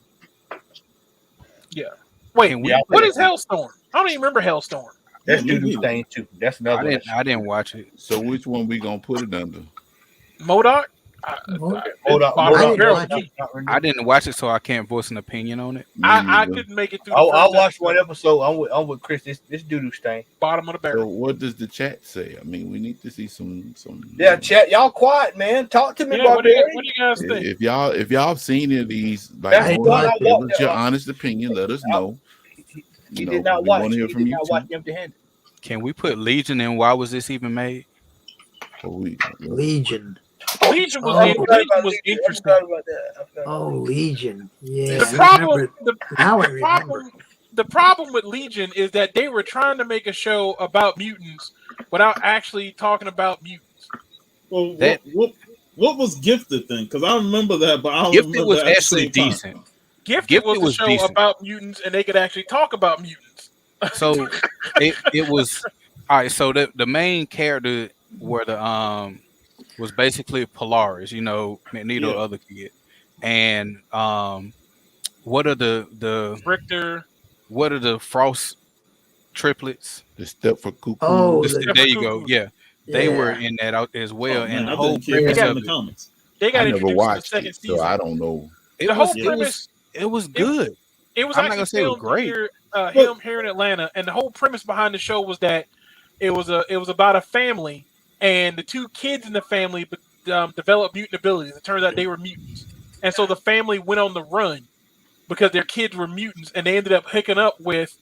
Wait, Can we- Yeah, what is Hellstorm? I don't even remember Hellstorm. That's Yeah, me doo-doo neither. stain too. That's another one. I didn't watch it. So which one we gonna put it under? MODOK? Hold on, I hold on. didn't watch it. I didn't watch it, so I can't voice an opinion on it. I couldn't make it through. I watched one episode. I'm with Chris. This doo-doo stain. Bottom of the So barrel. what does the chat say? I mean, we need to see some. Yeah, chat. Y'all quiet, man. Talk to me, Yeah, what do Barbarian. you guys think? If y'all seen any of these, like, That's what I give us your honest opinion. Let us know. He did not watch. Want to hear He from did you not too. watch Empty-Handed. Can we put Legion in? Why was this even made? Legion. Legion was, Oh. Legion was interesting. Oh, Legion. Yeah. The I problem, remember. Now I remember. the problem with Legion is that they were trying to make a show about mutants without actually talking about mutants. Well, That- what was Gifted then? Because I remember that, but I don't Gifted remember was at the actually same time. decent. Gifted was a was show decent. about mutants, and they could actually talk about mutants. So it was all right. So the main character were the was basically Polaris, you know, Magneto, Yeah. other kid, and what are the Richter. what are the Frost triplets? The step for cuckoo. Oh, There you go. Yeah, they yeah. were in that out as well, Oh, man, and the I whole didn't care premise about of in the it, comics. They got I never introduced in the watched second it, season. so I don't know. it The was whole premise. it was good. It was I'm not actually gonna say it was filmed great. here in Atlanta, and the whole premise behind the show was that it was about a family, and the two kids in the family developed mutant abilities. It turns out they were mutants, and so the family went on the run because their kids were mutants, and they ended up hooking up with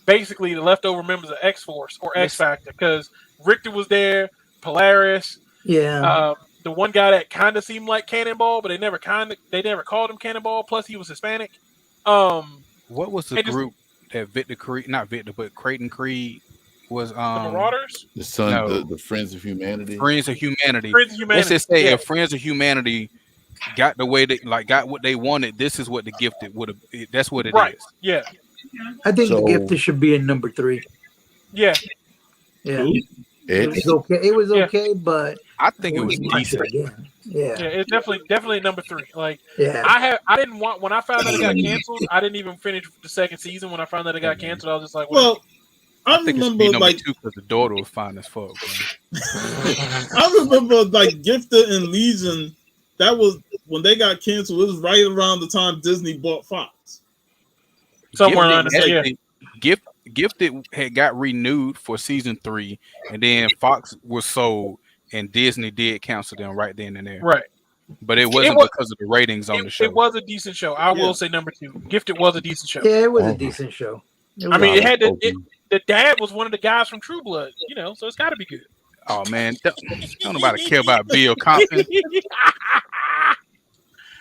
basically the leftover members of X-Force or X-Factor because Richter was there, Polaris, Yeah. the one guy that kind of seemed like Cannonball, but they never called him Cannonball. Plus, he was Hispanic. What was the and just- group that Victor Creed, not Victor, but Creighton Creed was? The Marauders, The son, No. the Friends of Humanity. Friends of Humanity. Friends of Humanity. Let's just say yeah. if Friends of Humanity got the way they got what they wanted, this is what the Gifted would have. That's what it is. Right. Yeah. I think So- the Gifted should be in number 3. Yeah. Yeah. Who? It X. was okay. It was Yeah. okay, but I think it was wouldn't watch it decent. again. Yeah, Yeah. it's definitely number 3. Like Yeah. I didn't want when I found out it got canceled. I didn't even finish the second season. When I found out it got canceled, I was just like, Well, I I think it should remember be number like 2 because the daughter was fine as fuck. Bro. I remember like Gifted and Legion. That was when they got canceled. It was right around the time Disney bought Fox. somewhere around Gifted, there. Yeah. Gifted had got renewed for season 3, and then Fox was sold, and Disney did cancel them right then and there. Right. But it wasn't was- because of the ratings on the show. It was a decent show. I Yeah. will say number 2. Gifted was a decent show. Yeah, it was Oh. a decent show. It I mean, was- it had the dad was one of the guys from True Blood, so it's got to be good. Oh man, don't nobody care about Bill Compton.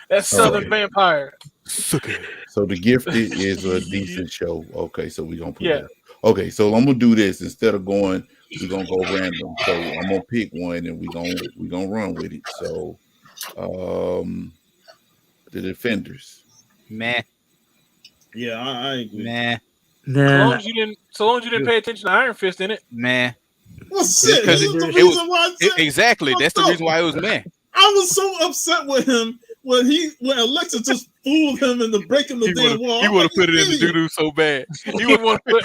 That Southern Okay. vampire. Suck it. So the Gifted is a decent show. Okay, so we're gonna put Yeah. that. Okay, so I'm gonna do this instead of going. We're gonna go random. So I'm gonna pick one and we're gonna run with it. So, the Defenders. Meh, Yeah, I agree. meh, So long nah. as you didn't pay attention to Iron Fist in it. meh. Well, shit, Because this is the it was- reason why I said Exactly. That's the reason why it was meh. I was so upset with him when Alexa just fooled him into breaking the damn wall. He I'm would like, have put it "You in the idiot." doo doo so bad. He would want to put.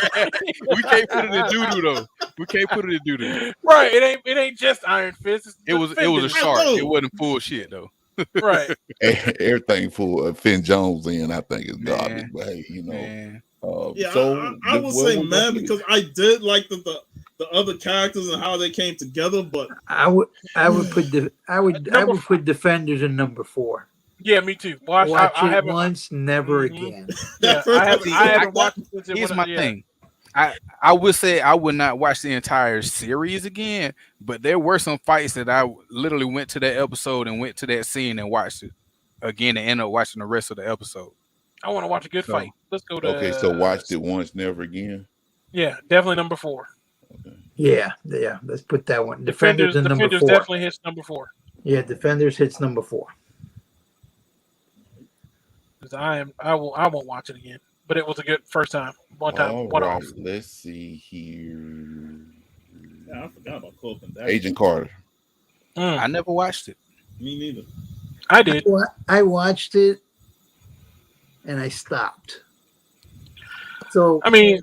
We can't put it in doo doo though. We can't put it in doo doo. Right. It ain't just Iron Fist. It's It was a Defenders. shark. know. It wasn't full shit though. Right. Everything for Finn Jones in, I think is garbage. Man. But hey, Man. Yeah, so I would say man because I did like the other characters and how they came together, but I would put Defenders in number 4. Yeah, me too. Watch Watch I it haven't. once, never Mhm. again. Yeah, that first I haven't episode- watched it since it Here's went my out, yeah. thing. I would say I would not watch the entire series again, but there were some fights that I literally went to that episode and went to that scene and watched it again and ended up watching the rest of the episode. I want to watch a good So- fight. Let's go to. Okay, so watched it once, never again. Yeah, definitely number 4. Yeah. Let's put that one. Defenders in number 4. definitely hits number 4. Yeah, Defenders hits number 4. Because I won't watch it again. But it was a good first time. One time, All one right, off. let's see here. yeah, I forgot about Cloak and Dagger. Agent Carter. I never watched it. Me neither. I did. I watched it and I stopped. So I mean,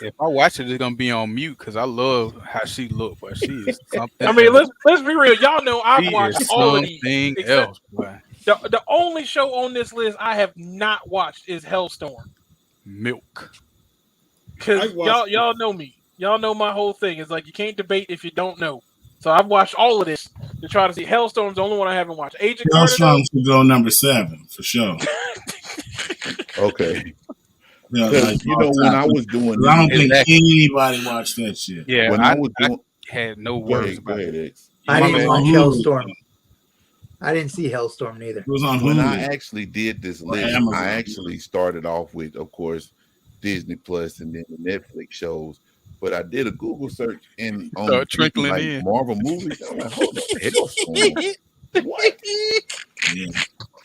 If I watch it, it's gonna be on mute because I love how she looked, but she is something. I mean, else. let's be real. Y'all know I've She watched is all of these. something Except else, boy. the only show on this list I have not watched is Hellstorm. Milk. Because y'all know me. Y'all know my whole thing. It's like you can't debate if you don't know. So I've watched all of this to try to see. Hellstorm's the only one I haven't watched. Agent Carter. Hellstorm should go number 7 for sure. Okay. Yeah, 'Cause, like, you know, when I was doing I don't think Exactly. anybody watched that shit. Yeah, when I was doing, had no go words ahead, about it. X. I It didn't was watch on Hulu. Hellstorm. I didn't see Hellstorm neither. It was on When I Hulu. actually did this Or list, Amazon. I actually started off with, of course, Disney Plus and then the Netflix shows. But I did a Google search and on Start trickling like in. Marvel movies. I'm like, hold on, Hellstorm. What? Yeah.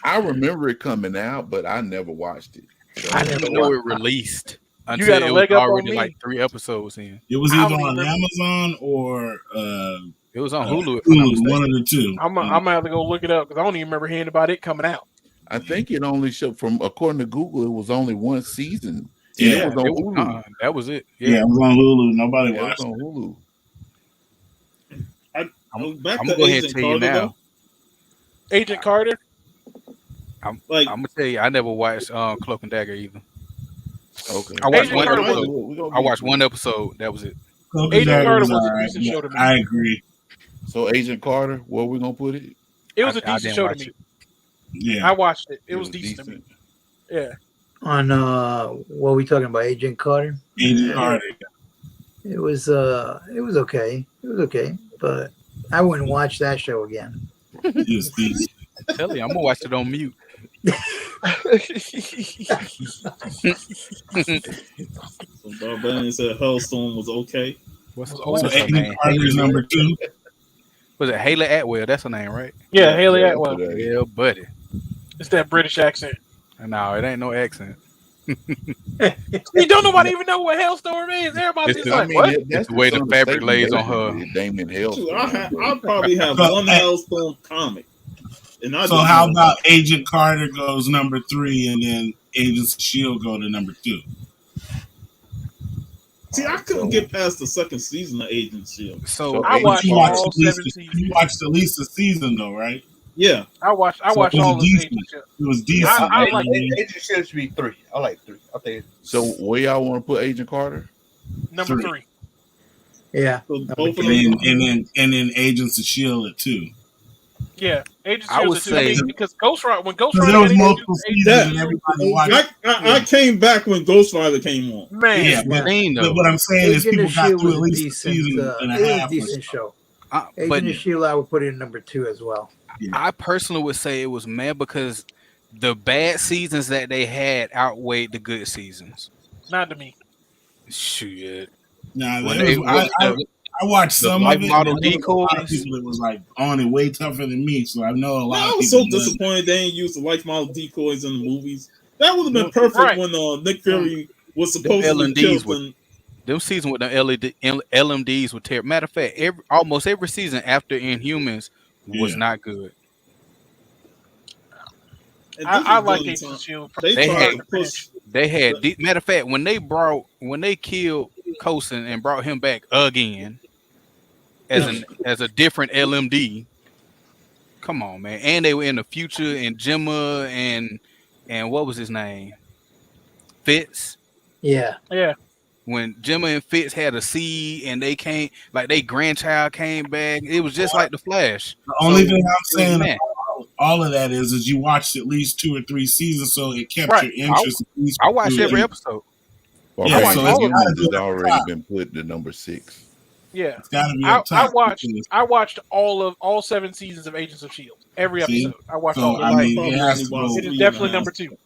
I remember it coming out, but I never watched it. So, I didn't know it released got until a it was leg up on already me. like 3 episodes in. It was I either don't on remember. Amazon or It was on Hulu. If I'm not Hulu, mistaken. one of the two. I'm gonna have to go look it up because I don't even remember hearing about it coming out. I think it only showed from according to Google, it was only one season. Yeah, It was on It was, Hulu. that was it. Yeah, Yeah. it was on Hulu. Nobody Yeah, it watched was it. on Hulu. Back I'm to gonna go ahead and Agent tell you Carter, now. Agent Carter. Like, I'm gonna tell you, I never watched Cloak and Dagger either. Okay. I watched Agent one Carter episode. was- I watched one episode. That was it. Cloak and Agent Dagger Carter was was a alright, decent but show to me. I agree. So Agent Carter, where we gonna put it? It was a I decent didn't show to watch me. it. Yeah. I watched it. It was decent to me. Yeah. On what are we talking about? Agent Carter. Agent Carter. It was okay. It was okay, but I wouldn't watch that show again. It was decent. Tell you, I'm gonna watch it on mute. so Barbarian said Hellstorm was okay. What's So her Agent name? Carter is number 2. Was it Haley Atwell? That's her name, right? Yeah, Haley Yeah, Atwell. that's what Yeah, buddy. It's that British accent. No, it ain't no accent. You don't nobody even know what Hellstorm is. Everybody's It's just the- like, what? It's the way the fabric lays on her. Damon Hill. Shoot, I probably have So, one hey. Hellstorm comic. And I So just how know about Agent Carter goes number 3 and then Agents of S.H.I.E.L.D. go to number 2? See, I couldn't get past the second season of Agent S.H.I.E.L.D. So I watched You all watched, at least 7 the, seasons. you watched at least a season though, right? Yeah. I watched So it was all of decent. Agent Shield. It was decent. I like Agent Shield should be 3. I like 3. I think So where y'all want to put Agent Carter? number 3. 3. Yeah. So both of And them. then Agents of S.H.I.E.L.D. at 2. Yeah, Agent I Shield. would say- because Ghost Rider, when Ghost Because Rider there was got multiple introduced, seasons Yeah. and everybody watched. I came back when Ghost Rider came on. man, Yeah, but, Clean, though. but what I'm saying is Agent people of got S.H.I.E.L.D. through at was a least a decent. season and a It was a half. or decent so. show. but Agent of S.H.I.E.L.D. I would put it in number 2 as well. I personally would say it was mad because the bad seasons that they had outweighed the good seasons. not to me. Shit. Nah, When there they- was, I watched the some life of it. model and there was a lot of decoys. people that was like on it way tougher than me, so I know a lot I of was people. so doing disappointed they didn't use the life model decoys in the movies. That would have been perfect Right. when Nick Fury was supposed to LMDs kill were- them. Them seasons with the LMDs were terrible. Matter of fact, almost every season after Inhumans was Yeah. not good. And this I was like during Agent time- of Shield. They They tried had- to push. They had matter of fact when they killed Coulson and brought him back again as a different LMD. Come on, man! And they were in the future, and Gemma and what was his name? Fitz. Yeah. Yeah, When Gemma and Fitz had a seed, and they came like their grandchild came back. It was just like the Flash. The only So, thing I'm saying man. about all of that is you watched at least 2 or 3 seasons, so it kept Right. your interest. at least I watched through every it. episode. Yeah, watched so all it's of gotta Humans be has at the already top. been put to number 6. yeah. It's gotta be I up top. watched all 7 seasons of Agents of Shield. Every See? episode. I watched So all of I them. mean, Probably it has to only watched go. It is 3 definitely and a half. number 2.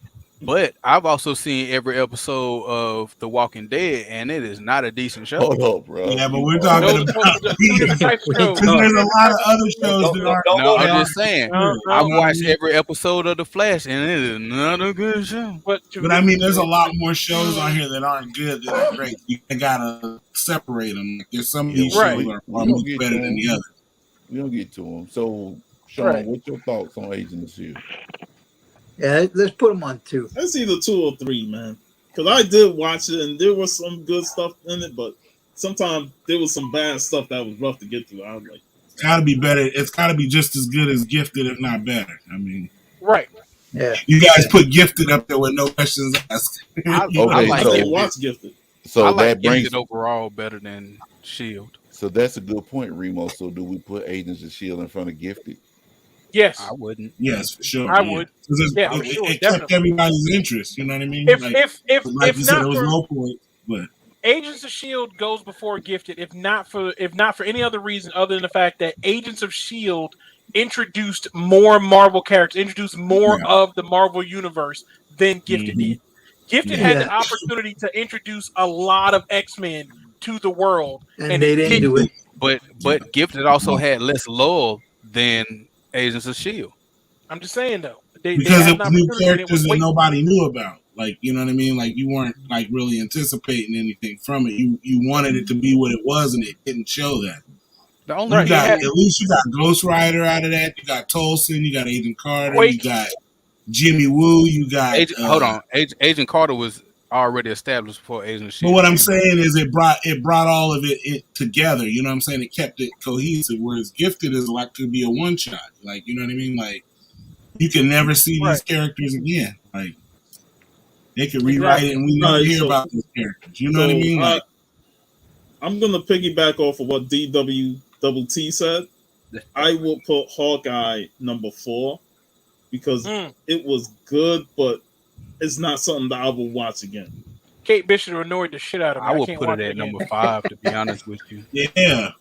But I've also seen every episode of The Walking Dead, and it is not a decent show. Hold up, bro. Yeah, but we're talking Those about are two different types of shows. because there's a lot of other shows that aren't. Don't No, go I'm there. just saying. No, I've no. watched every episode of The Flash, and it is not a good show. But But I mean, there's a lot more shows on here that aren't good that are great. You gotta separate them. Like, there's some of these Right. shows are We much don't get better to than the them. others. We don't get to them. So, Sean, Right. what's your thoughts on Agent of S.H.I.E.L.D.? Yeah. Let's put them on 2. That's either 2 or 3, man. because I did watch it and there was some good stuff in it, but sometimes there was some bad stuff that was rough to get through. I was like, It's got to be better. It's got to be just as good as Gifted, if not better. I mean, Right. Yeah. you guys put Gifted up there with no questions asked. I Okay, like I so- didn't watch Gifted. So I like that brings. Gifted overall better than Shield. So that's a good point, Remo. So do we put Agents of Shield in front of Gifted? Yes. I wouldn't. Yes, for sure. I yeah. would. 'Cause Yeah, it, for sure, it kept definitely. everybody's interest. You know what I mean? If like, if like you said, not it was for low point, but Agents of Shield goes before Gifted, if not for any other reason other than the fact that Agents of Shield introduced more Marvel characters, introduced more Yeah. of the Marvel universe than Gifted Mhm. did. Gifted Yeah. had the opportunity to introduce a lot of X-Men to the world, And they didn't do it. But Gifted also had less love than Agents of Shield. I'm just saying though, they because had it an was new opportunity and it characters was that waiting. nobody knew about. Like, you know what I mean? Like, you weren't like really anticipating anything from it. You wanted it to be what it was, and it didn't show that. The only You Right, got it had- at least you got Ghost Rider out of that. You got Tolson. You got Agent Carter. Quake. You got Jimmy Woo. You got hold on, Agent Carter was already established before Agent of But Shield. what I'm saying is, it brought all of it together. You know what I'm saying? It kept it cohesive. Whereas Gifted is like to be a one shot. Like, you know what I mean? Like, you can never see these Right. characters again. Like, they could rewrite it, and we never Right, hear so- about these characters. You know what I mean? Like, I'm gonna piggyback off of what DWT said. I will put Hawkeye number 4 because Mm. it was good, but it's not something that I will watch again. Kate Bishop annoyed the shit out of me. I would can't put watch it at again. number 5, to be honest with you. yeah.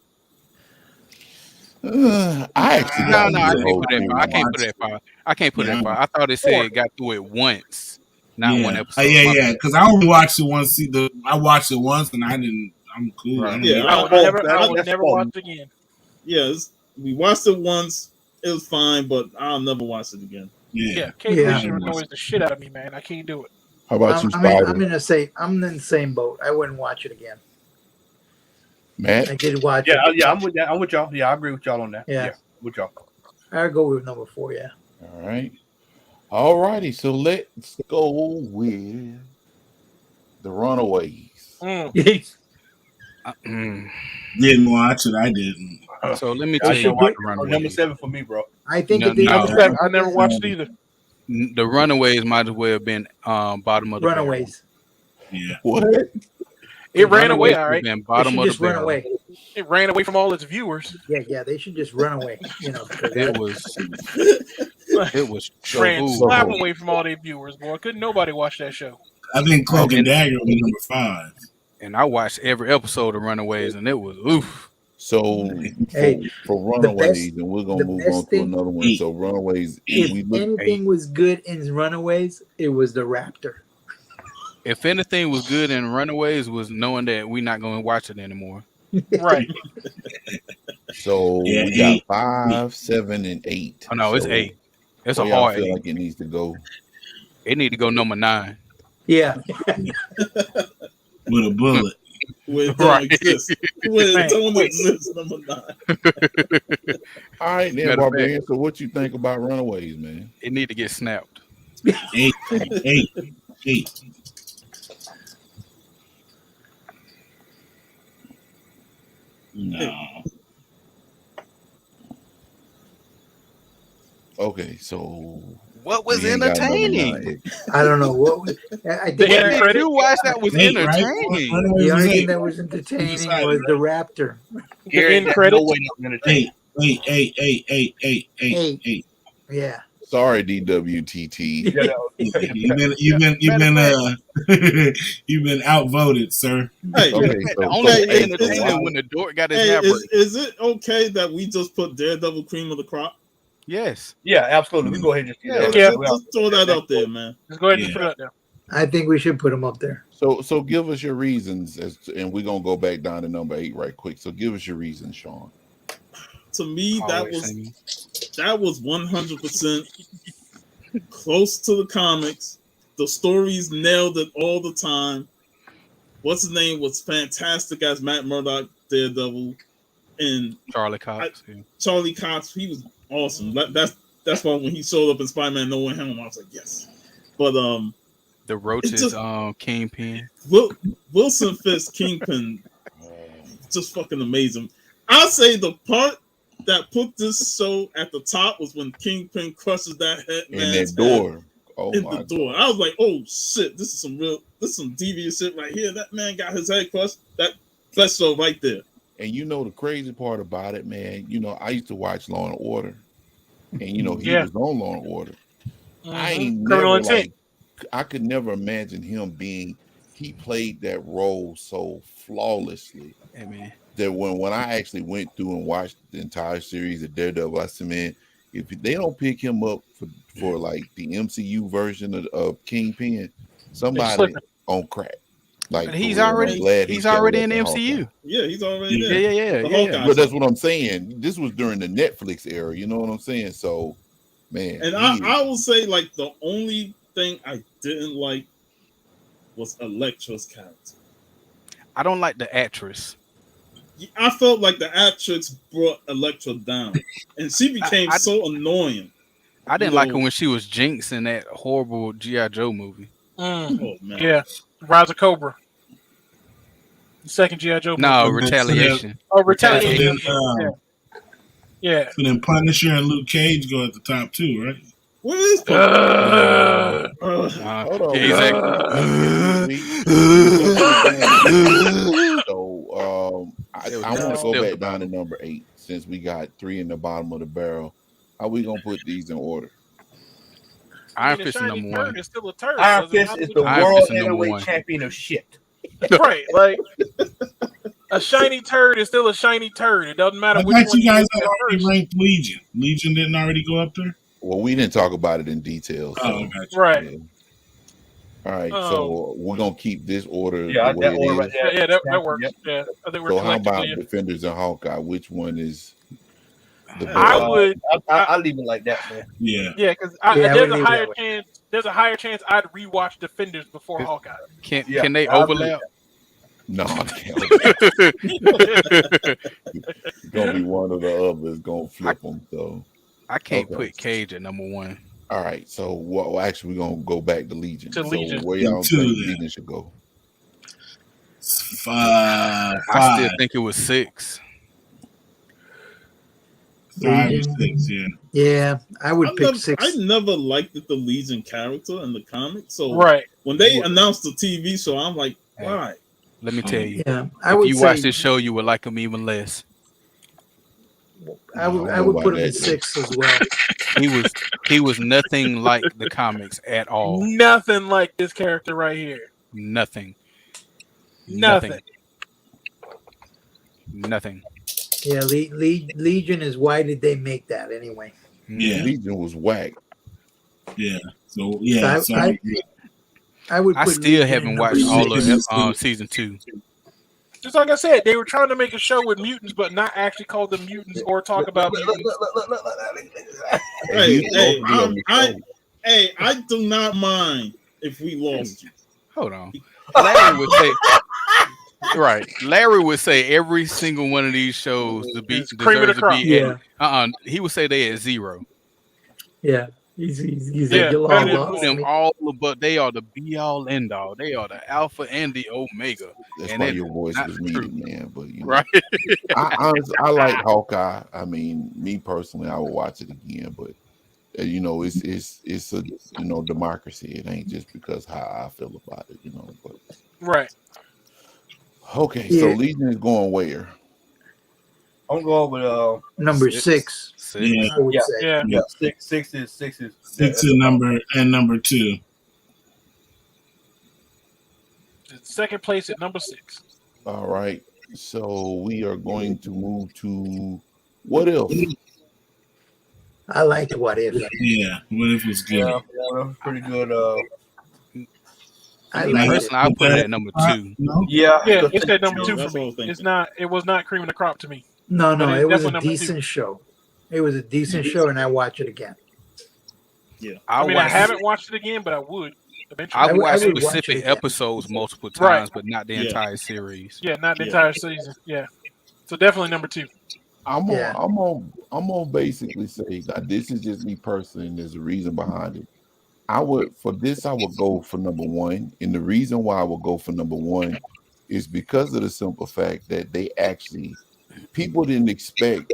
I actually No, got no, a I good can't whole put it at 5. I thing. can't put it at 5. I can't put it at 5. I thought it said it got through it once, not yeah. one episode. Yeah, My yeah. bad. Because I only watched it once. I watched it once, and I didn't. I'm cool. I don't Yeah, know. I would Oh, never, I would that's never fun. watch it again. Yeah, we watched it once. It was fine, but I'll never watch it again. Yeah, Kate Yeah. Bishop annoys the shit out of me, man. I can't do it. How about you, I mean, Spider? I'm in the same boat. I wouldn't watch it again. I Matt? did watch Yeah, it. yeah, I'm with that. I'm with y'all. Yeah, I agree with y'all on that. Yeah. Yeah, with y'all. I'd go with number 4. Yeah. All right. All righty. So let's go with the Runaways. Mm. Didn't watch it. I didn't. So let me I tell you should what watch the number Runaways. 7 for me, bro. I think No, it did. no. I never watched it either. The Runaways might as well have been bottom of the barrel. Runaways. Yeah. What? It ran away, Runaways all would right. have been They bottom should of the just run barrel. away. It ran away from all its viewers. Yeah. They should just run away. You know. 'cause It was it was Ran so slap away from all their viewers, boy. Couldn't nobody watch that show. I think Cloak and Dagger will be number 5. and I watched every episode of Runaways, and it was oof. So Hey, for the Runaways, best- and we're gonna the move best on to thing- another one. So Runaways, if we look anything was good in Runaways, it was the Raptor. If anything was good in Runaways, was knowing that we're not going to watch it anymore. Right. so Yeah, we got 8. 5, 7, and 8. Oh no, it's So 8. It's a where y'all hard feel 8. like it needs to go. It need to go number 9. Yeah. With a bullet. Where it don't Right. exist. Where Man, it don't wait. exist, number 9. All right, then, Matter of Barbarian. So what you think about Runaways, man? It need to get snapped. 8. 8. No. Okay, so What was we ain't got number entertaining? 9. I don't know what. I The think end the credit. You watched that was 8, right? entertaining. Runaways only was thing 8. that was entertaining decided, was the right? Raptor. The end No credits. way that was entertaining. 8. 8. Yeah. Sorry, DWTT. Yeah, that was- You've been outvoted, sir. Hey, Okay, The so, only Hey, thing hey, entertaining hey, when the dork got his hey, hair braided. is it okay that we just put Daredevil cream of the crop? Yes. yeah, absolutely. We go ahead and just Yeah. Yeah. Just throw that out there, man. Just go ahead and Yeah. put it up there. I think we should put him up there. so give us your reasons, and we're gonna go back down to number 8 right quick. So give us your reasons, Sean. To me, Always singing. that was 100% close to the comics. The stories nailed it all the time. What's his name was fantastic as Matt Murdock, Daredevil, and Charlie Cox. Yeah. Charlie Cox. He was awesome. That's why when he showed up in Spider-Man No Way Home, I was like, yes. But The Roaches just- Kingpin. Wilson Fisk Kingpin, just fucking amazing. I'll say the part that put this show at the top was when Kingpin crushes that head In man's that door. Oh in my the door. I was like, oh shit, this is some devious shit right here. That man got his head crushed. That show right there. And you know the crazy part about it, man. You know, I used to watch Law and Order, and you know he was on Law and Order. I ain't Criminal never Intent. I could never imagine him being. He played that role so flawlessly. Hey, man. That when I actually went through and watched the entire series of Daredevil, I said, man, if they don't pick him up for like the MCU version of Kingpin, somebody on crack. Like But he's for real. I'm already glad he's showed already up in the Hawkeye. MCU. Yeah, he's already there. Yeah. The Hawkeye But that's show. what I'm saying. This was during the Netflix era. You know what I'm saying? So, man. And I will say, like, the only thing I didn't like was Elektra's character. I don't like the actress. I felt like the actress brought Elektra down, and she became so annoying. I didn't You like know- her when she was Jinx in that horrible G.I. Joe movie. Oh man, Yeah, Rise of Cobra. The second G.I. Joe. No, movie. Retaliation. Oh, Retaliation. Then, Yeah. so then Punisher and Luke Cage go at the top too, right? What is Hold on. Yeah, So I want to go back down to number 8 since we got 3 in the bottom of the barrel. How we gonna put these in order? Iron I mean, Fist a is shiny number turd 1. is still a turd. Iron Doesn't Fist matter is what the you- Iron world Fist is number heavyweight 1. champion of shit. Right, like a shiny turd is still a shiny turd. It doesn't matter I which thought one you guys look had at already first. ranked Legion. Legion didn't already go up there? Well, we didn't talk about it in detail. So, Oh, gotcha. Right. yeah. All right, so we're gonna keep this order Yeah, the way that it order is. right there. Yeah, that works. Yep. Yeah, I think we're So how about collectively. Defenders and Hawkeye? Which one is the best? I would. I leave it like that, man. Yeah. Yeah, because Yeah, I there's would a leave higher that way. chance. There's a higher chance I'd rewatch Defenders before Hawkeye. Can Yeah, they I believe overlap? No, it's gonna be one or the other. It's gonna flip them. So I can't Okay. put Cage at number 1. all right, so well, actually, we're gonna go back to Legion. To So Legion. where y'all Two, think then. Legion should go? I Five. still think it was 6. 5 or Legion. 6, yeah. Yeah, I would pick 6. I never liked the Legion character in the comics. So Right. when they announced the TV show, I'm like, Hey. why? Let me tell you. Yeah, I If would you say watch this show, you would like him even less. I would No, I would put him nobody at did. 6 as well. He was nothing like the comics at all. Nothing like this character right here. Nothing. Nothing. Nothing. Yeah, Legion is why did they make that anyway? Yeah. Legion was whack. Yeah. So, yeah. So So I- I agree. I would. I put still Legion haven't at watched number all of 6. season 2. Just like I said, they were trying to make a show with mutants, but not actually call them mutants or talk about mutants. Hey, he's supposed to be on the show. I do not mind if we lost you. Hold on. Larry would say right. Larry would say every single one of these shows the beat It's cream of the deserves to crop. be Yeah. at, he would say they at 0. Yeah, he's Yeah, like, you'll better all than lost Put them me. all but they are the be all end all. They are the alpha and the omega. That's And why it your voice not was true. needed, man. But you know, Right. I like Hawkeye. I mean, me personally, I will watch it again. But you know, it's a democracy. It ain't just because how I feel about it. You know, but Right. okay. So Yeah. Legion is going where? I'm going with Number Six. 6. 6. Yeah. I would Yeah. say. Yeah. Yeah. six is 6 is number 2. Second place at number 6. All right. So we are going to move to what else? I liked What If. Yeah. What if it was good? Yeah, that was pretty good. I Me liked it. personally, I'll put it at number 2. No? Yeah, Yeah, it's at number 2 That's for what I me. was thinking. It's not. It was not cream of the crop to me. No, But it's it was definitely a number 2. decent show. It was a decent show, and I watch it again. I mean, I haven't watched it again, but I would eventually. I've I would watched watch it specific again. episodes multiple Right. times, but not the Yeah. entire series. Yeah, not the Yeah. entire season. Yeah, so definitely number 2. I'm Yeah. gonna basically say that this is just me personally, and there's a reason behind it. I would go for number one, and the reason why I would go for number one is because of the simple fact that people didn't expect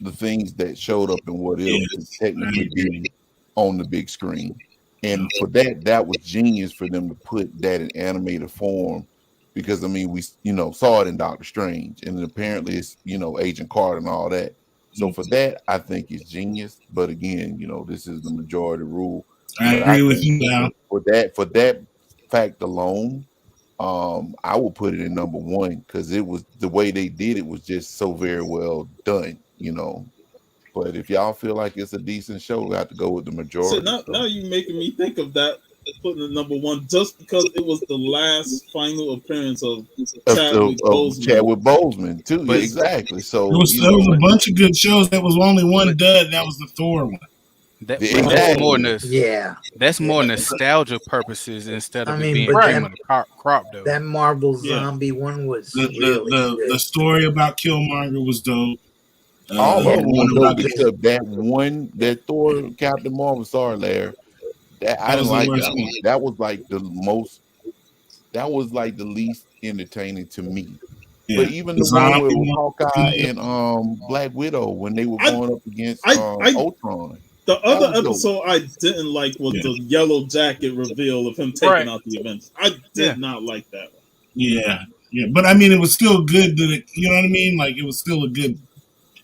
the things that showed up in What If to technically be on the big screen. And for that was genius for them to put that in animated form, because I mean we saw it in Doctor Strange, and apparently it's Agent Carter and all that. So for that, I think it's genius. But again, this is the majority rule. I agree with you now. For that fact alone, I will put it in number one, because it was the way they did it was just so very well done. But if y'all feel like it's a decent show, we have to go with the majority. So now you're making me think of that, putting it number one, just because it was the last final appearance of Chadwick Boseman too. But exactly. So there was a bunch of good shows. There was only one dud. That was the Thor one. That's more nostalgia purposes instead of being crop though. That Marvel Zombie one was the story about Killmonger was dope. All of them were dope except that Thor Captain Marvel. Sorry, Larry. I didn't like that one. That was like the most. That was like the least entertaining to me. Yeah. But even the one with Hawkeye and Black Widow, when they were going up against Ultron. The other episode I didn't like was the yellow jacket reveal of him taking out the Avengers. I did not like that one. Yeah. But I mean, it was still good. You know what I mean? Like, it was still a good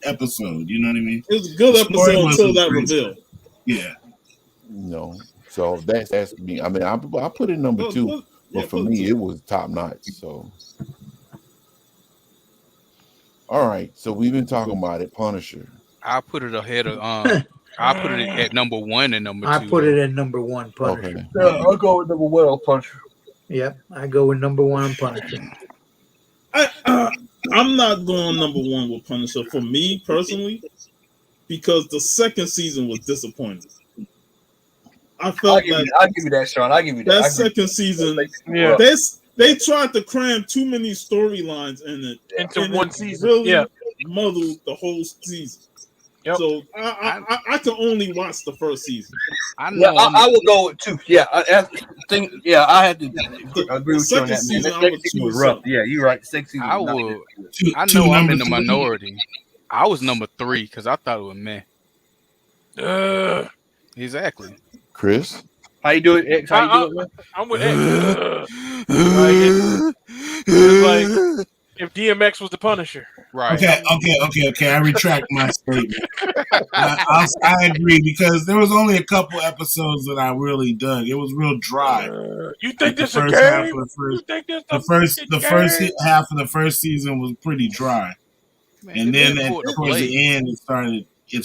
episode. You know what I mean? It was a good episode until that reveal. Yeah. So that's me. I mean, I put it number two, but for me, it was top notch. So, all right. So we've been talking about it. Punisher. I put it ahead of I put it at number one and number two. I put it at number one, Punisher. Okay. Yeah, I'll go with number one on Punisher. Yep, I go with number one on Punisher. I'm not going number one with Punisher for me personally, because the second season was disappointing. I felt I'll give you that, Sean. I'll give you that. That second season, they tried to cram too many storylines in it into one season. Really muddled the whole season. Yep. So I can only watch the first season. I will go with two. Yeah, I had to agree with you on that. Man. The second season was rough. Yeah, you're right. The second season. I know I'm in the minority. I was number three because I thought it was meh. Exactly. Chris, how you doing, X? How you doing? I'm with X. It's like if DMX was the Punisher. Right. Okay. I retract my statement. I agree, because there was only a couple episodes that I really dug. It was real dry. You think this is a game? The first half of the first season was pretty dry, and then towards the end it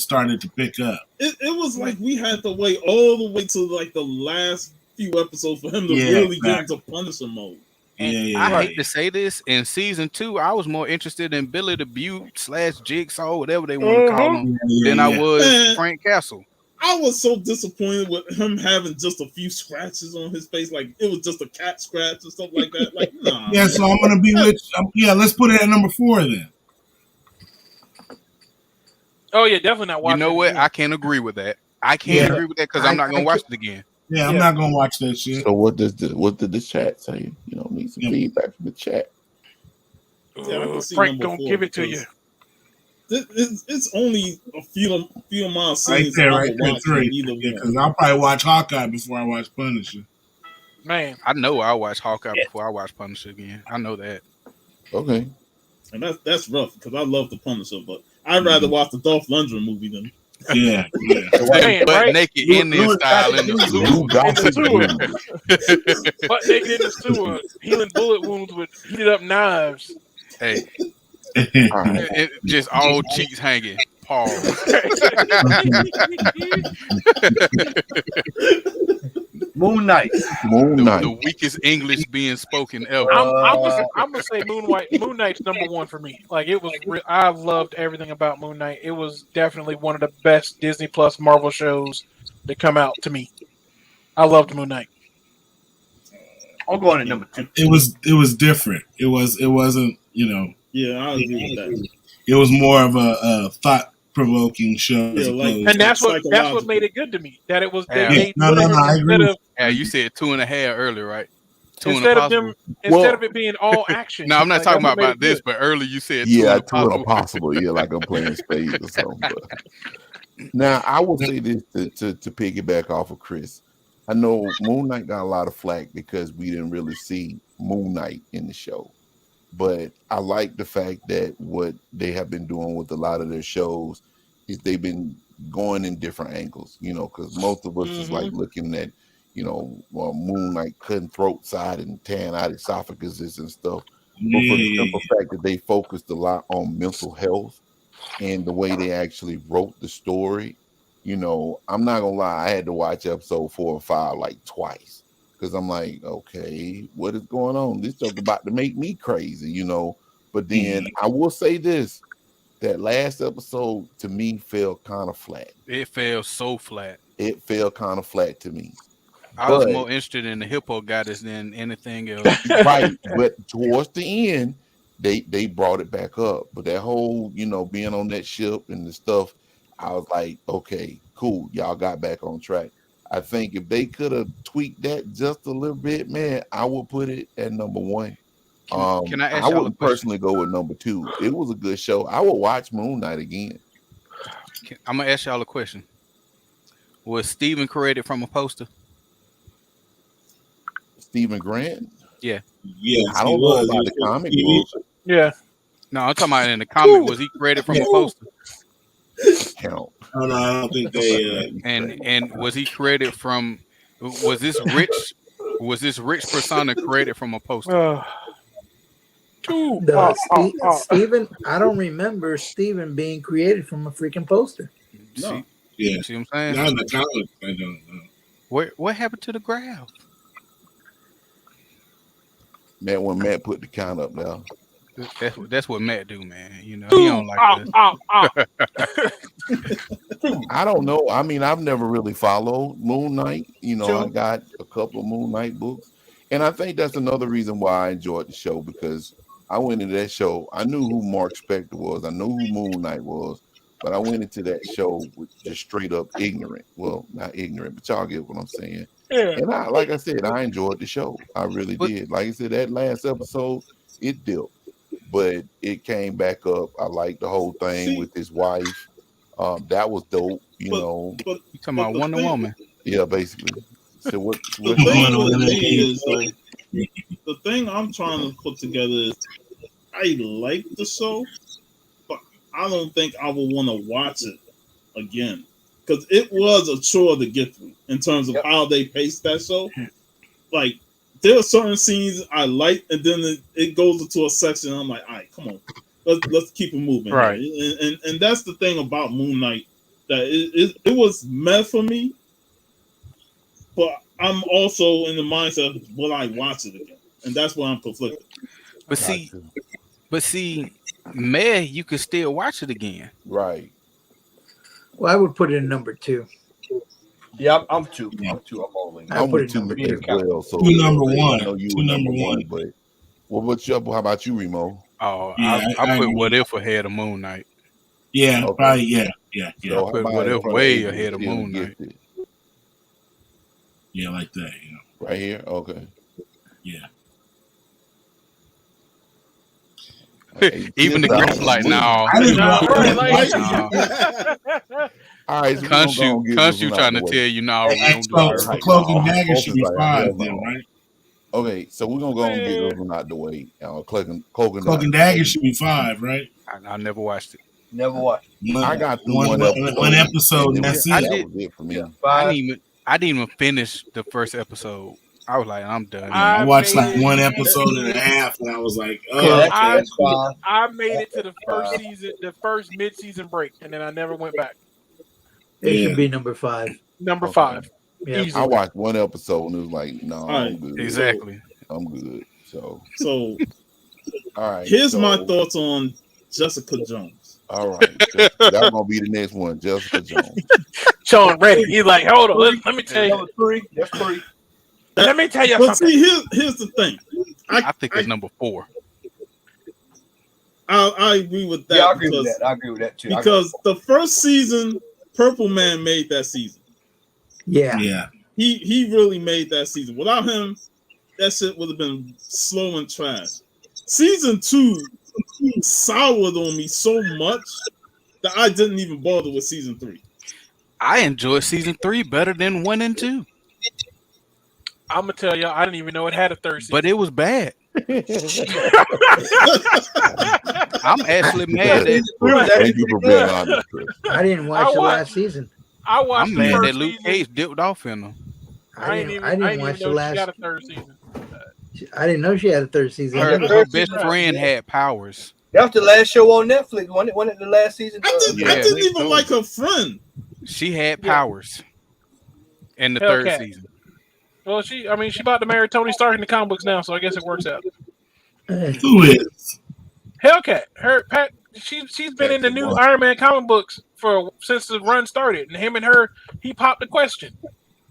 started to pick up. It was like we had to wait all the way to like the last few episodes for him to really get into Punisher mode. And I hate to say this, in season 2, I was more interested in Billy the Beaut / Jigsaw, whatever they want to call him, than I was Frank Castle. I was so disappointed with him having just a few scratches on his face, like it was just a cat scratch or something like that. Like, nah. Yeah, so I'm gonna be with. Let's put it at number 4 then. Oh yeah, definitely not watching. You know what? I can't agree with that. I can't agree with that because I'm not gonna watch it again. Yeah, I'm not gonna watch that shit. So what did the chat say? Need some feedback from the chat. Frank, don't give it to you. It's only a few miles right there, 3. Because I'll probably watch Hawkeye before I watch Punisher. Man, I know I'll watch Hawkeye before I watch Punisher again. I know that. Okay. And that's rough because I love the Punisher, but I'd rather watch the Dolph Lundgren movie than. Yeah. Butt naked Indian style in the sewer. Butt naked in the sewer, healing bullet wounds with heated up knives. Hey, just all cheeks hanging. Pause. Moon Knight. The weakest English being spoken ever. I'm gonna say Moon Knight's number 1 for me. Like it was, I loved everything about Moon Knight. It was definitely one of the best Disney Plus Marvel shows that come out to me. I loved Moon Knight. I'm going at number 2. It was different. It wasn't. Yeah, I agree with that. It was more of a thought provoking show. Yeah, like- And that's what Psychological. made it good to me. That it was Yeah. they No, put him I instead agree. of Yeah, you said 2.5 earlier, right? Two and instead a of them possible. instead of it being all action. No, I'm not Like, talking that's about what made it this, good. but earlier you said Yeah, two two and and a possible. Yeah, like I'm playing spades or something. But now I will say this to piggyback off of Chris. I know Moon Knight got a lot of flack because we didn't really see Moon Knight in the show. But I like the fact that what they have been doing with a lot of their shows is they've been going in different angles, you know, because most of us is like looking at, you know, Moon Knight cutting throat side and tearing out esophaguses and stuff. But for the simple fact that they focused a lot on mental health and the way they actually wrote the story, you know, I'm not gonna lie, I had to watch episode 4 and 5 like twice because I'm like, okay, what is going on? This stuff about to make me crazy, you know. But then I will say this: that last episode to me fell kind of flat. It fell so flat. It fell kind of flat to me. I was But- more interested in the Hippo goddess than anything else. Right, but towards the end, they brought it back up. But that whole, you know, being on that ship and the stuff, I was like, okay, cool, y'all got back on track. I think if they could have tweaked that just a little bit, man, I would put it at number 1. Can I ask I y'all a wouldn't question? personally go with number 2. It was a good show. I would watch Moon Knight again. I'm gonna ask y'all a question. Was Steven created from a poster? Stephen Grant? Yeah. Yes, I don't know about the comic book. Yeah. No, I'm talking about in the comic. Was he created from a poster? Count. Oh, no, I don't think they. And was he created from? Was this rich? Was this rich persona created from a poster? Steven, I don't remember Steven being created from a freaking poster. See, Yeah. see what I'm saying? Not in the comics, I don't know. What happened to the graph? Man, when Matt put the count up now. That's what Matt do, man. You know, he don't like this. I don't know. I mean, I've never really followed Moon Knight. You know, I got a couple of Moon Knight books. And I think that's another reason why I enjoyed the show, because I went into that show. I knew who Mark Spector was. I knew who Moon Knight was. But I went into that show with just straight up ignorant. Well, not ignorant, but y'all get what I'm saying. Yeah. And I, like I said, I enjoyed the show. I really did. Like I said, that last episode, it dipped, but it came back up. I liked the whole thing with his wife. That was dope. You know, you talking about Wonder Woman? Yeah, basically. So what? The thing with me is, though, the thing I'm trying to put together is, I like the show, but I don't think I would want to watch it again, because it was a chore to get through in terms of how they paced that show. Like, there are certain scenes I like, and then it goes into a section. And I'm like, all right, come on, let's keep it moving, Right? And that's the thing about Moon Knight, that it was meant for me, but I'm also in the mindset of, will I watch it again? And that's why I'm conflicted. But see, May, you could still watch it again. Right. Well, I would put it in number 2. Yeah, I'm 2. I'm 2. I'm all in. I'm put with it two number as well. So Two number one. I know you Two were number number one. but what's up? How about you, Remo? Oh, Yeah, I put agree. What If ahead of Moon Knight. Yeah, Okay. probably. Yeah. So I put how What about If in way front of ahead of Still Moon Knight. Gifted? Yeah, like that. You know. Right here? Okay. Yeah. Even the girls like, no. I didn't know. All right, so we gonna go and get this Cunshu one out trying the to way. tell you, no, we don't do So, it. so Cloak and Dagger Focus should be like, 5 hell then, no. right? Okay, so we're gonna go and get this one out the way. Cloak and Cloak and Dagger should be 5, right? I never watched it. Never watched. I got through one episode, and that's I it. did. That was it for me. I didn't even finish the first episode. I was like, I'm done. I watched like one episode and a half, and I was like, oh, I made it to the first season, the first mid-season break, and then I never went back. It should be number 5. Number 5. Yeah. I watched one episode and it was like, no, I'm good. Exactly. I'm good. So all right. Here's so, my thoughts on Jessica Jones. All right. That's gonna be the next one, Jessica Jones. Sean ready. He's like, hold on, let me tell you. Number 3. That's 3. Let me tell you But something. see, here's the thing. I think it's number 4. I agree with that. Yeah, I agree with that. I agree with that too. Because the first season, Purple Man made that season. Yeah. Yeah. He really made that season. Without him, that shit would have been slow and trash. Season 2 soured on me so much that I didn't even bother with season 3. I enjoyed season 3 better than 1 and 2. I'm gonna tell y'all, I didn't even know it had a third season. But it was bad. I'm actually mad that Thank you for being honest, Chris. I didn't watch the last season. I watched I'm the mad first that Luke season. Cage dipped off in them. I didn't watch the know last. she got a third season. I didn't know she had a third season. Her best friend had powers. That was the last show on Netflix. Wasn't it the last season? I didn't even like her friend. She had powers in the Hellcat. third season. Well, she about to marry Tony Stark in the comic books now, so I guess it works out. Who is? Hellcat. She's been in the new Iron Man comic books since the run started, and him and her, he popped the question.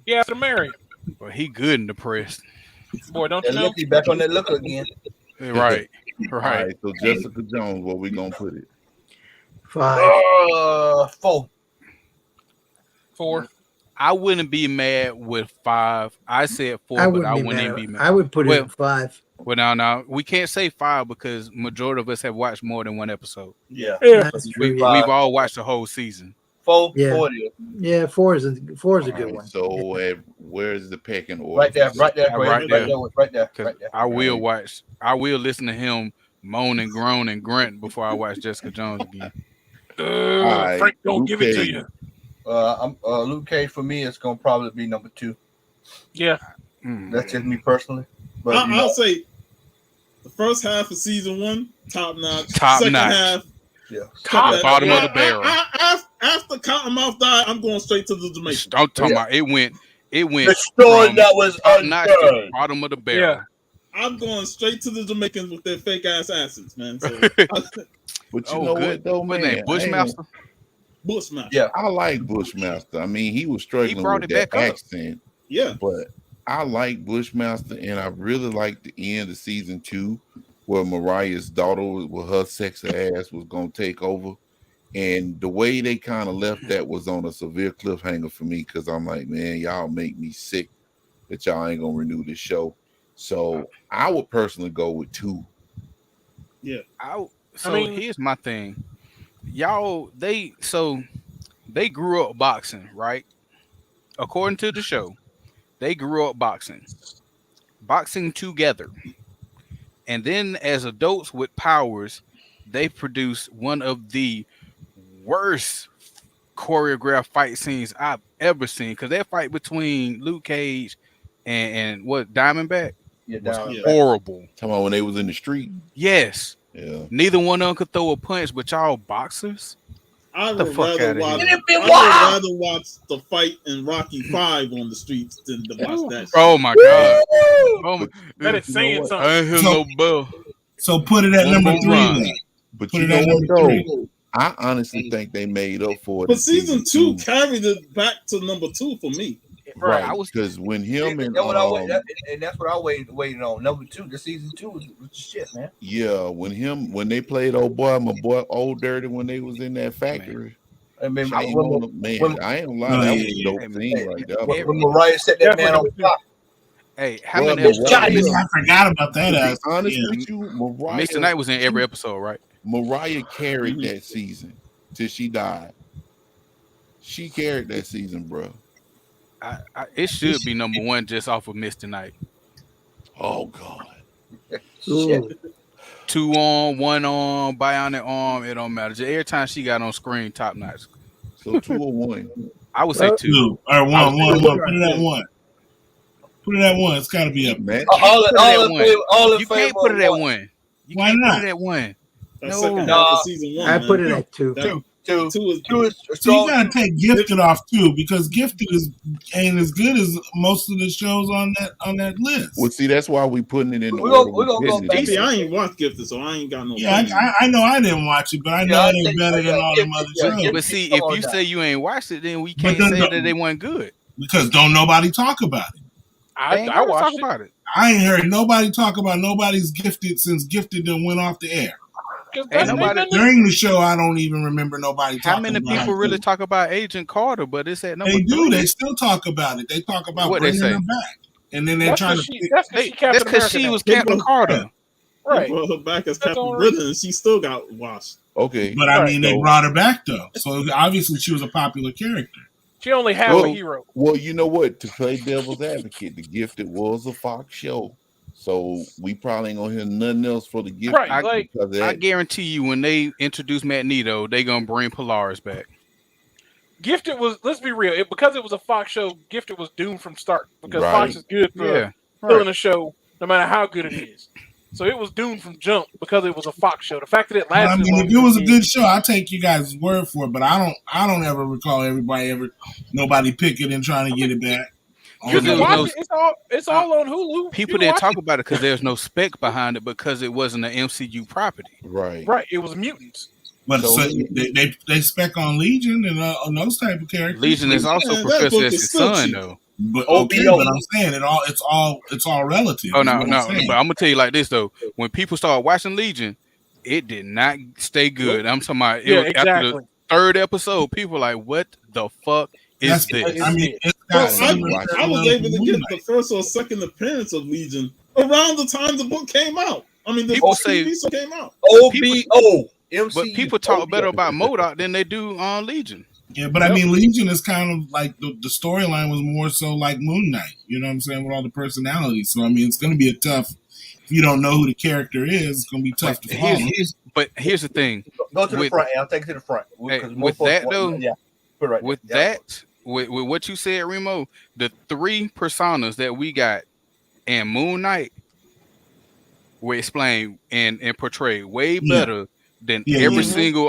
He asked her to marry him. But he good and depressed. Boy, don't you know? He's back on that look again. Right. All right, so Jessica Jones, where we gonna put it? 5. 4. 4. I wouldn't be mad with 5. I said 4, but I wouldn't even be mad. I would put it in 5. Well, now we can't say 5 because majority of us have watched more than one episode. Yeah. That's true, We've yeah. all watched the whole season. 4. Yeah. 4. Yeah, 4 is a good one. So where's the pecking order? Right there. Right there. Right there. I will listen to him moan and groan and grunt before I watch Jessica Jones again. right, Frank, don't Luke give it to Cage. you. Luke Cage for me is gonna probably be number 2. Yeah. That's just me personally. But I'll say the first half of season 1, top notch. Top Second notch. half, Top bottom of the barrel. After Cottonmouth died, I'm going straight to the Jamaican. I'm talking about it went the story from that was top notch to unturned. bottom of the barrel. Yeah. I'm going straight to the Jamaicans with their fake ass asses, man. So, But you know what though, What's man? name? Bushmaster? Bushmaster. Yeah. I like Bushmaster. I mean, he was struggling brought with it that back up. accent, Yeah. but I like Bushmaster, and I really like the end of season 2 where Mariah's daughter, with her sexy ass, was gonna take over. And the way they kind of left that was on a severe cliffhanger for me, because I'm like, man, y'all make me sick that y'all ain't gonna renew this show. So I would personally go with 2. Yeah. Here's my thing. Y'all, they grew up boxing, right? According to the show, they grew up boxing together. And then as adults with powers, they produce one of the worst choreographed fight scenes I've ever seen. Because that fight between Luke Cage and what, Diamondback? Yeah, was horrible. Talking about when they was in the street. Yes. Yeah. Neither one of them could throw a punch, but y'all boxers? I The would fuck rather outta watch. here. I would rather watch the fight in Rocky 5 on the streets than to watch that. Oh my god! Oh my, That is saying something. I ain't hear no bell. So put it at number 3 then. But Put you it know at what number though? 3. I honestly think they made up for it. But in season 2 carried it back to number 2 for me. right? I was Because when him and That's what that's what I waited on. Number 2, the season 2 was shit, man. yeah, when they played old Old Dirty when they was in that factory. I mean, I ain't gonna lie, that was a dope scene right there. When Mariah set that man on top. Hey, how Well, many Mariah- episodes? I forgot about that. To be ass. honest Yeah. with you, Mr. Knight was in every episode, right? Mariah carried that season till she died. She carried that season, bro. It should be number 1 just off of Mr. Knight. Oh God. Ooh. 2 on, 1 on, bionic arm. It don't matter. Just every time she got on screen, top notch. So 2 or 1. I would say 2. 2 or 1. Put it at 1. Put it at 1. It's got to be up. Man, All in You favor can't put of it at one. 1. You Why can't not? put it at 1. That No. second half Nah. of season 1. I man. put it at 2. That- Two is is So you strong. gotta take Gifted off too, because Gifted ain't as good as most of the shows on that list. well, see, that's why we putting it in the We're gonna- order we're gonna we go putting back. it See, in. I ain't watched Gifted, so I ain't got no. Yeah, opinion. I know I didn't watch it, but I know Yeah, I it ain't think- better than yeah, all them other yeah, shows. But see, Come if on you now. say you ain't watched it, then we But can't then say the- that they weren't good. Because don't nobody talk about it. They ain't I gotta talk watched it. about it. I ain't heard nobody talk about nobody's Gifted since Gifted done went off the air. 'cause Ain't that's nobody- nothing- During the show, I don't even remember nobody How talking many about people it. really talk about Agent Carter? But it's at number They do. 3. They still talk about it. They talk about What they bringing say? her back, and then they're That's trying because to. she, that's 'cause she That's Captain because America she now. was Captain Yeah. Carter. They Right. brought her back as That's Captain all right. Britain, and she still got washed. Okay. But I Right. mean, they So- brought her back though, so obviously she was a popular character. She only half Well, a hero. Well, you know what? To play devil's advocate, The Gifted was a Fox show, so we probably ain't gonna hear nothing else for The Gifted. Right, like- because of I that. guarantee you, when they introduce Magneto, they gonna bring Polaris back. Gifted was, let's be real, because it was a Fox show, Gifted was doomed from start because Right. Fox is good for Yeah, filling a show no matter how good it is. So it was doomed from jump because it was a Fox show. The fact that it But I lasted as mean, long if it as was a did- good show, I take you guys' word for it. But I don't ever recall nobody picking and trying to get it back. you Because can there was watch no- it. It's all on Hulu. people You can didn't watch talk about it because there's no spec behind it because it wasn't an MCU property. Right. it. Right, it was mutants. But So- so they spec on Legion and on those type of characters. Legion is also Yeah, that Professor book is X's still son, cheap. though. But OBO. okay, but I'm saying it's all relative. Oh is no, what no, I'm saying. but I'm gonna tell you like this though. When people started watching Legion, it did not stay good. I'm talking about Yeah, after exactly. the 3rd episode, people were like, what the fuck is That's- this? I mean, it's Well, got I- similar I was parallels able to Moon get Knight. the first or second appearance of Legion around the time the book came out. I mean, the People TV say- show came out. OBO. MCU. But people talk better about MODOK than they do on Legion. Yeah, but I mean, Legion is kind of like the storyline was more so like Moon Knight. You know what I'm saying, with all the personalities. So I mean, it's going to be a tough. If you don't know who the character is, it's going to be tough to follow. But here's the thing. Go to the with- front. I'll take it to the front. Hey, 'Cause with most folks that, want- though, yeah, put it right With there. Yeah. that, with what you said, Remo, the 3 personas that we got in Moon Knight were explained and portrayed way Yeah. better than Yeah, every yeah. single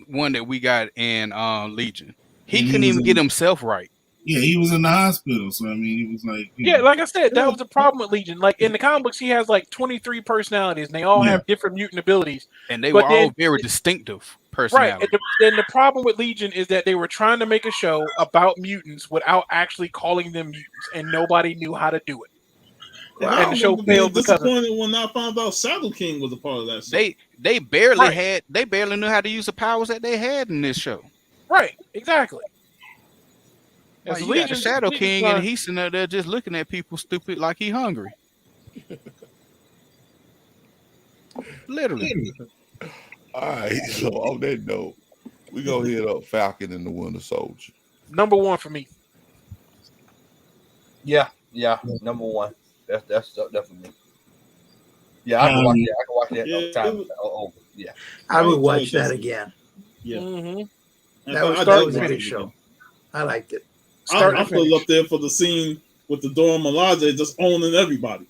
one that we got in Legion. He Yeah, he couldn't was even in- get himself right. Yeah, he was in the hospital, so I mean, he was like, you Yeah, know. like I said, that was the problem with Legion. Like in the comic books, he has like 23 personalities, and they all Yeah. have different mutant abilities. And they But were all then- very distinctive Right. personalities. And then the problem with Legion is that they were trying to make a show about mutants without actually calling them mutants, and nobody knew how to do it. And the show remember being failed because of it. disappointed when I found out Shadow King was a part of that show. They barely Right. they barely knew how to use the powers that they had in this show. Right, exactly. Like, As you got the Legion- Shadow Legion's King, fine. and he's sitting there just looking at people stupid like he hungry. Literally. All right. So on that note, we gonna hit up Falcon and the Winter Soldier. number 1 for me. Yeah, number 1. That's definitely. Yeah, I can watch that. I can watch that Yeah, all the time. it was- Yeah. I would enjoyed watch that this. again. Yeah. Mm-hmm. That was, I that was a did good watch it show. again. I liked it. I put it up there for the scene with the Dora Milaje just owning everybody.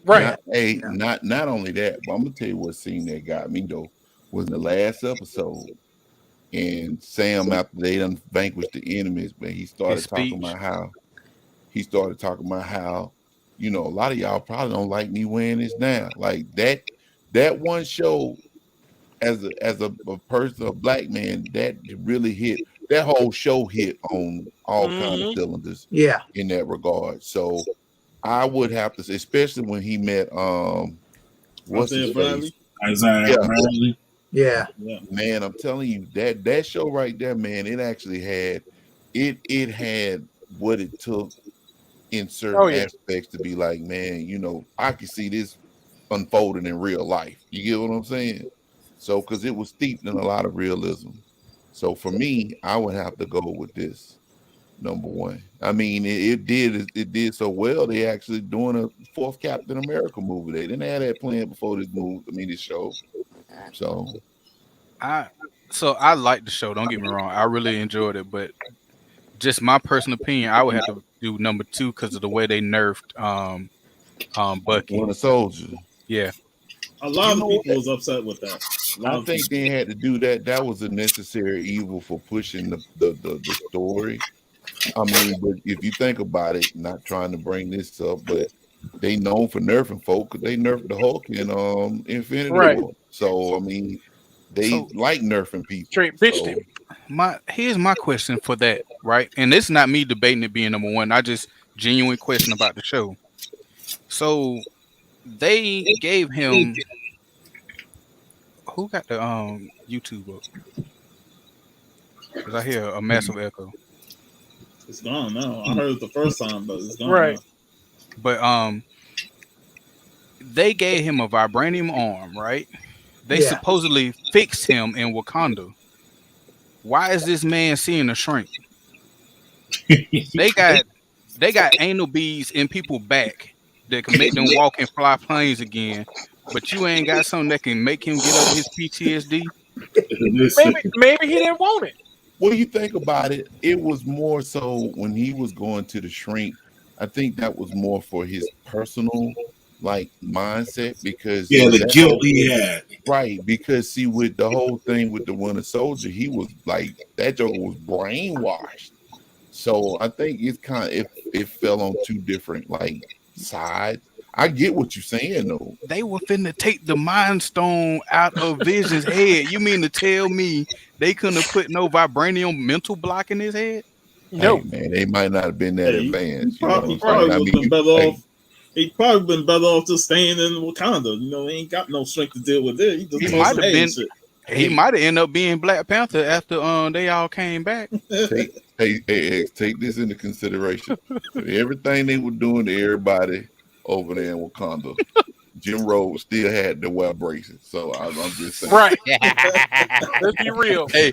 Right. Not only that, but I'm gonna tell you what scene that got me though was in the last episode, and Sam, after they done vanquished the enemies, but he started His talking speech. about how you know a lot of y'all probably don't like me wearing this now. Like that one show as a person, a black man, that really hit. That whole show hit on all kind of cylinders. Yeah. In that regard, so I would have to say, especially when he met what's his Isaiah Bradley? face? Isaiah Bradley. Yeah. Man, I'm telling you that show right there, man, it actually had it had what it took in certain aspects to be like, man, you know, I could see this unfolding in real life. You get what I'm saying? So, because it was steeped in a lot of realism. So for me, I would have to go with this number 1. I mean, it did so well. They actually doing a 4th Captain America movie. They didn't have that planned before this movie. I mean, this show. So I like the show. Don't get me wrong. I really enjoyed it, but just my personal opinion, I would have to do number 2 because of the way they nerfed Bucky. Winter Soldier. Yeah. A lot of people was upset with that. I think they had to do that. That was a necessary evil for pushing the story. I mean, but if you think about it, not trying to bring this up, but they known for nerfing folk. They nerfed the Hulk in Infinity War. So I mean, they like nerfing people. Straight bitched him. Here's my question for that, right? And it's not me debating it being number 1. I just genuine question about the show. So they gave him Who got the YouTube up? Because I hear a massive echo. It's gone now. I heard it the first time, but it's gone. Right. Now. But they gave him a vibranium arm, right? They Yeah. supposedly fixed him in Wakanda. Why is this man seeing a shrink? They got anal beads in people back that can make them walk and fly planes again. But you ain't got something that can make him get over his PTSD. Maybe he didn't want it. Well, you think about it, it was more so when he was going to the shrink. I think that was more for his personal like mindset because the guilt he had. Right, because see, with the whole thing with the Winter Soldier, he was like that Joker was brainwashed. So I think it's kind of it fell on two different like sides. I get what you're saying though. They were finna take the Mind Stone out of Vision's head. You mean to tell me they couldn't have put no vibranium mental block in his head? No, hey, man, they might not have been that advanced. He probably been better off. He probably been better off just staying in Wakanda. You know, he ain't got no strength to deal with it. He might have been. He might have ended up being Black Panther after they all came back. Take this into consideration. Everything they were doing to everybody over there in Wakanda, Jim Rhodes still had to wear braces. So I'm just saying. Right. Let's be real. Hey.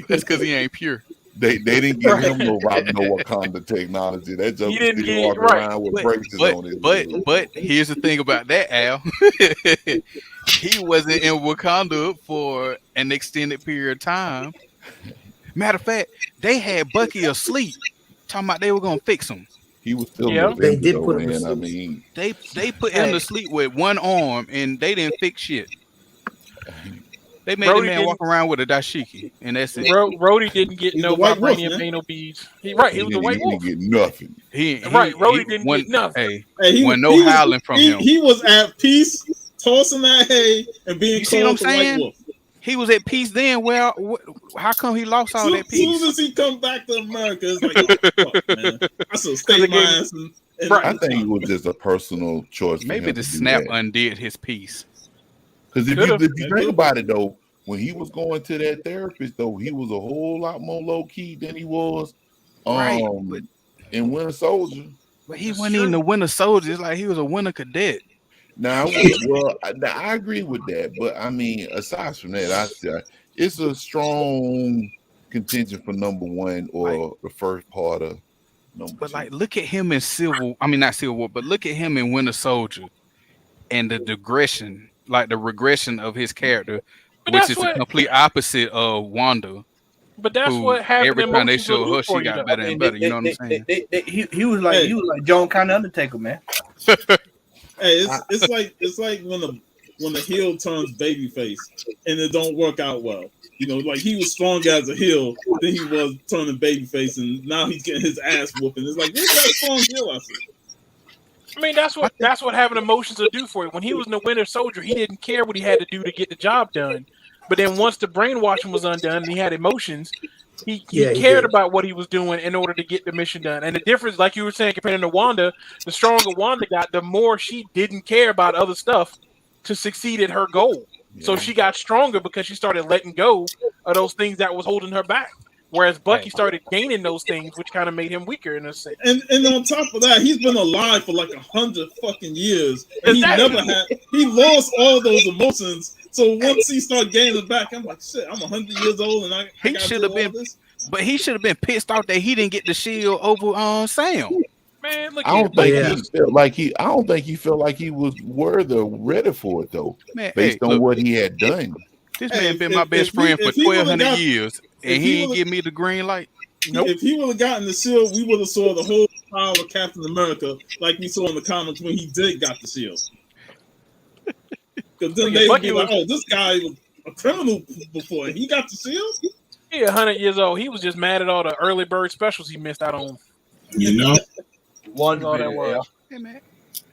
That's because he ain't pure. They didn't give him no Wakanda technology. That just still walk around with braces on his head. But here's the thing about that, Al. He wasn't in Wakanda for an extended period of time. Matter of fact, they had Bucky asleep, talking about they were gonna fix him. He was still they did put him in. to I sleep. mean, they put him to sleep with one arm, and they didn't fix shit. They made the man walk around with a dashiki, and that's it. Rhodey didn't get no vibranium anal beads. He was the White Wolf. He didn't get nothing. Rhodey didn't get nothing. He wasn't no howling from him. He was at peace, tossing that hay and being called the White Wolf. He was at peace then. Well, how come he lost all that peace? As soon as he come back to America, it's like, fuck, man. I should stay my ass. I think it was just a personal choice. Maybe the snap undid his peace. Because if you think about it, though, when he was going to that therapist, though, he was a whole lot more low key than he was in Winter Soldier. But he wasn't even a Winter Soldier. It's like he was a Winter Cadet. Now, I agree with that, but I mean, aside from that, it's a strong contention for number one or the first part of number two. But like, look at him in not Civil War, but look at him in Winter Soldier and the regression of his character, which is the complete opposite of Wanda. But that's what happened. Every time they show her, she got better and better. You know what I'm saying? He was like Joan kind of Undertaker, man. Hey, it's like when the heel turns babyface and it don't work out well. You know, like he was strong as a heel, then he was turning babyface, and now he's getting his ass whooping. It's like, where's that strong heel I see? I mean, that's what having emotions will do for you. When he was in the Winter Soldier, he didn't care what he had to do to get the job done. But then once the brainwashing was undone and he had emotions, he cared about what he was doing in order to get the mission done. And the difference, like you were saying, compared to Wanda, the stronger Wanda got, the more she didn't care about other stuff to succeed at her goal. Yeah. So she got stronger because she started letting go of those things that was holding her back. Whereas Bucky started gaining those things, which kind of made him weaker in a sense. And on top of that, he's been alive for like 100 fucking years. And he lost all those emotions. So once he started gaining back, I'm like, shit, I'm 100 years old and he should have been, but he should have been pissed off that he didn't get the shield over Sam. Man, look, I don't think he felt like he was worthy or ready for it though, based on what he had done. This man been my best friend for 1,200 years, and he didn't give me the green light. Nope. If he would have gotten the shield, we would have saw the whole power of Captain America, like we saw in the comics when he did got the shield. Because then they would be like, "Oh, this guy was a criminal before he got the shield." He 100 years old. He was just mad at all the early bird specials he missed out on. You know, one all that was. Hey, man.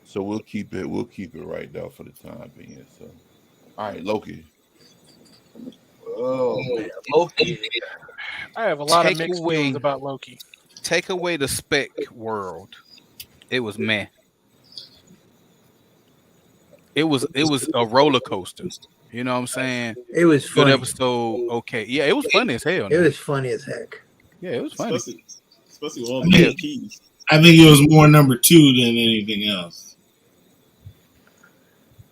So we'll keep it right now for the time being. So, all right, Loki. Oh, man. Loki. I have a lot of mixed feelings about Loki. Take away the spec world. It was meh. it was a roller coaster. You know what I'm saying? It was Good funny. episode. Okay, yeah, it was funny as hell. It was funny as heck. Yeah, it was funny. Especially with all the little keys. I think it was more number 2 than anything else.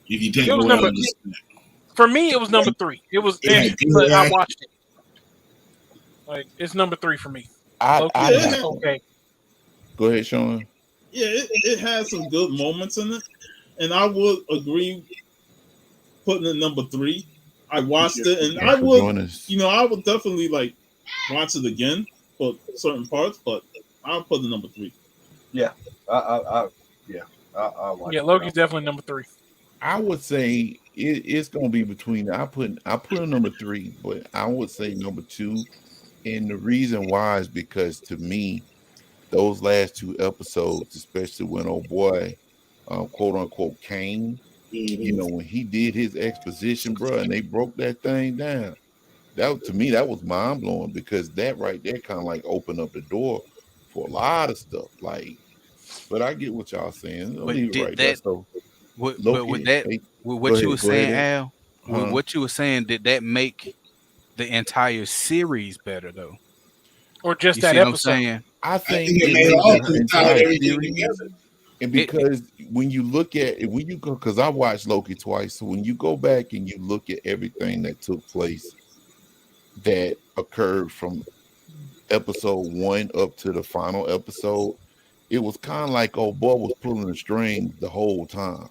If you take It was away number- the- For me, it was number 3. It was, Yeah, but I yeah. watched it. Like it's number 3 for me. I Okay. Go ahead, Sean. Yeah, it had some good moments in it, and I would agree putting it number 3. I watched it, and I would, I would definitely like watch it again for certain parts, but I'll put it number 3. Yeah, I Yeah, Loki's definitely number 3. I would say it's gonna be between. I put a number 3, but I would say number 2, and the reason why is because to me, those last 2 episodes, especially when old boy, quote unquote, came, you know, when he did his exposition, bro, and they broke that thing down. That to me, that was mind blowing because that right there kind of like opened up the door for a lot of stuff. Like, but I get what y'all saying. Don't But leave it did right there. that- So, But Loki, with that, hey, with go what ahead, you were go saying, ahead. Al, with what you were saying, did that make the entire series better though? Or just You that see what I'm episode? saying? I think think it it made made all the to tie entire everything series. together. And because when you look at it, when you go, because I watched Loki twice, so when you go back and you look at everything that took place that occurred from episode 1 up to the final episode, it was kind of like old boy was pulling the strings the whole time.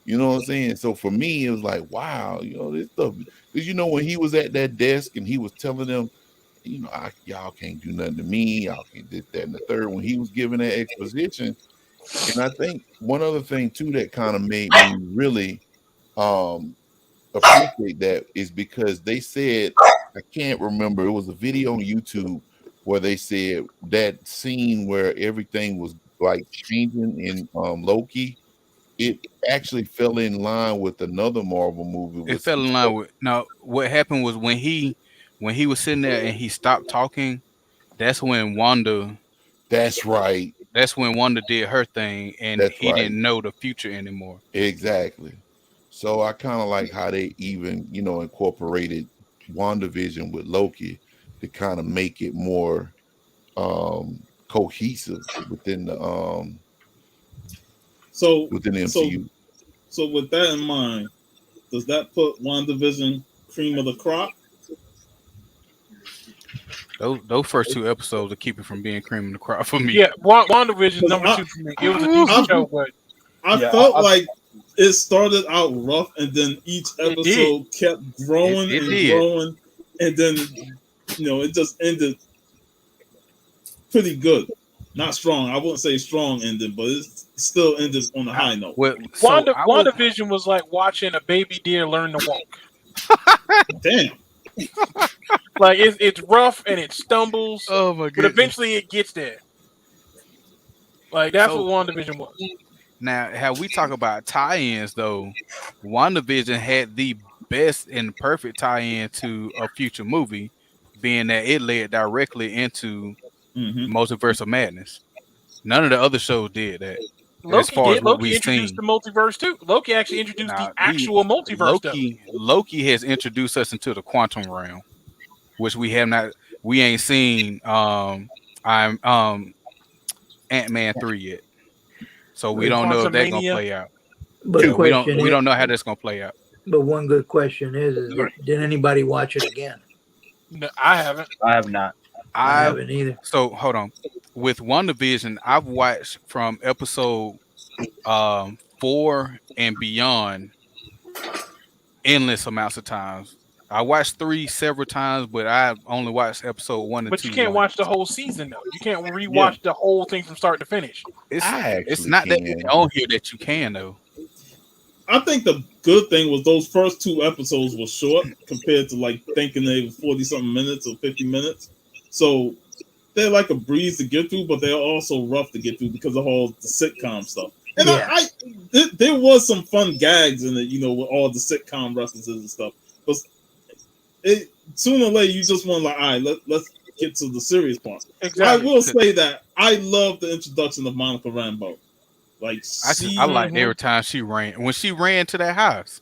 You know what I'm saying? So for me, it was like, wow, you know, this stuff. Because you know, when he was at that desk and he was telling them, you know, y'all can't do nothing to me, y'all can't this, that, and the third. When he was giving that exposition, and I think one other thing too that kind of made me really appreciate that is because they said, I can't remember, it was a video on YouTube where they said that scene where everything was like changing in Loki, it actually fell in line with another Marvel movie. It fell in line with now. What happened was when he was sitting there and he stopped talking. That's when Wanda. That's right. That's when Wanda did her thing, and That's he right. didn't know the future anymore. Exactly. So I kind of like how they even, you know, incorporated WandaVision with Loki to kind of make it more cohesive within the within the MCU. So with that in mind, does that put WandaVision cream of the crop? Those first 2 episodes will keep it from being cream of the crop for me. Yeah, WandaVision number 2 for me. It was a decent show, but I felt like it started out rough, and then each episode kept growing It and did. growing, and then it just ended pretty good. Not strong. I wouldn't say strong ending, but it still ended on a high note. Well, WandaVision was like watching a baby deer learn to walk. Damn. Like it's rough and it stumbles. Oh my But goodness. eventually it gets there. Like that's So- what WandaVision was. Now, how we talk about tie-ins though, WandaVision had the best and perfect tie-in to a future movie, being that it led directly into Multiverse of Madness. None of the other shows did that. as Loki far as did. what Loki we've introduced seen. the multiverse too. Loki actually introduced the actual multiverse stuff. Loki has introduced us into the quantum realm, which we have not. We ain't seen. Ant-Man 3 yet, so we don't know if that's gonna Quantumania. play out. But the we don't. question We is- don't know how that's gonna play out. But one good question is did anybody watch it again? No, I haven't. I have not. I haven't either. So hold on. With WandaVision, I've watched from episode 4 and beyond endless amounts of times. I watched 3 several times, but I've only watched episode 1 and 2. But you can't once. watch the whole season though. You can't rewatch the whole thing from start to finish. It's not that it's on here that you can though. I think the good thing was those first 2 episodes were short compared to like thinking they were 40-something minutes or 50 minutes. So they're like a breeze to get through, but they're also rough to get through because of all the sitcom stuff. And there was some fun gags in it, with all the sitcom references and stuff. But sooner or later, you just want like, all right, let's get to the serious part. Exactly. I will say that I love the introduction of Monica Rambeau. Like, I liked every time she ran. When she ran to that house,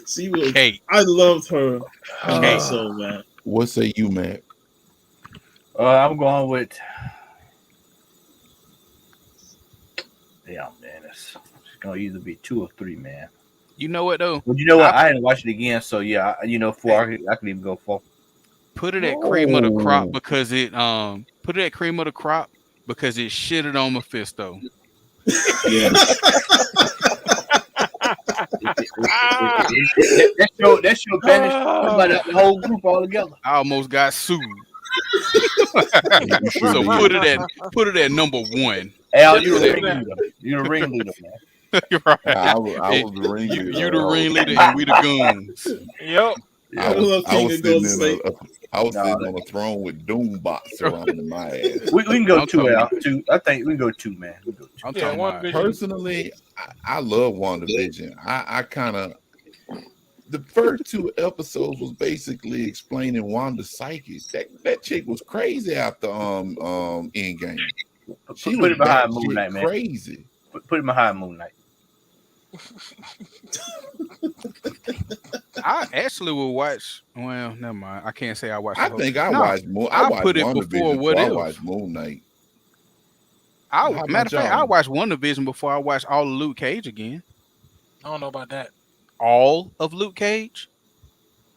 she was. Kate. I loved her. Kate. So man. What say you, Matt? I'm going with. Yeah, man, it's gonna either be 2 or 3, man. You know what though? But you know what? I hadn't watched it again, so yeah, 4. I can even go 4. Put it at cream of the crop because it put it at cream of the crop because it shitted on Mephisto. Yeah. That show banished the whole group all together. I almost got sued. So put it at number 1. Al, you're the ringleader. You're the ringleader, man. Right. I was the ringleader. You the ringleader and we the goons. Yep. I was sitting on a throne with Doom bots surrounding my ass. We can go 2, Al. 2. I think we can go 2, man. We go 2. Personally, I love WandaVision. I kind of the first 2 episodes was basically explaining Wanda's psyche. That chick was crazy after Endgame. She Put it behind Moon Knight, man. Crazy. Put it behind Moon Knight. I actually will watch. Well, never mind. I can't say I watched. I think I watched more. I put it before what I else. watched Moon Knight. Matter of fact, I watched WandaVision before I watched all of Luke Cage again. I don't know about that. All of Luke Cage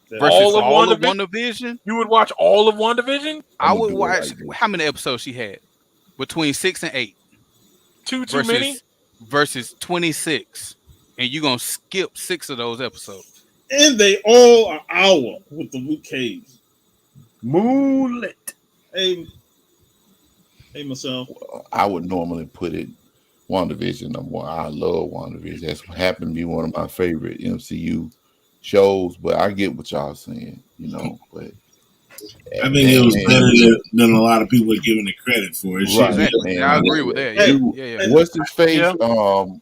versus all of WandaVision. You would watch all of WandaVision? I would watch. How many episodes she had? Between 6 and 8. Too many? Versus 26. And you're gonna skip 6 of those episodes. And they all are hour with the Luke Cage. Moonlit. Hey, Michelle. I would normally put it WandaVision number 1. I love WandaVision. That's what happened to be one of my favorite MCU shows. But I get what y'all saying, But I think it was better than a lot of people are giving it credit for. Right. I agree with that. Yeah. What's his face? Yeah.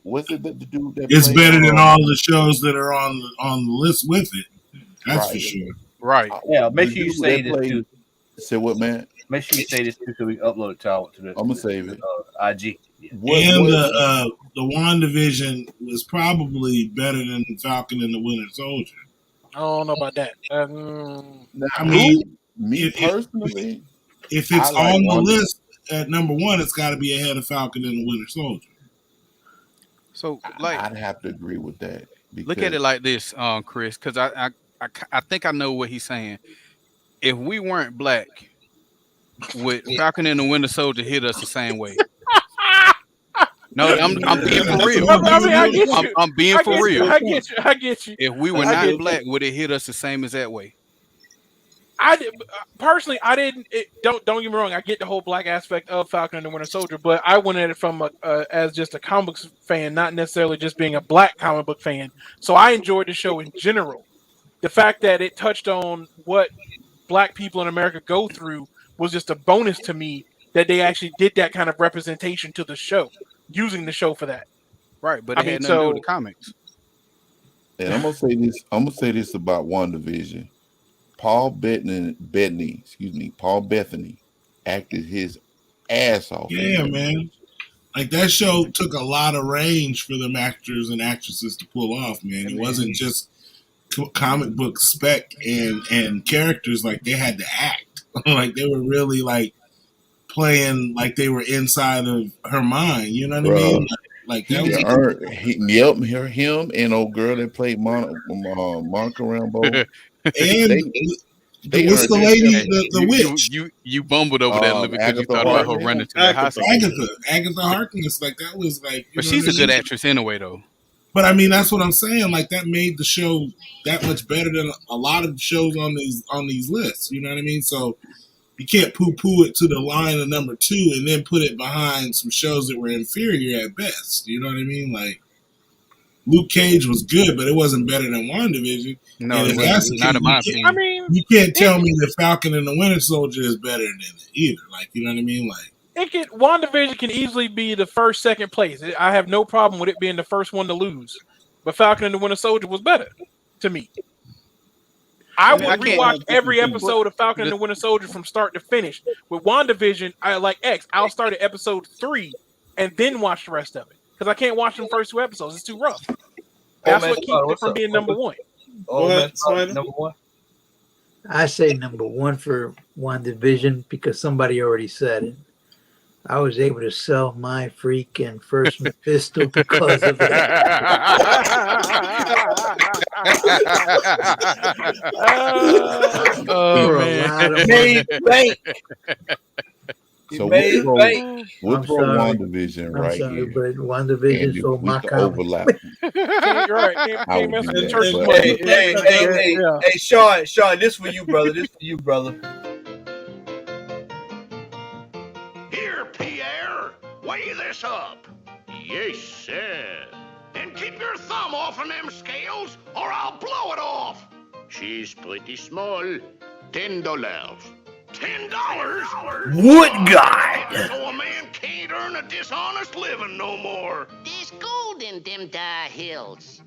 What's it the dude that it's better than all the shows that are on the list with it. That's for sure. Right. Yeah. Make sure you say this too. Say what, man? Make sure you say this too, so we upload it to the. I'm gonna save it. IG. Yeah. The WandaVision was probably better than Falcon and the Winter Soldier. I don't know about that. I mean. Me personally, if it's on the list at number 1, it's got to be ahead of Falcon and the Winter Soldier. So, I'd have to agree with that. Look at it like this, Chris, because I think I know what he's saying. If we weren't black, would Falcon and the Winter Soldier hit us the same way? No, I'm being for real. I get you. I'm being for real. I get you. If we were not black, would it hit us the same as that way? Personally, I didn't. Don't get me wrong. I get the whole black aspect of Falcon and the Winter Soldier, but I went at it from as just a comic book fan, not necessarily just being a black comic book fan. So I enjoyed the show in general. The fact that it touched on what black people in America go through was just a bonus to me. That they actually did that kind of representation to the show, using the show for that. Right, but it had nothing to do with the comics. And I'm gonna say this about WandaVision. Paul Bettany acted his ass off. Yeah, man. Like that show took a lot of range for them actors and actresses to pull off, man. It wasn't just comic book spec and characters. Like they had to act. Like they were really like playing like they were inside of her mind. You know what I mean? Like that was him and old girl that played Monica Rambeau. And what's the lady, the witch? You bumbled over that because Agatha you thought about her running to the hospital. Agatha Harkness, like that was like. But she's a good actress anyway, though. But I mean, that's what I'm saying. Like that made the show that much better than a lot of shows on these lists. You know what I mean? So you can't poo-poo it to the line of number 2 and then put it behind some shows that were inferior at best. You know what I mean? Like Luke Cage was good, but it wasn't better than WandaVision. No, it's not in my opinion. I mean, you can't tell me that Falcon and the Winter Soldier is better than it either. Like, you know what I mean? Like, WandaVision can easily be the first, second place. I have no problem with it being the first one to lose. But Falcon and the Winter Soldier was better to me. I mean, would I can't- rewatch every episode of Falcon and the Winter Soldier from start to finish. With WandaVision, I'll start at episode 3 and then watch the rest of it because I can't watch them first 2 episodes. It's too rough. That's man, what keeps it from being number 1. Oh, Go man, ahead, Spider. number 1. I say number 1 for WandaVision because somebody already said it. I was able to sell my freaking first Mephisto because of it. Oh For a man. lot of Made bank. So made we'll bank. throw I'm sorry. WandaVision I'm right sorry, here. but WandaVision And if sold we my could comics. overlap, You're right. I Can't would mess do with the that, church but- money. Hey, Sean, this for you, brother. This for you, brother. Here, Pierre, weigh this up. Yes, sir. And keep your thumb off of them scales, or I'll blow it off. She's pretty small. $10. $10? Wood God. So a man can't earn a dishonest living no more. There's gold in them dar hills.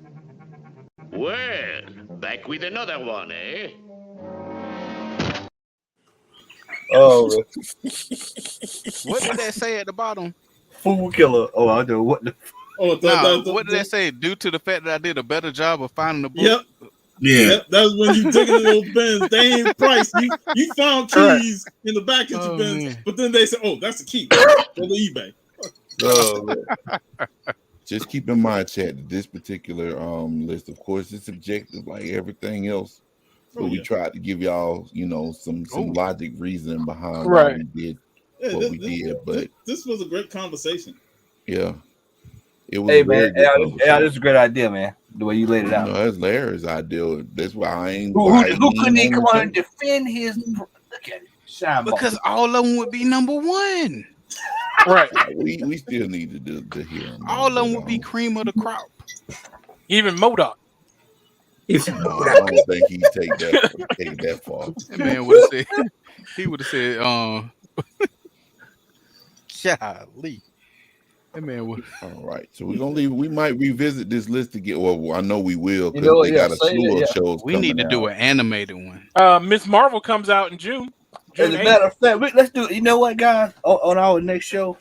Well, back with another one, eh? Oh, What did that say at the bottom? fool killer. Oh, I know what the. Oh, What did that say? Due to the fact that I did a better job of finding the book. Yep. Yeah. Yep, that's when you dig in those bins. They ain't priced. You found keys in the back of your bins, man. but then they say, "Oh, that's a key." Go to eBay. Oh, man. just keep in mind, chat, that this particular list, of course, is subjective like everything else. But Oh, we yeah. tried to give y'all, some logic reasoning behind Right. why we did Yeah, what we did. But this was a great conversation. yeah, it was. Hey, a very man. good Al, conversation. this is a great idea, man. The way you laid it out. No, that's Larry's idea. That's why I ain't. Who why I couldn't ain't even come on on and defend his? Look at it. Shine Because all of them would be number 1. Right. We still need to hear him. All of them would be cream of the crop. Even MODOK. No, I don't think he'd take that far. That man would have said, he would have said, golly. That man would. All right, so we're gonna leave. We might revisit this list again. Well, I know we will You because know what, they yeah, got a say slew it, of yeah. shows. We need to coming do out. an animated one. Miss Marvel comes out in June. As June a 8th. matter of fact, let's do. You know what, guys? On our next show,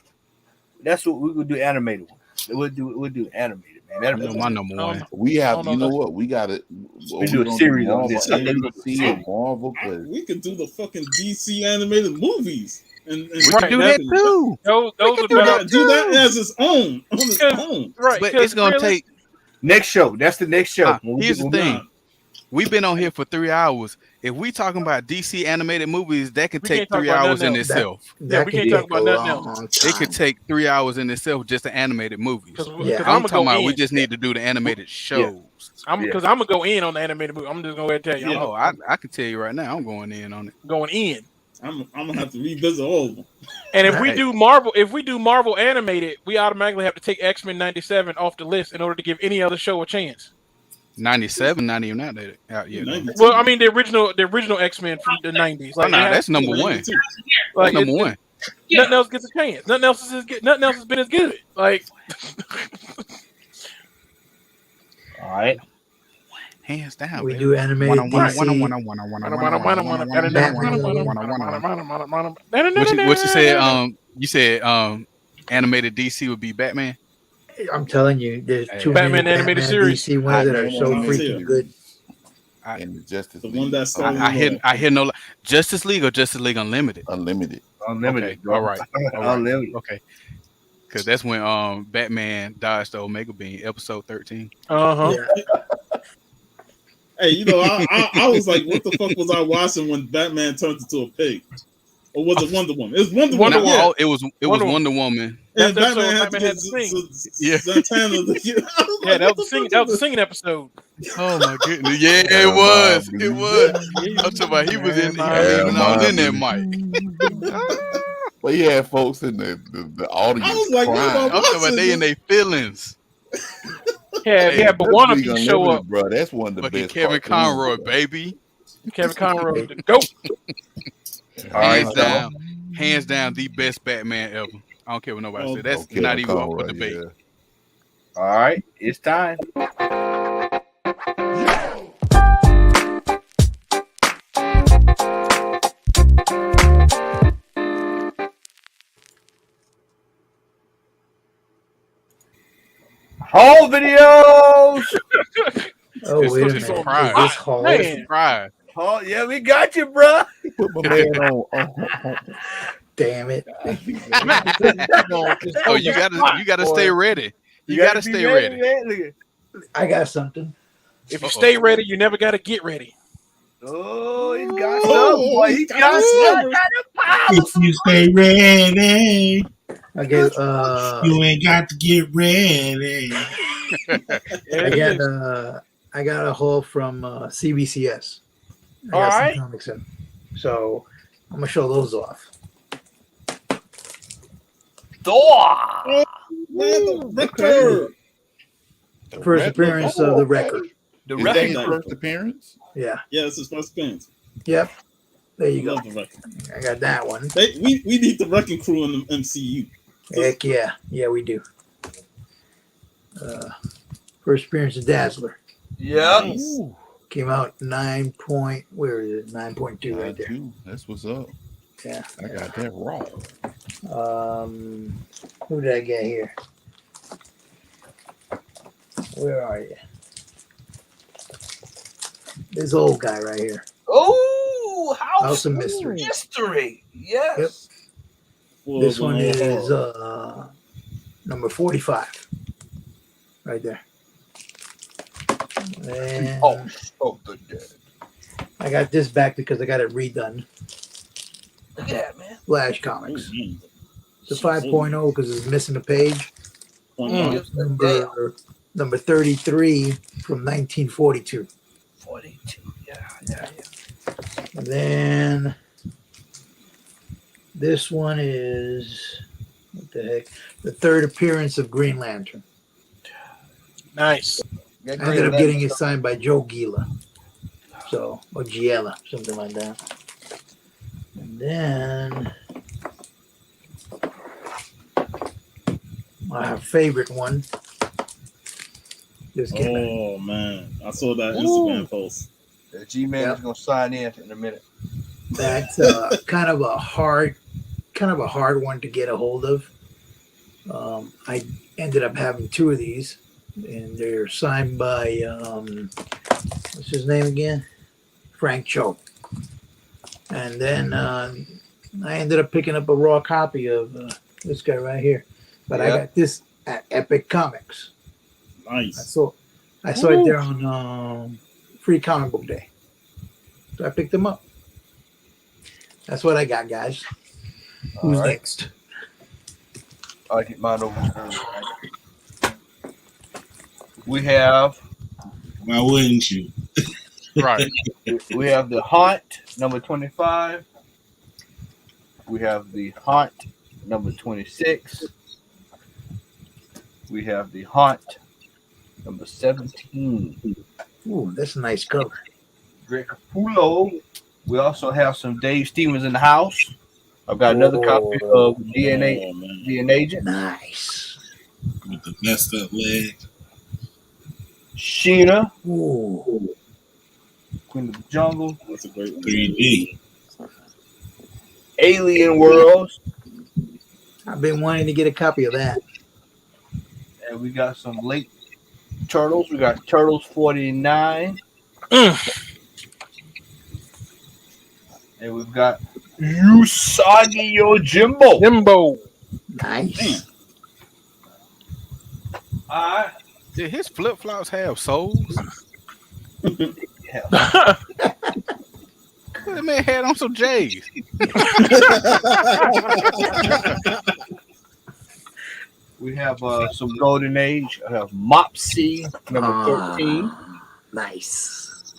that's what we will do. Animated one. We'll do animated, man. I That'll know be my number 1. We have. Oh, no, You know that's- what? We got it. We do a series on this. See Marvel. 'Cause We could do the fucking DC animated movies, and We can do that too. Those are Do better. that as its own, on its Because- own. Right. But 'cause it's going to really- take. next show. That's the next show. Here's the thing. We've been on here for 3 hours. If we talking about DC animated movies, that could We take can't talk 3 about hours in nothing else. itself. Yeah, we can't talk about nothing else. It could take 3 hours in itself just the animated movies. Because Yeah. I'm I'm gonna talking go about in. we just need to do the animated shows. Because I'm gonna go in on the animated movie. I'm just gonna go ahead and tell you. Oh, I can tell you right now, I'm going in on it. I'm going in. I'm gonna have to revisit all of them. And if we Right. do Marvel animated, we automatically have to take X-Men 97 off the list in order to give any other show a chance. 97, not even out yet. 92. Well, I mean the original X-Men from the 90s. Oh, nah, it has that's to number be- 1. Too. Like, That's number it- 1. Nothing else gets a chance. Nothing else has been as good. Like, All right. Hands down. We baby. do animated DC. What you said? You said animated DC would be Batman. I'm telling you, there's too Batman many animated Batman series. DC ones that are so Batman freaking series. good. and the Justice The League. one that started. I hear no Justice League or Justice League Unlimited. Unlimited. Unlimited. Okay, bro. all right. All right. Unlimited. Okay. Because that's when Batman dodged the Omega Beam, episode 13. uh-huh. Yeah. Hey, you know, I was like, what the fuck was I watching when Batman turned into a pig? Or was it Wonder Woman? It was Wonder Woman. Wonder Yeah. It was Wonder Wonder Woman. And That's the Batman episode had to Batman get had to sing. Yeah. Santana to get. Yeah, that was the singing episode. Oh my goodness. Yeah, it was. It was. I'm talking about he was in that mic. But yeah, folks in the audience. I was like, what crying. about I'm talking about they in their feelings. Yeah, but one of League you show Unlimited, up. bro. That's one of the Fucking best. Kevin cartoons, Conroy, bro. baby. Kevin Conroy, the GOAT. All right, Hands down, the best Batman ever. I don't care what nobody said. That's Okay, not even up for Conroy, debate. yeah. All right, it's time. Home videos. Oh, It's wait a such a minute. surprise. Is this Hall? Man. Surprise. Oh yeah, we got you, bro. Put my man on. Damn it. Oh, you gotta stay ready. You gotta stay ready. Man. Look at- I got something. If you stay ready, you never got to get ready. Oh, he's got something, boy. He got something. If you stay ready, Okay, you ain't got to get ready. I got a haul from CBCS. I All got some right. comics in. So I'm gonna show those off. Thor. Richter. First appearance of the record. The Is that his record. first appearance? Yeah. Yeah, it's his first appearance. Yep. There you go. Love the Wrecking. I got that one. We need the Wrecking Crew in the MCU. Heck yeah. Yeah, we do. First appearance of Dazzler. Yeah. Came out 9.2 right there. That's what's up. Yeah. I got that raw. Who did I get here? Where are you? This old guy right here. Oh, House of Mystery. Mystery. Yes. Full This of one horror. is number 45. Right there. And Of the Dead. I got this back because I got it redone. Look at that, man. Flash Comics. Mm. It's a 5.0 because it's missing a page. Number 33 from 1942. 42. Yeah. And then this one is, what the heck? The third appearance of Green Lantern. Nice. I ended up getting it signed by Joe Gila. So, or Giella, something like that. And then my favorite one. Just came out. Oh man, I saw that Instagram post. The G-Man is gonna sign in a minute. That's kind of a hard one to get a hold of. I ended up having two of these, and they're signed by what's his name again? Frank Cho. And then I ended up picking up a raw copy of this guy right here. But I got this at Epic Comics. Nice. I saw it there on Free Comic Book Day. So I picked them up. That's what I got, guys. Who's next? I'll get mine over here. We have. Why wouldn't you? Right. We have the Haunt, number 25. We have the Haunt, number 26. We have the Haunt, number 17. Ooh, that's a nice cover. Greg Capullo. We also have some Dave Stevens in the house. I've got another copy of DNA Agent. Nice. With the messed up leg. Sheena. Ooh. Queen of the Jungle. That's a great one. 3D. Alien Worlds. I've been wanting to get a copy of that. And we got some late Turtles. We got Turtles 49. And we've got Usagi Yojimbo. Jimbo. Nice. Alright. Did his flip flops have soles? Yeah. That man had on some J's. We have some Golden Age. I have Mopsy, number 13. Nice.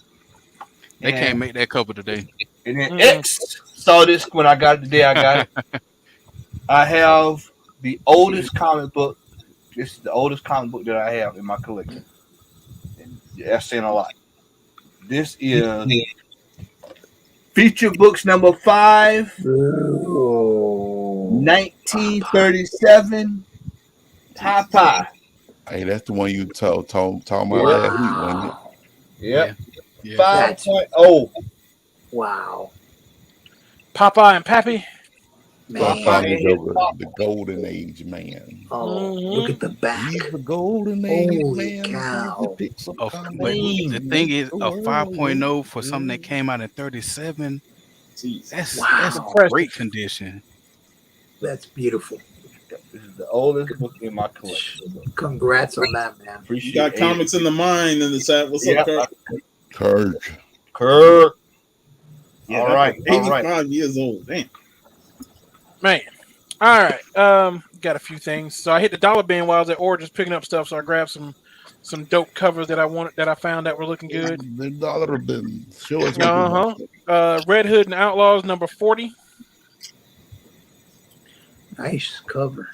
They can't make that cover today. And then X saw this when I got it the day I got it. I have the oldest comic book. This is the oldest comic book that I have in my collection. And that's saying a lot. This is Feature Books number 5, 1937. Popeye. Hey, that's the one you told about last week, wasn't it? Yep. Yeah. 5.0. Wow. Popeye and Pappy. Man. The golden age man. Oh, look at the back. He's the golden age Holy man. cow. But the thing is, a 5.0 for something that came out in 37, that's great condition. That's beautiful. This is the oldest book in my collection. Congrats on that, man. You got comics in the mind in the chat. What's up, Kirk? Kirk. Yeah, All right. 85 years old. Damn. Man. All right. Got a few things. So I hit the dollar bin while I was at Origins picking up stuff. So I grabbed some dope covers that I found that were looking good. The dollar bin. Show us. Red Hood and Outlaws number 40. Nice cover.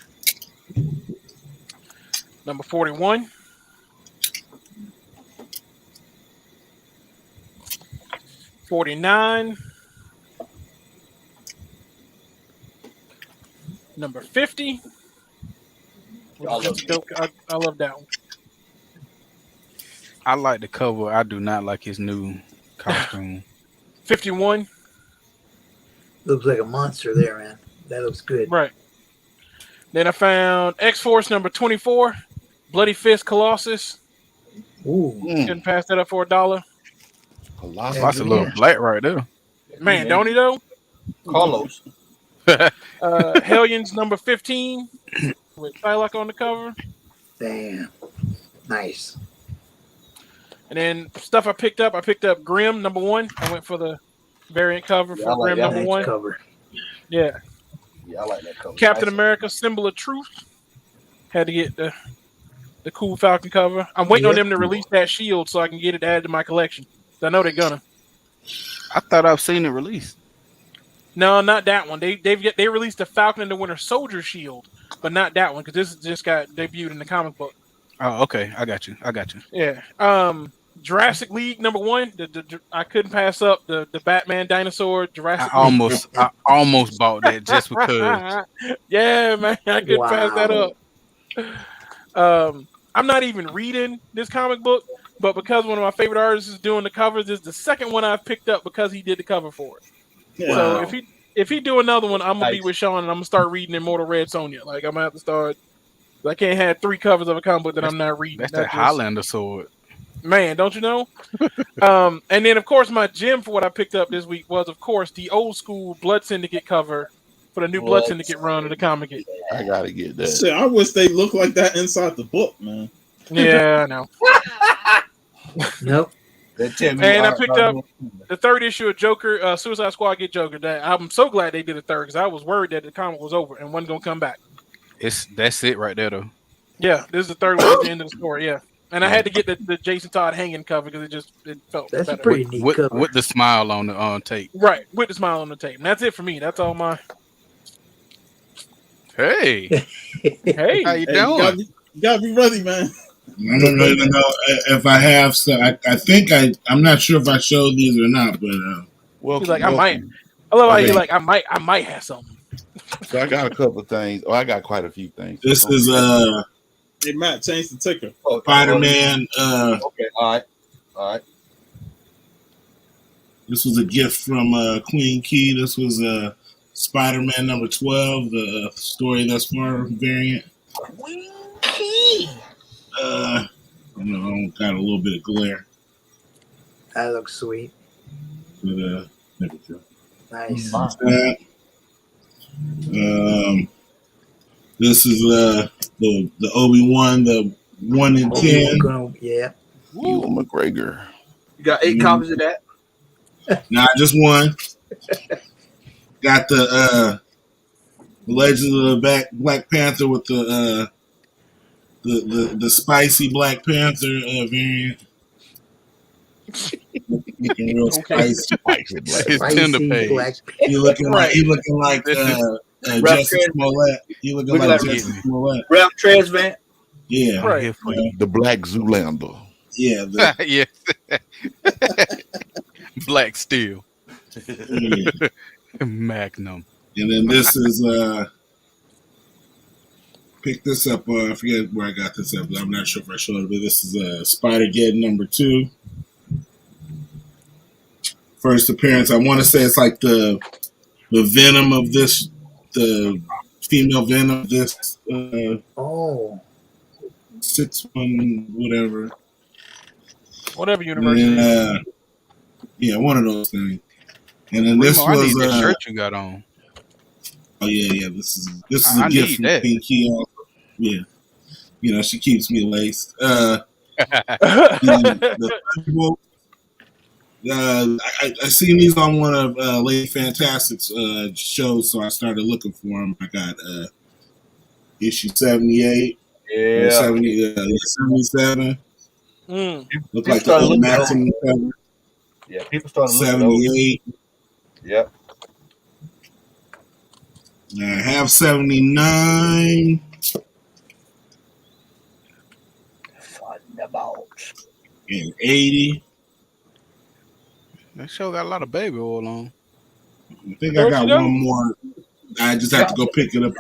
Number 41. $49. Number 50. I love that one. I like the cover. I do not like his new costume. 51. Looks like a monster there, man. That looks good. Right. Then I found X-Force number 24. Bloody Fist Colossus. Ooh. Couldn't pass that up for $1. Colossus. That's a little black right there. Man, don't he though? Carlos. Hellions number 15 with Psylocke on the cover. Damn. Nice. And then stuff I picked up Grimm number 1. I went for the variant cover for Grimm number 1. Cover. Yeah. Yeah, I like that cover. Captain America Symbol of Truth. Had to get the cool Falcon cover. I'm waiting on them to release that shield so I can get it added to my collection. I know they're gonna. I thought I've seen it released. No, not that one. They released the Falcon and the Winter Soldier shield, but not that one because this just got debuted in the comic book. Oh, okay. I got you. Yeah. Jurassic League number 1. I couldn't pass up the Batman dinosaur Jurassic. I almost bought that just because. Yeah, man, I couldn't pass that up. I'm not even reading this comic book, but because one of my favorite artists is doing the covers, this is the second one I've picked up because he did the cover for it. Yeah. So if he do another one, I'm gonna be with Sean and I'm gonna start reading Immortal Red Sonja. Like I'm gonna have to start. I can't have 3 covers of a comic book that I'm not reading. That's that Highlander sword. Man, don't you know? And then, of course, my gem for what I picked up this week was, of course, the old school Blood Syndicate cover for the new Blood Syndicate run of the comic. I gotta get that. Shit, I wish they looked like that inside the book, man. Yeah, I know. Nope. And I picked up the 3rd issue of Joker, Suicide Squad Get Joker. I'm so glad they did a 3rd because I was worried that the comic was over and wasn't going to come back. That's it right there, though. Yeah, this is the 3rd one at the end of the story, yeah. And I had to get the Jason Todd hanging cover because it felt That's better. a pretty neat cover. With the smile on the tape. Right, with the smile on the tape. And that's it for me. That's all my... Hey. Hey. How you doing? You gotta be ready, man. I don't really know if I have. So I think I'm not sure if I showed these or not, but he's like, I might. I love how you're like, I might have something. So I got a couple of things. Oh, I got quite a few things. This is Hey Matt, change the ticker. Spider-Man. Okay, all right. This was a gift from Queen Key. This was Spider-Man number 12, the story thus far variant. Queen Key. I got a little bit of glare. That looks sweet. But there we go. Nice. This is the Obi-Wan, the 1 in 10. Yeah. Ewan McGregor. You got 8 copies of that? Nah, just one. Got the Legends of the Black Panther with the spicy Black Panther variant. Looking real spicy. His tender page. He looking like Justin Smollett. He looking like Justin Smollett. Ralph Tresvant. Yeah. Right. The Black Zoolander. Yeah. Yes. Black Steel. Yeah. Magnum. And then this is pick this up. I forget where I got this up, but I'm not sure if I showed it. But this is Spider-Geddon number 2. First appearance. I want to say it's like the Venom of this the female Venom. This Oh, 6-1 whatever. Whatever And university. then, yeah, one of those things. And then this Remo, I was need that shirt you got on. oh yeah. This is a I gift need from that. Pinky. Also. Yeah, you know she keeps me laced. The Thunderbolt, I seen these on one of Lady Fantastic's shows, so I started looking for them. I got issue 78, Yeah. 77. Look like the started old looking maximum cover. Yeah, people started looking at those. 78. Yep. I have 79. Thunderbolts. And 80. That show got a lot of baby oil on. I think I got one more. I just have to go pick it up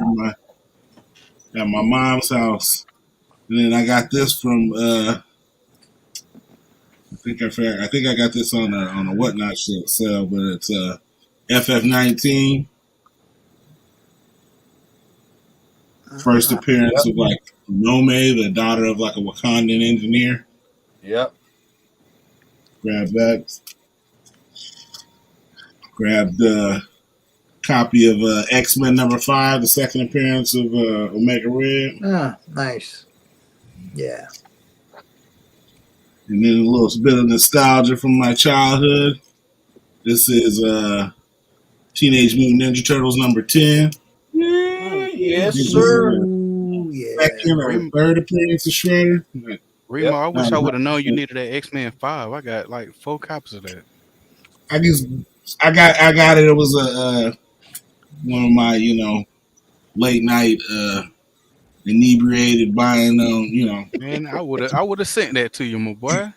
at my mom's house. And then I got this from I think I got this on a Whatnot shit sale, but it's FF19. First appearance of like Nome, the daughter of like a Wakandan engineer. Yep. Grab that. Grabbed a copy of X-Men #5, the second appearance of Omega Red. ah, nice. Yeah. And then a little bit of nostalgia from my childhood. This is Teenage Mutant Ninja Turtles #10. Yes, This is sir. second or third appearance of Shredder. Remo, I wish I would have known you needed that X-Men 5. I got like 4 copies of that. I got it. It was one of my late night inebriated buying Man, I would have sent that to you, my boy.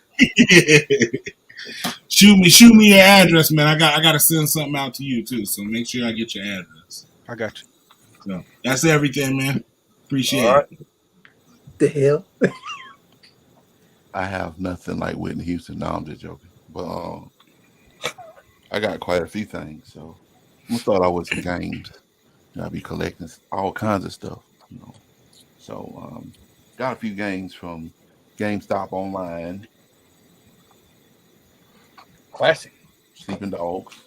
shoot me your address, man. I gotta send something out to you too, so make sure I get your address. I got you. So that's everything, man. Appreciate it. The hell? I have nothing like Whitney Houston. No, I'm just joking. But I got quite a few things. So I thought I was in games. I'll be collecting all kinds of stuff. So got a few games from GameStop Online. Classic. Sleeping Dogs.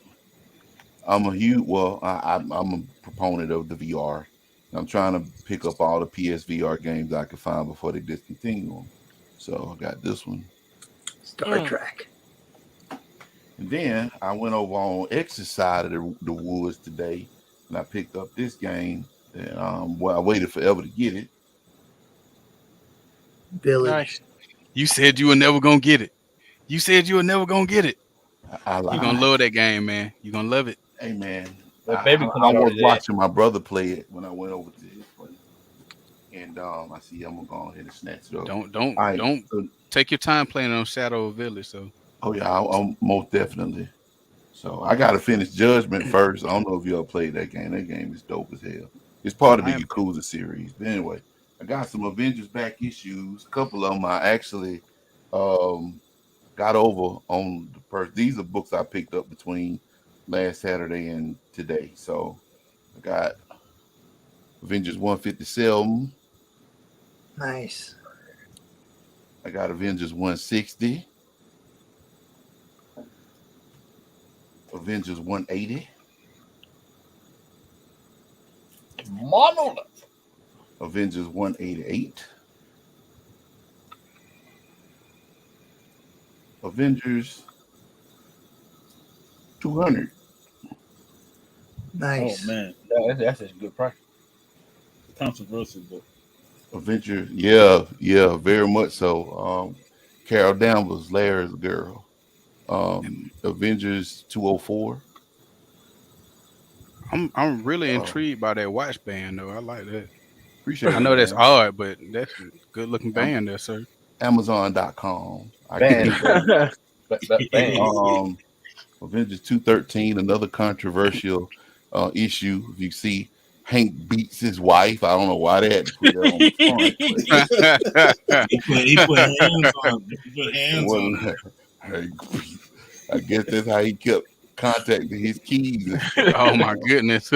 I'm a proponent of the VR. I'm trying to pick up all the PSVR games I could find before they discontinue them. So I got this one. Star Trek. And then I went over on X's side of the woods today, and I picked up this game. And I waited forever to get it. Village. Nice. You said you were never gonna get it. You said you were never gonna get it. I You're gonna love that game, man. You're gonna love it. Hey man, But I baby, was watching my brother play it when I went over to his place, and I see I'm gonna go ahead and snatch it up. Don't take your time playing on Shadow of Village. So. Oh yeah, I'll most definitely. So I gotta finish Judgment first. I don't know if y'all played that game. That game is dope as hell. It's part of the Yakuza series. But anyway, I got some Avengers back issues. A couple of them I actually got over on the first. These are books I picked up between last Saturday and today. So I got Avengers 157. Nice. I got Avengers 160. Avengers 180. Monolith. Avengers 188. Avengers 200. Nice. Oh man, That's a good price. Controversial book. Avengers, yeah, very much so. Carol Danvers, Larry's girl. Avengers 204. I'm really intrigued by that watch band though. I like that. Appreciate I know it, that's man. odd, but that's a good looking band there, sir. Amazon.com. Band. Avengers 213, another controversial issue. If you see Hank beats his wife, I don't know why they had to put that on the front. He put hands on her. I guess that's how he kept contacting his keys. Oh my goodness.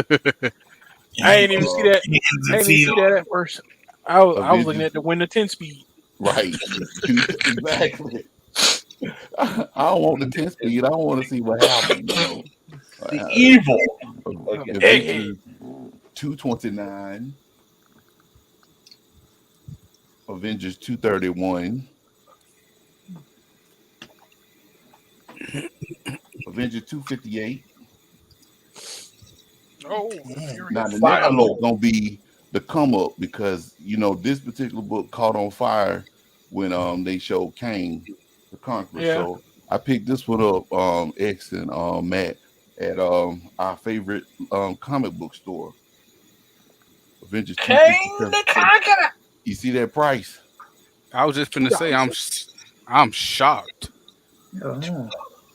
I ain't even see that. Hands and I ain't even feet see on. that at first. I was looking at the win the 10 speed. Right. Exactly. I don't want the 10 speed. I don't want to see what happened. The evil. Avengers 229. Avengers 231. Avengers 258. Oh, Now the Fire next Lord. one's gonna be the come up because this particular book caught on fire when they showed Kang the Conqueror. Yeah. So I picked this one up, X and Matt at our favorite comic book store. Avengers Kang the Conqueror. You see that price? I was just finna say I'm shocked. Oh.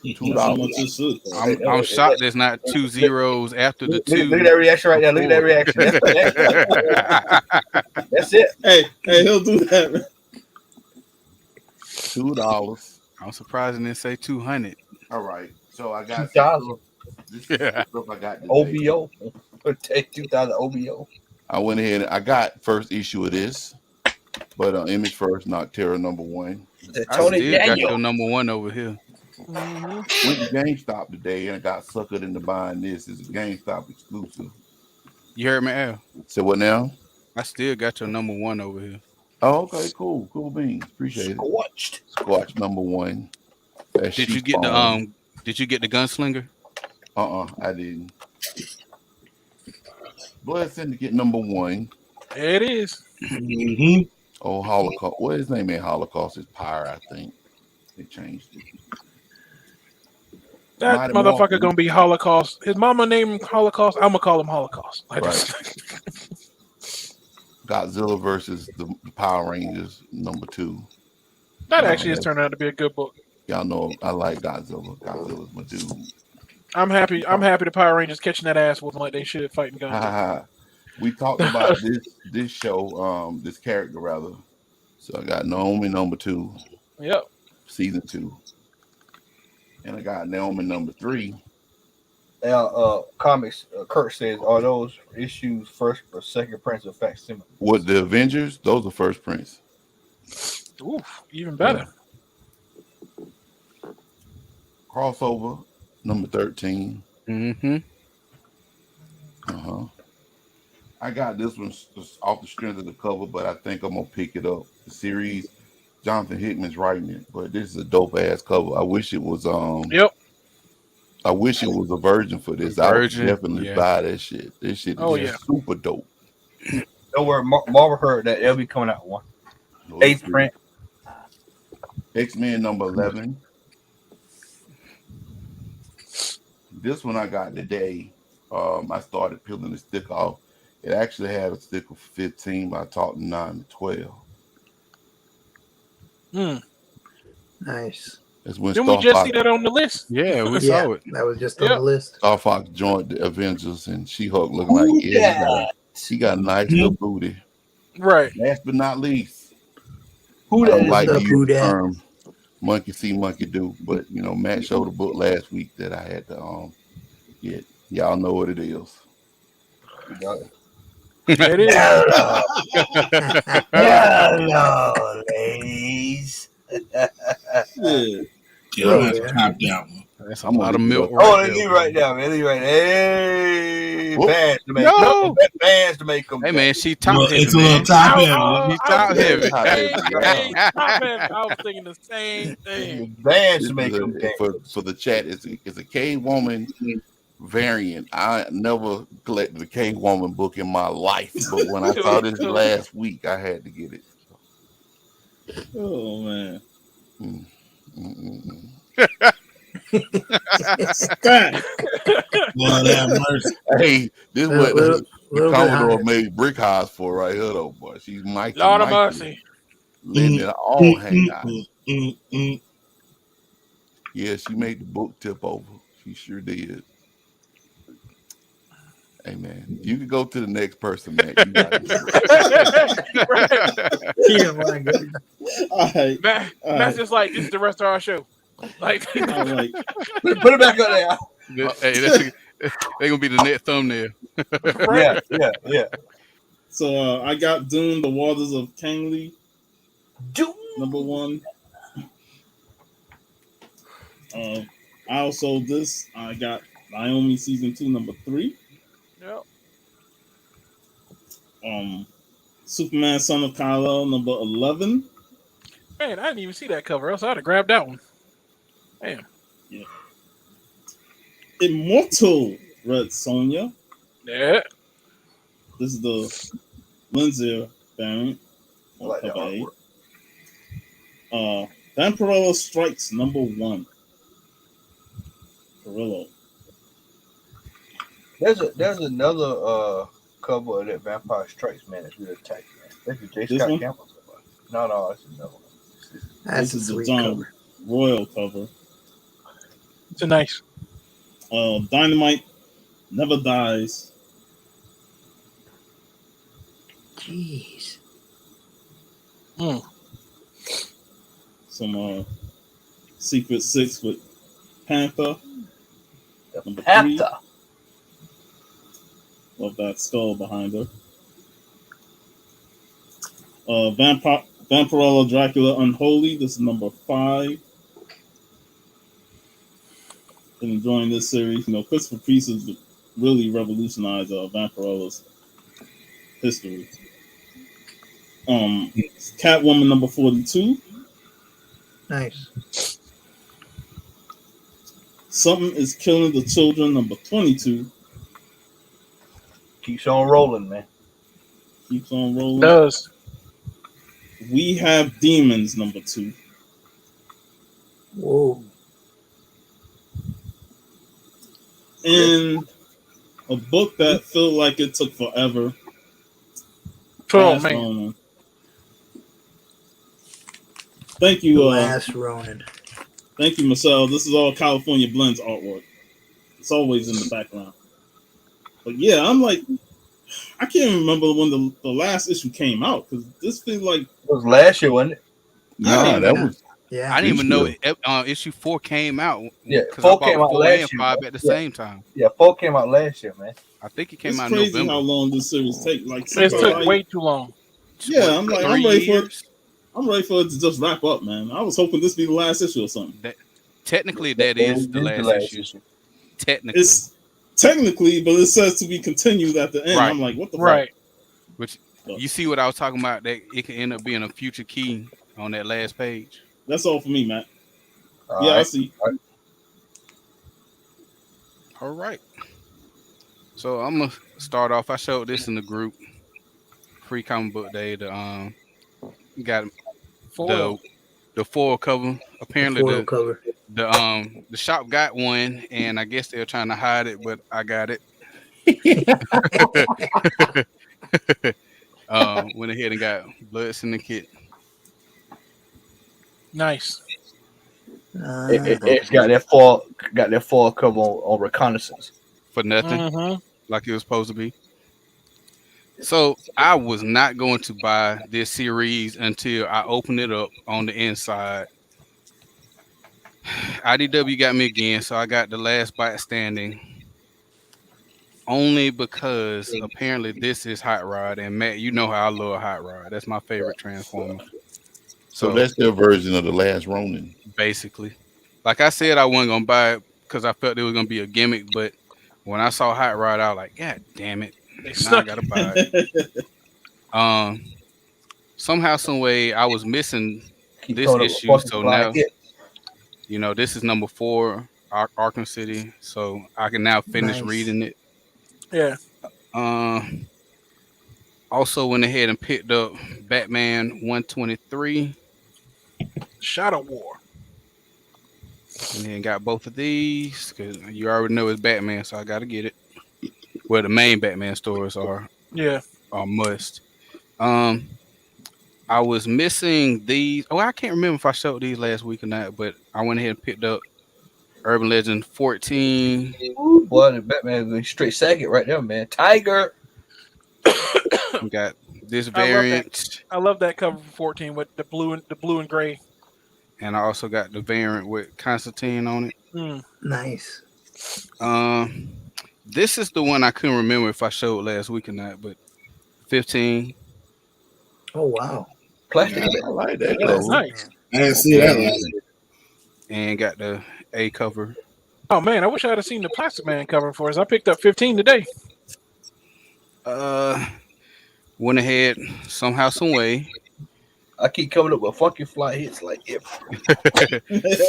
I'm shocked there's not 2 zeros after the 2. Look at that reaction right there. Look at that reaction. That's it. Hey, he'll do that, man. $2. I'm surprised they didn't say 200. All right. So I got $2,000. This is the stuff I got today. OBO. Take 2,000 OBO. I went ahead and I got first issue of this, but Image First, Noctera #1. I still got your #1 over here. Went to GameStop today and I got suckered into buying this. It's a GameStop exclusive. You heard me, Al? So what now? I still got your #1 over here. Oh, okay, cool beans. Appreciate it. Squatch #1. Did you get the Did you get the Gunslinger? I didn't. Blood Syndicate #1. There it is. Mm-hmm. Oh, Holocaust. What his name ain't Holocaust? It's Pyre, I think. They changed it. That Mighty motherfucker Morphin. gonna be Holocaust. His mama named him Holocaust. I'm gonna call him Holocaust. Right. Godzilla versus the Power Rangers #2. That actually has turned out to be a good book. Y'all know I like Godzilla. Godzilla's my dude. I'm happy the Power Rangers catching that ass whooping like they should fighting guns. We talked about this show, this character rather. So I got Naomi #2. Yep. Season 2. And I got Naomi #3. Now, comics, Kurt says, are those issues first or second prints of facsimile? What, the Avengers? Those are first prints. Oof, even better. Crossover #13. Mm-hmm. I got this one just off the strength of the cover, but I think I'm gonna pick it up. The series, Jonathan Hickman's writing it, but this is a dope ass cover. I wish it was I wish it was a version for this. I would definitely buy that shit. This shit is super dope. Don't worry, Marvel heard that they'll be coming out one. 8th print. X-Men #11. This one I got today. I started peeling the stick off. It actually had a stick of 15, but I talked 9 to 12. Nice. That's when Didn't we just see that on the list? Yeah, we saw it. That was just on the list. Star Fox joined the Avengers, and She-Hulk looking like she got a nice little booty. Right. Last but not least, who I don't that like is to the use the booty? term monkey see, monkey do, but Matt showed a book last week that I had to get. Y'all know what it is. It is. Hello, ladies. Top that one. That's a lot of milk. Oh, they leave right now, man. Leave right now. Hey, bands to make No. bands to make them. Hey man, she top Well, heavy. it's a little man. top heavy. She top heavy. I was thinking the same thing. Bands to make them. For the chat, it's a cave woman variant. I never collected a cave woman book in my life, but when I saw this last week, I had to get it. Oh man. Lord have mercy. Hey, this is what the Commodore made Brick House for right here, though, boy. She's Mikey. Lord of mercy. Letting it all hang out. Yeah, she made the book tip over. She sure did. Hey man, you can go to the next person, man. You got it. That's just like this is the rest of our show. Like, put it back on there. They're gonna be the next thumbnail. Right. Yeah. So I got Dune: The Waters of Kangli, Dune. number 1. I also I got Naomi season 2, number 3. Yep. Superman: Son of Kal-El, number 11. Man, I didn't even see that cover. Else I'd have grabbed that one. Damn. Yeah. Immortal Red Sonja. Yeah. This is the Lindsay variant. I like that cover artwork. Vampirella Strikes, number 1. Perillo. There's another cover of that Vampire Strikes, man. It's really tight, man. That's what J. This Scott one? Campbell's about. No, it's another one. That's This a is the sweet John cover. Royal cover. It's a nice. Dynamite Never Dies. Jeez. Some Secret Six with Panther. Number 3. Panther. Love that skull behind her. Vampirella Dracula Unholy. This is number 5. Been enjoying this series. Christopher Priest has really revolutionized Vampirella's history. Catwoman number 42. Nice. Something is Killing the Children, number 22. Keeps on rolling, man. Keeps on rolling. Does. We Have Demons, number 2. Whoa. And a book that felt like it took forever. Oh, Last man. Ronin. Thank you, Last Ronin. thank you, Michelle. This is all California Blends artwork. It's always in the background. But yeah, I'm like, I can't remember when the last issue came out because this feels like It was last year, wasn't it? Nah, that was Yeah. I didn't even know Issue. issue 4 came out. Yeah, 'cause 4 I bought came out 4 last and year, 5 bro. at the Yeah. same time. Yeah, 4 came out last year, man. I think it came it's out in crazy November. how long this series takes. Like It sometimes took like, way too long. yeah, I'm like, 3 I'm ready for it. years. I'm ready for it to just wrap up, man. I was hoping this be the last issue or something. Technically, that is the last issue. Technically, It's technically, but it says to be continued at the end. Right. I'm like, what the Right. which you see what I was talking about, that it can end up being a future key on that last page. fuck? That's all for me, Matt. All Yeah, I right. see. All right. So I'm gonna start off. I showed this in the group. Free Comic Book Day. The got Foil. the foil cover. Apparently Foil cover. the shop got one, and I guess they're trying to hide it, but I got it. Went ahead and got Blood Syndicate. Nice. It's got that foil cover on Reconnaissance. For nothing, Mm-hmm. like it was supposed to be. So I was not going to buy this series until I opened it up on the inside. IDW got me again, so I got The Last Bite Standing. Only because apparently this is Hot Rod, and Matt, you know how I love Hot Rod. That's my favorite Transformer. So that's their version of the Last Ronin. Basically, like I said, I wasn't gonna buy it because I felt it was gonna be a gimmick. But when I saw Hot Rod, I was like, God damn it! Now I gotta buy it. Somehow, some way, I was missing this issue, so now you know this is number 4, Arkham City. So I can now finish reading it. Yeah. Also went ahead and picked up Batman 123. Shadow War. And then got both of these because you already know it's Batman, so I got to get it. Where the main Batman stores are must. I was missing these. Oh, I can't remember if I showed these last week or not, but I went ahead and picked up Urban Legend 14. Ooh, boy, the Batman going straight second right there, man. Tiger. We got this variant. I love that cover for 14 with the blue and gray. And I also got the variant with Constantine on it. Nice. This is the one I couldn't remember if I showed last week or not, but 15. Oh wow. Plastic. I like that. Yeah, that's cover. nice. I didn't see that last. And got the A cover. Oh man, I wish I had seen the Plastic Man cover for us. I picked up 15 today. Went ahead somehow, some way. I keep coming up with funky fly hits like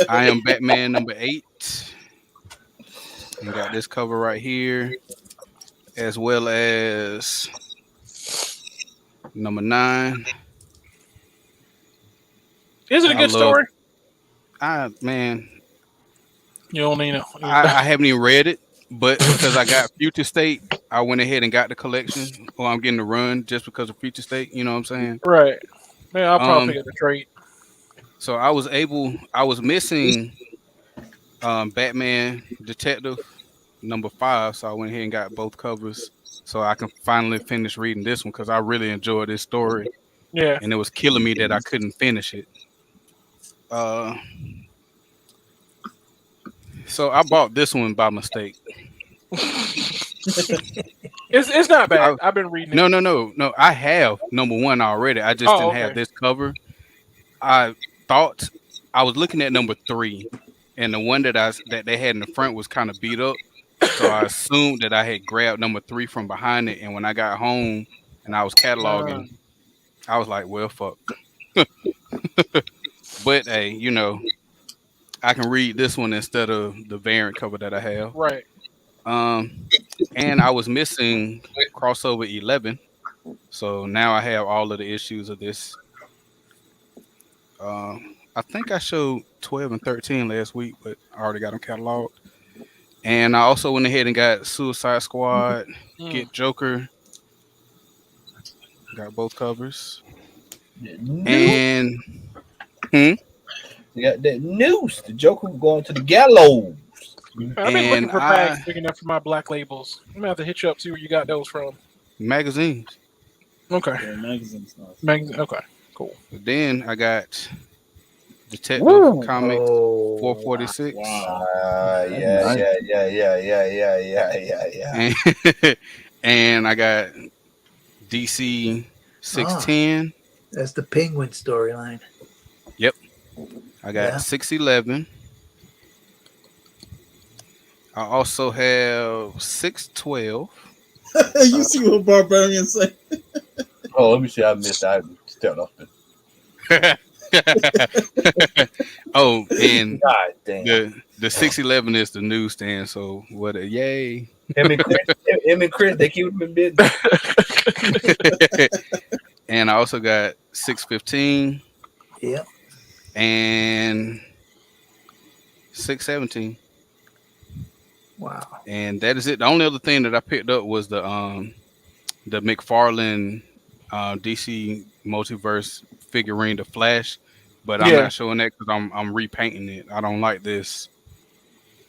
I Am Batman number 8. And got this cover right here, as well as number 9. Is it a good story? Man, You don't need to. I haven't even read it, but because I got Future State, I went ahead and got the collection. Or I'm getting the run just because of Future State. You know what I'm saying? Right. Yeah, I'll probably pick up the trade. So I was missing Batman Detective number 5, so I went ahead and got both covers so I can finally finish reading this one because I really enjoyed this story. Yeah. And it was killing me that I couldn't finish it. So I bought this one by mistake. It's not bad. I've been reading it. No. I have number 1 already. I just didn't have this cover. I thought I was looking at number 3, and the one that they had in the front was kind of beat up. So I assumed that I had grabbed number 3 from behind it. And when I got home and I was cataloging, I was like, well, fuck. But hey, I can read this one instead of the variant cover that I have. Right. And I was missing crossover 11. So now I have all of the issues of this. I think I showed 12 and 13 last week, but I already got them cataloged. And I also went ahead and got Suicide Squad, Get Joker. Got both covers. And You got that news. The Joker going to the gallows. I've been looking for bags big enough for my black labels. I'm gonna have to hit you up, see where you got those from. Magazines. Okay. Yeah, magazines. Okay. Cool. But then I got Detective Comics 446. Wow. Yeah. And I got DC 610. That's the Penguin storyline. Yep. I got 611. I also have 612. You see what Barbarian say? Oh, let me see. I missed. I stepped off it. Oh, and God damn. the 611 is the newsstand. So what? Yay! Him and Chris, they keep him in business. And I also got 615. Yep. And 617. Wow. And that is it. The only other thing that I picked up was the McFarlane DC Multiverse figurine, the Flash. But I'm not showing that because I'm repainting it. I don't like this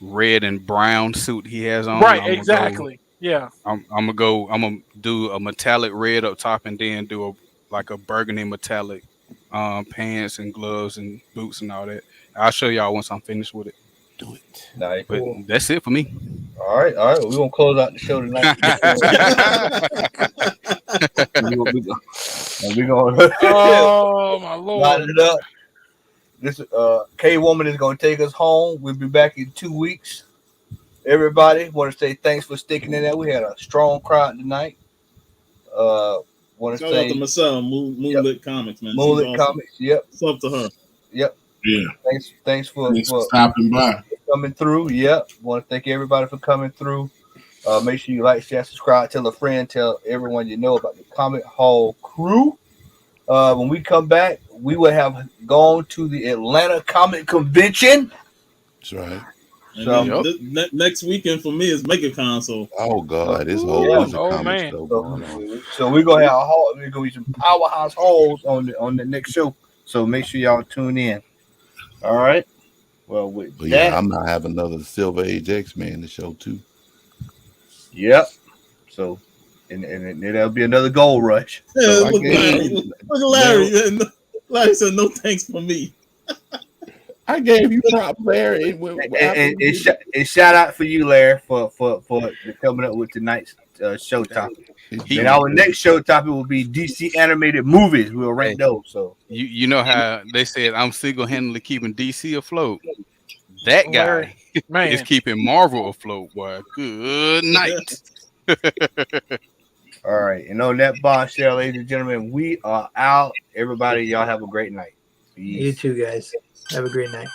red and brown suit he has on. Right, exactly. Yeah. I'm gonna do a metallic red up top and then do a burgundy metallic pants and gloves and boots and all that. I'll show y'all once I'm finished with it. Do it. Nice. But Cool. that's it for me. All right. We're gonna close out the show tonight. We're gonna Oh my lord. line it up. This K Woman is gonna take us home. We'll be back in 2 weeks. Everybody, want to say thanks for sticking in there. We had a strong crowd tonight. Want to Shout say out to Marcel, Moonlit Comics, man. Moonlit She's awesome. Comics. Yep. What's up to her? Yep. Yeah. Thanks for stopping by. Coming through. Yep. Want to thank everybody for coming through. Make sure you like, share, subscribe, tell a friend, tell everyone you know about the Comic Hall crew. When we come back, we will have gone to the Atlanta Comic Convention. That's right. So next weekend for me is MakerCon. So oh god, this whole bunch of comic man. stuff going on. So we're gonna have we're gonna be some powerhouse hauls on the next show. So make sure y'all tune in. All right. Well, with But that, yeah, I'm not having another Silver Age X-Men to show too. Yep. So, and that'll be another gold rush. yeah, So look at Larry. Larry said no thanks for me. I gave you props, Larry. And shout out for you, Larry, for coming up with tonight's show topic. And our next show topic will be DC animated movies. We'll rank those. So you know how they said I'm single-handedly keeping DC afloat. That guy is keeping Marvel afloat. Boy, good night. All right, and on that bombshell, ladies and gentlemen, we are out. Everybody, y'all have a great night. Peace. You too, guys. Have a great night.